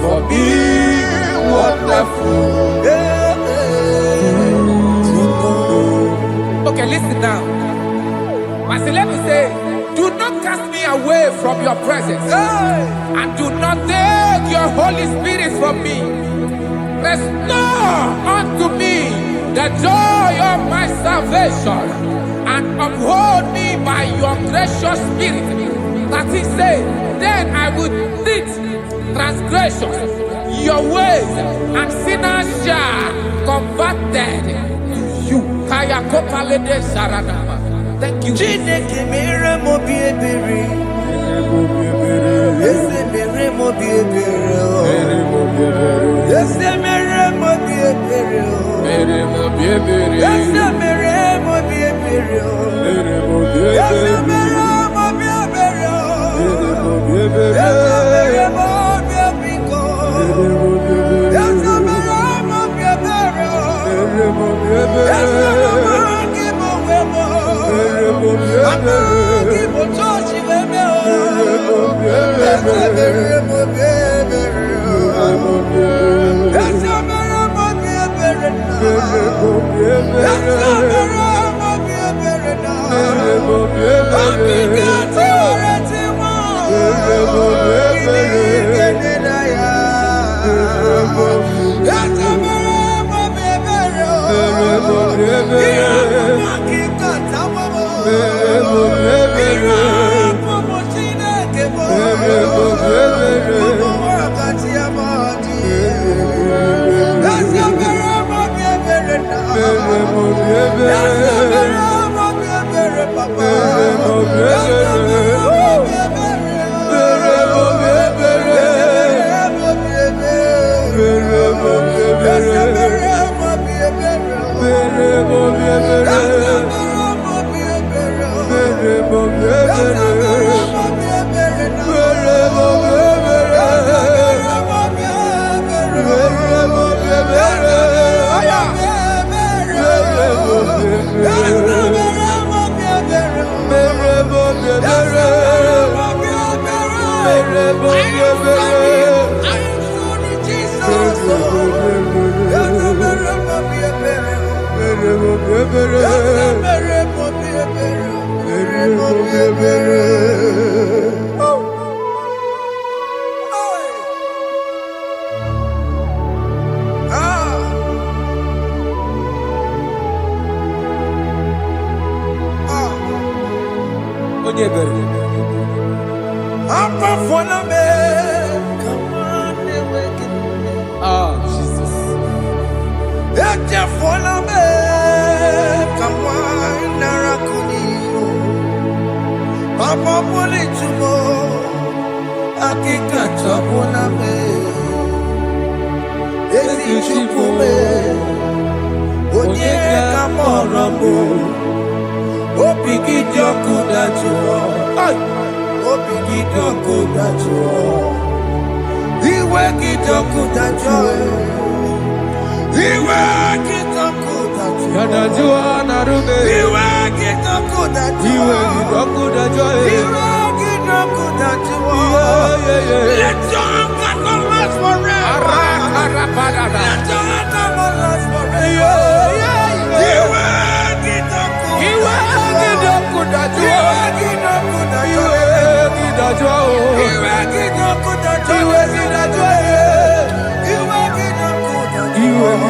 for me. Wonderful, yeah, to know. Okay, listen now. My celeb say, do not cast me away from your presence, Hey, and do not take your Holy Spirit from me. Restore unto me the joy of my salvation, and uphold me by your gracious spirit. That is say, then I would teach transgressions your ways, and sinners shall converted to you. Kaya kopalede saranama. Thank you. Chineke mere mo bi ebere. Ese mere mo bi ebere. Ese mere mo bi ebere. Mere mo biebere. Ese mere mo bi ebere. Mere mo Ese biebere. mere mo bi ebere. Mere mo biebere. Ese mere mo bi ebiko. Ese mere mo bi ebere. Mere mo biebere. Ese mere mo wemo. Mere mo biebere. Amagi mo toshi weme o. Ese mere mo bi ebere. Ese mere mo bi ebere na. Ese mere mo bi ebere na. Akike ti ore ti mo. Kini kene na ya. Ese mere mo bi ebere o. Iya mo kika tawo mo. Iya mo Chineke mo. Mo wakati ya madi. Ese mere mo bi ebere na. Ese mere mo bi ebere papa. Ese mere mo bi ebere. Ese mere mo bi ebere. Ese mere mo bi ebere. Jesus. Papa pole tumo, akika tabona me. Ezi chukume, onye kamoramo. Obi gidi okudajuo, obi gidi okudajuo. Iwe gidi okudajuo, iwe gidi okudajuo. Yanajua narube. Iwe gidi okudajuo, Iwe gidi okudajuo. iwe gidi okudajuo. Let your anger not last forever. Let your anger not last forever.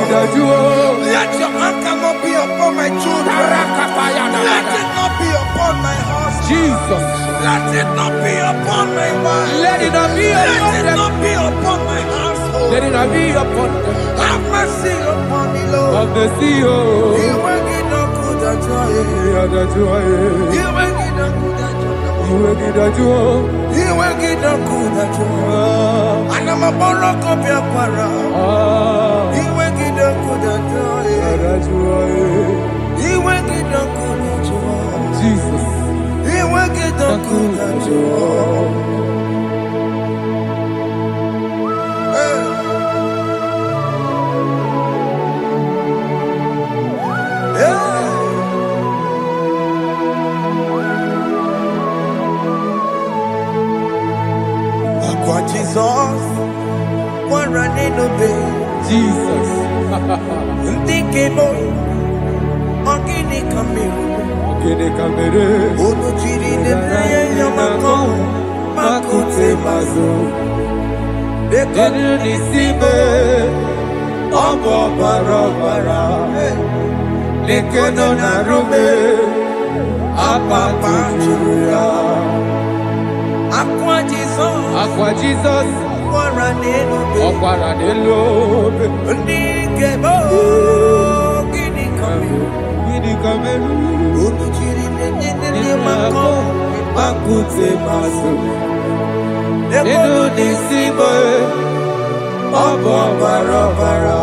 Let your anger not be upon my children. Let it not be upon my house. Jesus. Let it not be upon my wife. Let it not be upon Let it them. not be upon my household. Let it not be upon them. Have mercy upon me, Lord. Of the sea, oh. You will get no good at joy. You will get no good at joy. You will get no good at joy. And I'm a baroque of your para. You will get no good at joy. You will get no good at joy. Jesus. You will get no good at joy. Jesus, one running obey. Jesus. Ndikemo, ogini kamiru. Ogini kamiru. Ono chiri ne praye yamako, makute mazo. Dekonu nisibe, obo barabara. Lekeno narume, apa chuya. Aqua Jesus, Okwara Nelobe, Ndikemo, ogini kamiru. Ogini kamiru. Ono chiri ne yamako, Makute mazo. Dekonu nisibe, obo barabara.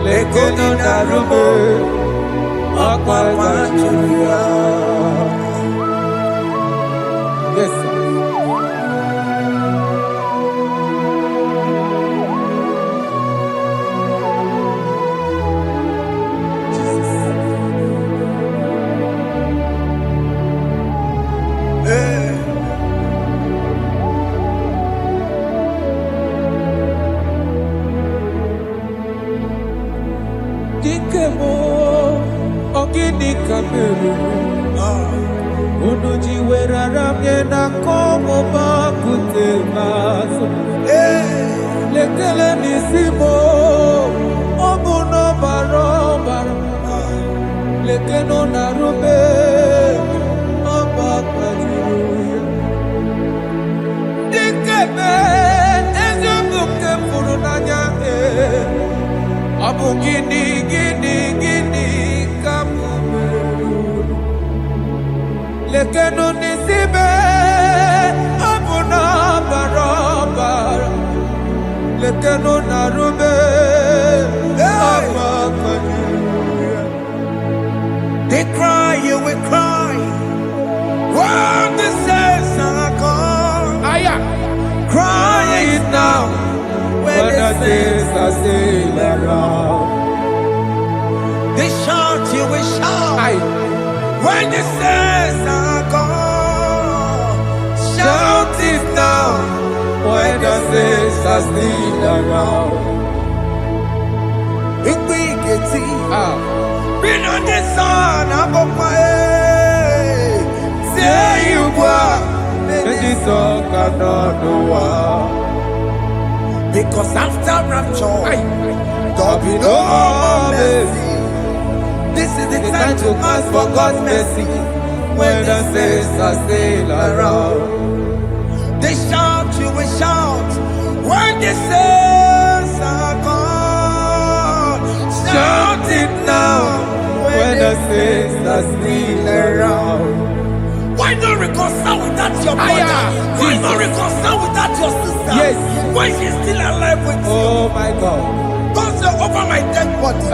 Lekeno narume, apa chuya. Yes, sir. Dikemo, ogini kamiru. Unuji weraramye na komo bakute maso. Lekele nisimo, obuno barobara. Lekeno narume, abakajiruya. Dikeme, ezobuke furunanyake. Abugini, gini, kamumeru. Lekeno nisibe, abuna barabara. Lekeno narume, abakajiruya. They cry, you will cry. When the saints are gone, cry it now. When the saints are still around, they shout, you will shout. When the saints are gone, shout it now. When the saints are still around. If we get it, been on the sun, I'm up my head. Say you are, and this song cannot do what. because after rapture, there'll be no more mercy. This is the time to ask for God's mercy. When the saints are still around. They shout, you will shout. When the saints are gone, shout it now. When the saints are still around. Why not reconcile with that your brother? Why not reconcile with that your sister? Yes. When she's still alive with you. Oh my God. Don't say over my dead body.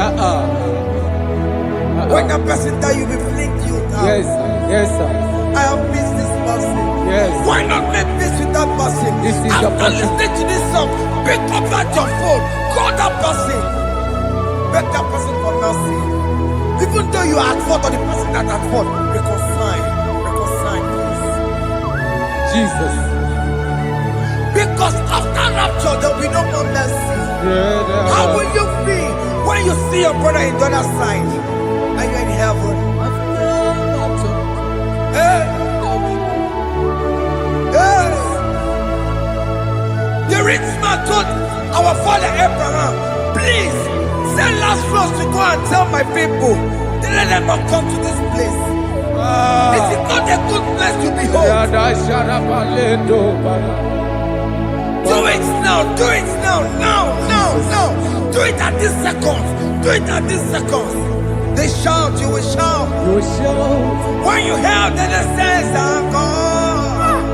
When that person die, you will fling you down. Yes, sir. Yes, sir. I have missed this person. Yes. Why not make peace with that person? This is your After person. listening to this song, pick up that your phone, call that person, beg that person for mercy. Even though you are at fault or the person that at fault, reconcile, please. Jesus. rapture, there will be no more mercy. How will you feel when you see your brother in the other side and you're in heaven? Hey. Hey. The rich man told our father Abraham, please send Lazarus to go and tell my people, let them not come to this place. This is not a good place to behold. Do it now, do it now, now. Do it at this second. Do it at this second. They shout, you will shout. When you hear that the saints are gone,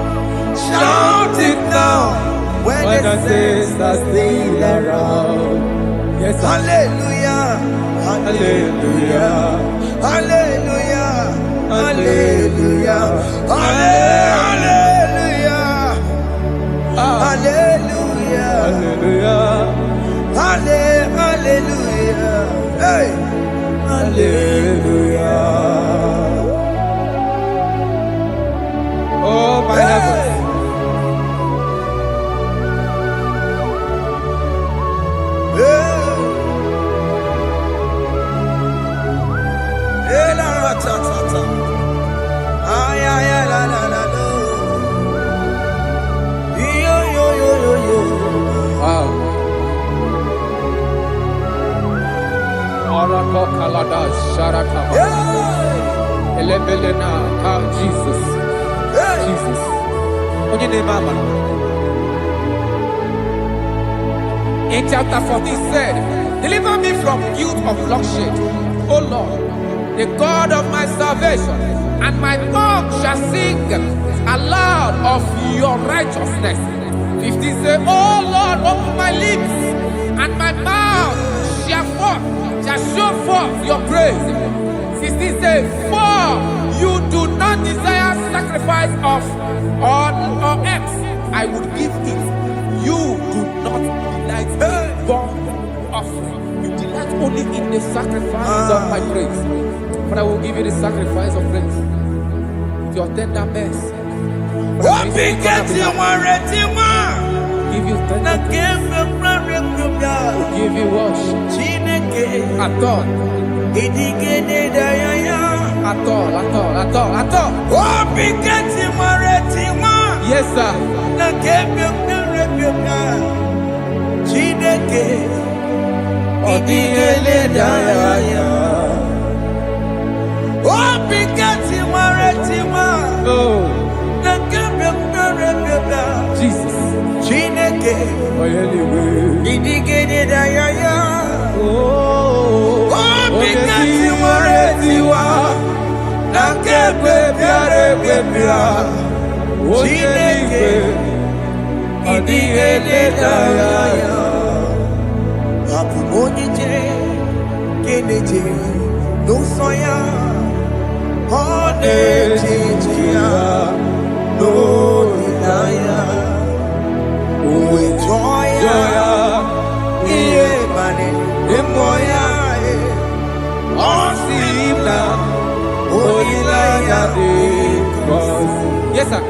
shout it now. When the saints are still around. Yes, hallelujah, hallelujah, hallelujah, hallelujah, hallelujah, hallelujah, hallelujah, hallelujah, hey, hallelujah. Oh my heavens. Jesus. Jesus. In chapter 40 said, deliver me from guilt of bloodshed, O Lord, the God of my salvation, and my tongue shall sing aloud of your righteousness. 50 say, O Lord, open my lips, and my mouth shall show forth your praise. 60 say, for you do not desire sacrifice of or eggs, I would give it. You do not delight in burnt offering. You delight only in the sacrifice of my praise. But I will give you the sacrifice of praise. With your tender mercy. Give you tender give you worship. At all. Yes, sir. Jesus. Yes, sir.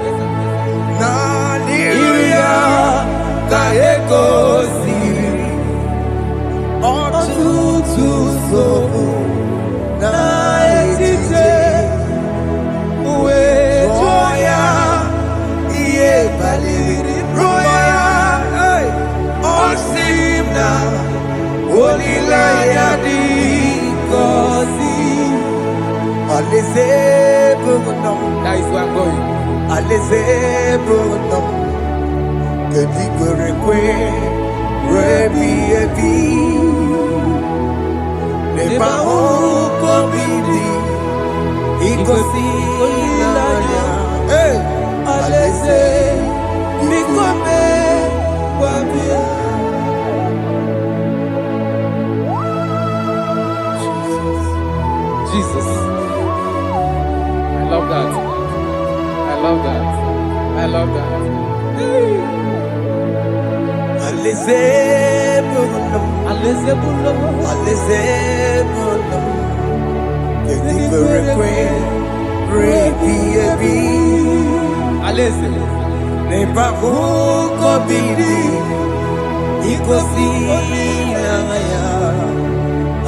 That is where I'm going. Jesus. I love that. I love that. I love that. ikosi ya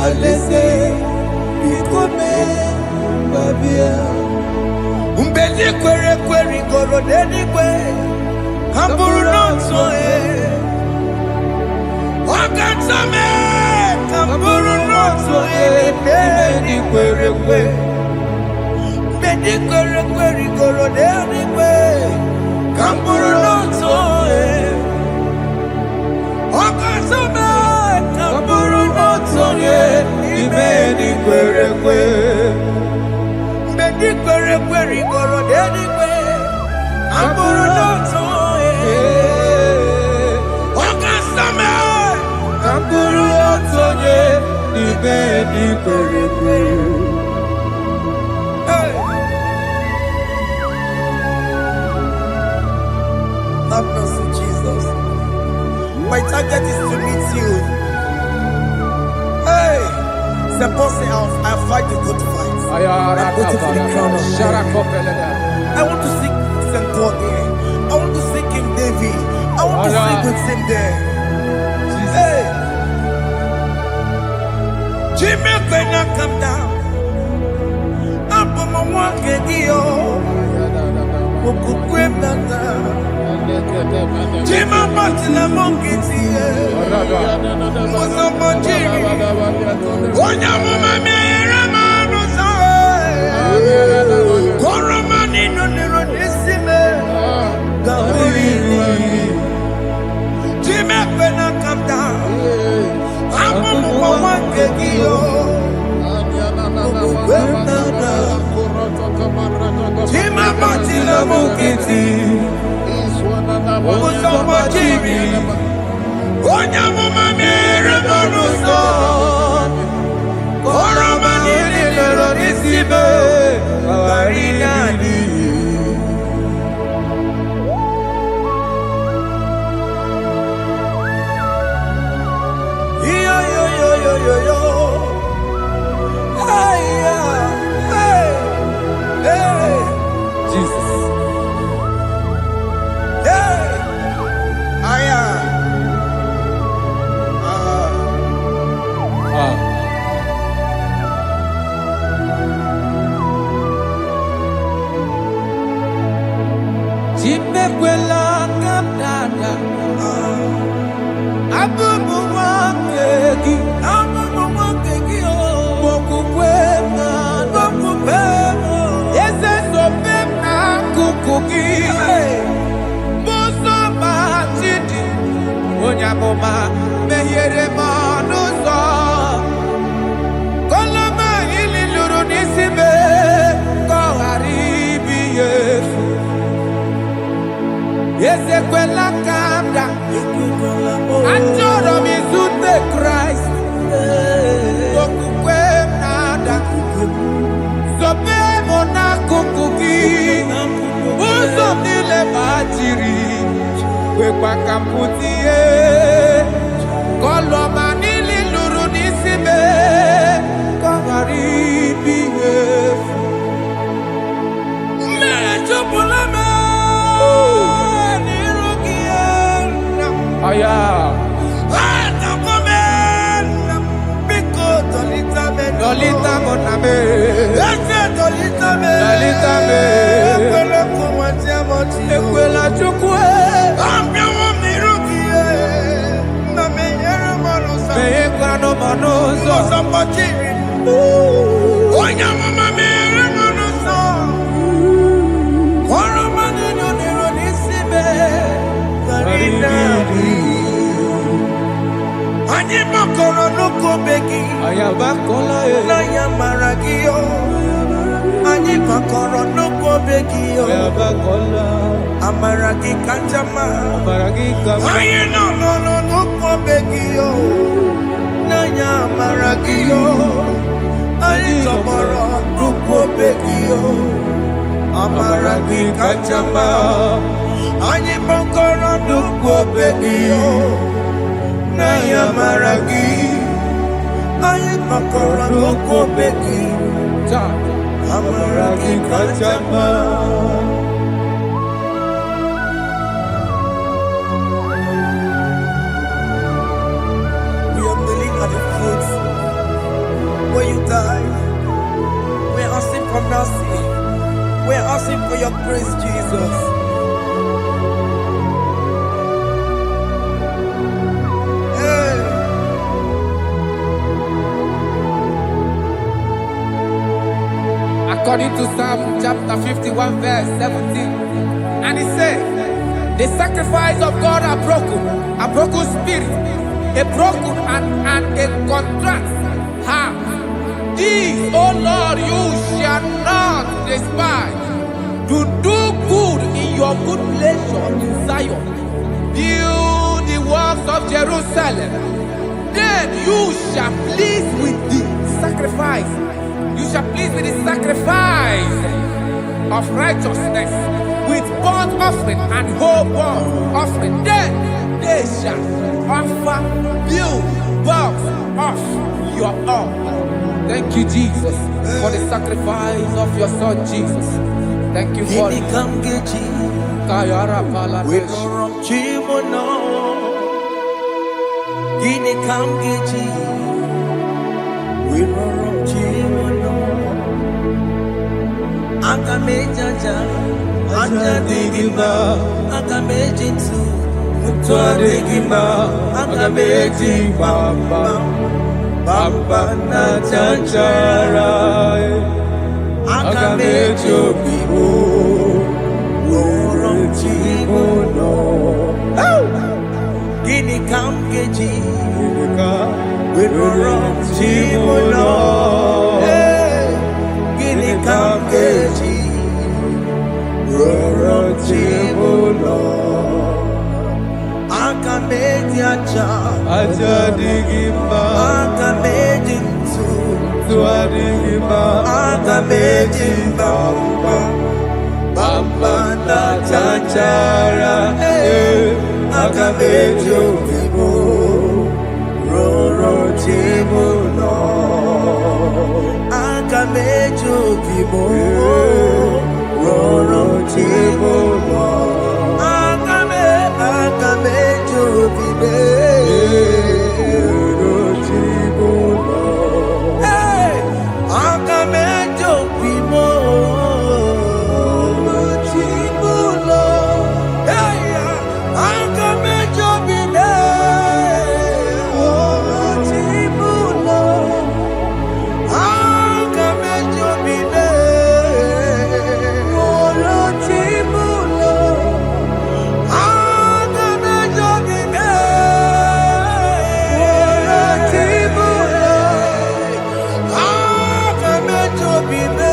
alese ikome babia umbedi kwere kwere goro dedigwe hamburu nonso wakatame hamburu nonso dedigwe kwere kwere umbedi kwere kwere goro dedigwe hamburu nonso wakatame hamburu nonso ibedi kwere kwere mbedi kwere kwere goro dedigwe hamburu nonso wakatame hamburu nonso ibedi kwere kwere. Have mercy, Jesus. My target is to meet you. Hey, c'est pensé I fight the good fight. I'm waiting for the crown of glory. I want to see St. God there. I want to see King David. I want to sing with him there. Hey, Jimmy Quena come down. I'm on my walk again. Jima Martina Monkiti, Mosamajiri, Onyama Ramano Koromani no Neronisime, Gaburi, Jima Pena come down, Amu Wakegio, Jima Martina Monkiti. Mosamajiri, Onyama Ramano Koromani no Neronisime, Barinani. Yo. Hey. Jesus. Hey. Jimekwela kamdada abubu wakegi mokukwema yese sopema kukugi muso matidi onyamoma mehiere manuso koloma ili luru nisibe koharibi yesu yese kwela kamda Antoro mizute Christ Kokukwe nada Sobe mona kukuki Uzo nile majiri Kwekwa kamputie Koloma nili luru nisibe Kagaribi yefu Mechopulame Aya. Dolita moname. Dolita me. Ekwela chukwe. Ambia wamirukie. Name yere manosa. Meye kwano manosa. Mosamajiri. Onyama mame yere manosa. Koromani no Neronisime. Anyi makoro nuko begi ayabakola na yamaragio Anyi makoro nuko begi ayabakola amaragi kanjama amaragi kama Anyi no nuko begi na yamaragio Anyi tomoro nuko begi amaragi kanjama Anyi makoro nuko begi Naya maragi, ayi makora loko beki, amaragi kachama. time. We're asking for mercy. We're asking for your grace, Jesus. Hey. According to Psalm chapter 51 verse 17, and it says, the sacrifice of God are broken spirit, a broken and a contrite heart. These, O Lord, you shall not despise. To do good in your good pleasure in Zion. Build the works of Jerusalem. Then you shall please with the sacrifice. You shall please with the sacrifice of righteousness, with burnt offering and whole burnt offering. Then they shall offer build works of your own. Thank you, Jesus, for the sacrifice of your Son, Jesus. Thank you for it. Kayara Pala. We don't wrong Chimono. Gini Kamgeji. We don't wrong Chimono. Akamejaja. Anja Digima. Akamejinsu. Mutua Digima. Akameji Bamba. Bamba na Chanchara. Akamejo Bibo. Woro Chimono. Gini Kamgeji. Woro Chimono. Gini Kamgeji. Woro Chimono. Akameji Acha. Acha Digima. Akameji Akameji Bamba Bamba na Chanchara Akameji Bibo Roro Chimono Akameji Bibo Roro Chimono Akameji Bibo Roro Chimono Akamejo Bimo Chimulo. Akamejo Bime Chimulo. Akamejo Bime Chimulo. Akamejo Bime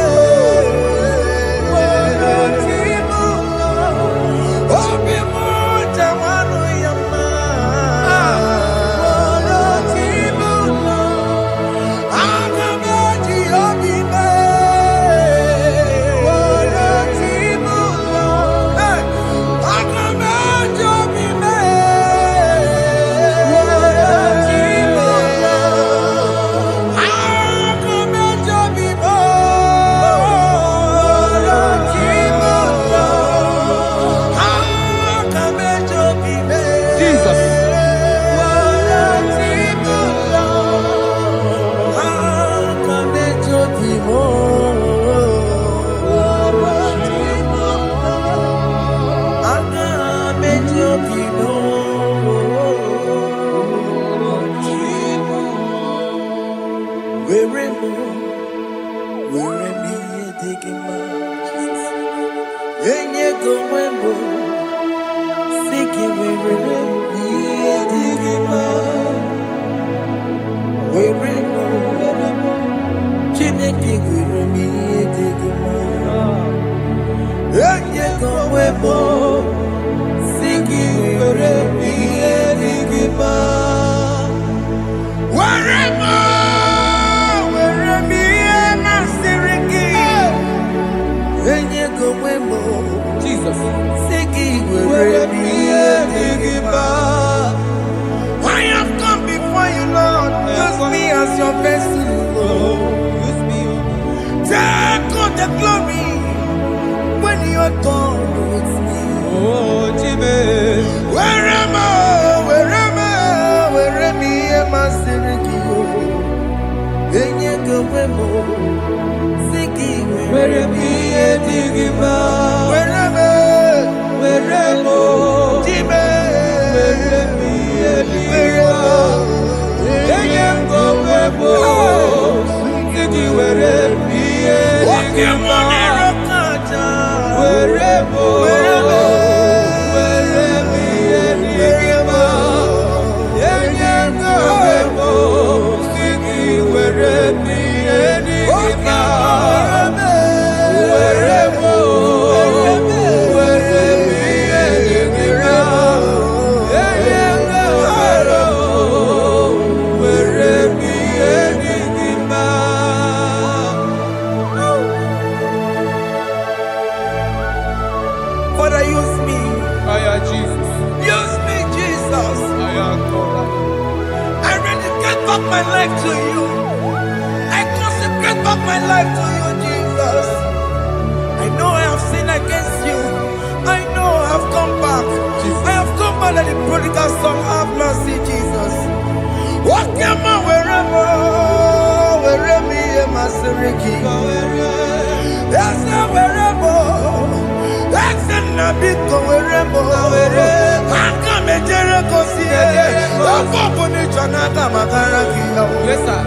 Jesus. I have come before you, Lord. Use me as your vessel, Lord. Use me. Take all the glory when you are done with me. Oh, Jimmy. Where am I? Where am I? Where am I? Am I singing you? When you go with were me enigma. Wherever, Jimmy, Were me enigma. Enyem go webo. Sigi were me enigma. Wherever, were me enigma. Enyem go webo. Sigi were me enigma. Wherever, were me enigma. Enyem go webo. Were me enigma. Father, use me. Aya Jesus. Use me, Jesus. Aya God. I rededicate back my life to you. I consecrate back my life to you, Jesus. I know I have sinned against you. I know I have come back. I have come back like the prodigal son. Have mercy, Jesus. What came on wherever me and my Siriki? Yes, wherever. That's a nabiko wherever. I come a Jericho see. I'm going to Janaka Makaraki. Yes, sir.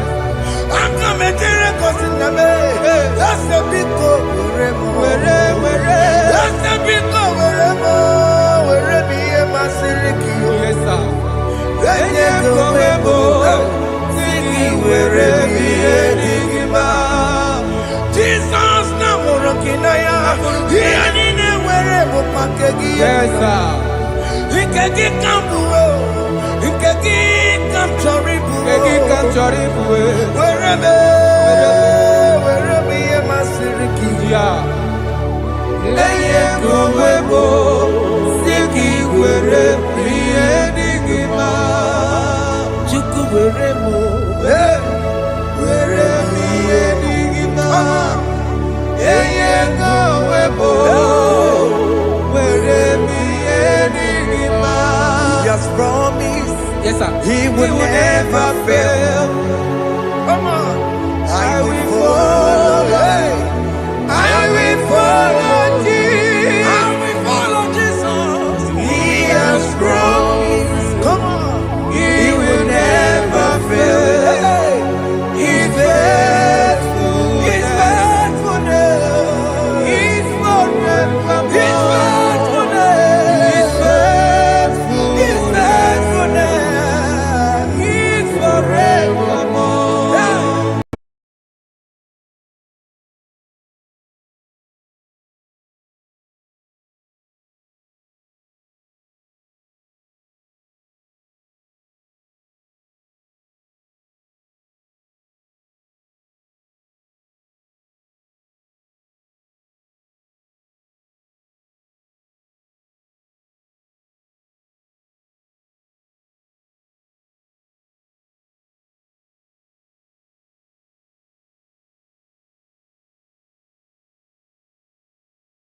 I come a Jericho see. That's a big go wherever. That's a big go wherever me and my Siriki. Yes, sir. Enyem go webo. Sigi wherever me enigma. Jesus na morokinaya. Yanine wherever pakegi. Yes, sir. Ikegi kambuo. Ikegi kamchoribu. Egi kanchoribu. Wherever me and my Siriki. Yeah. Enyem go webo. Sigi were me enigma. Chuku wherever. Were me enigma. Enyem go webo. Were me enigma. He has promised Yes, sir. He will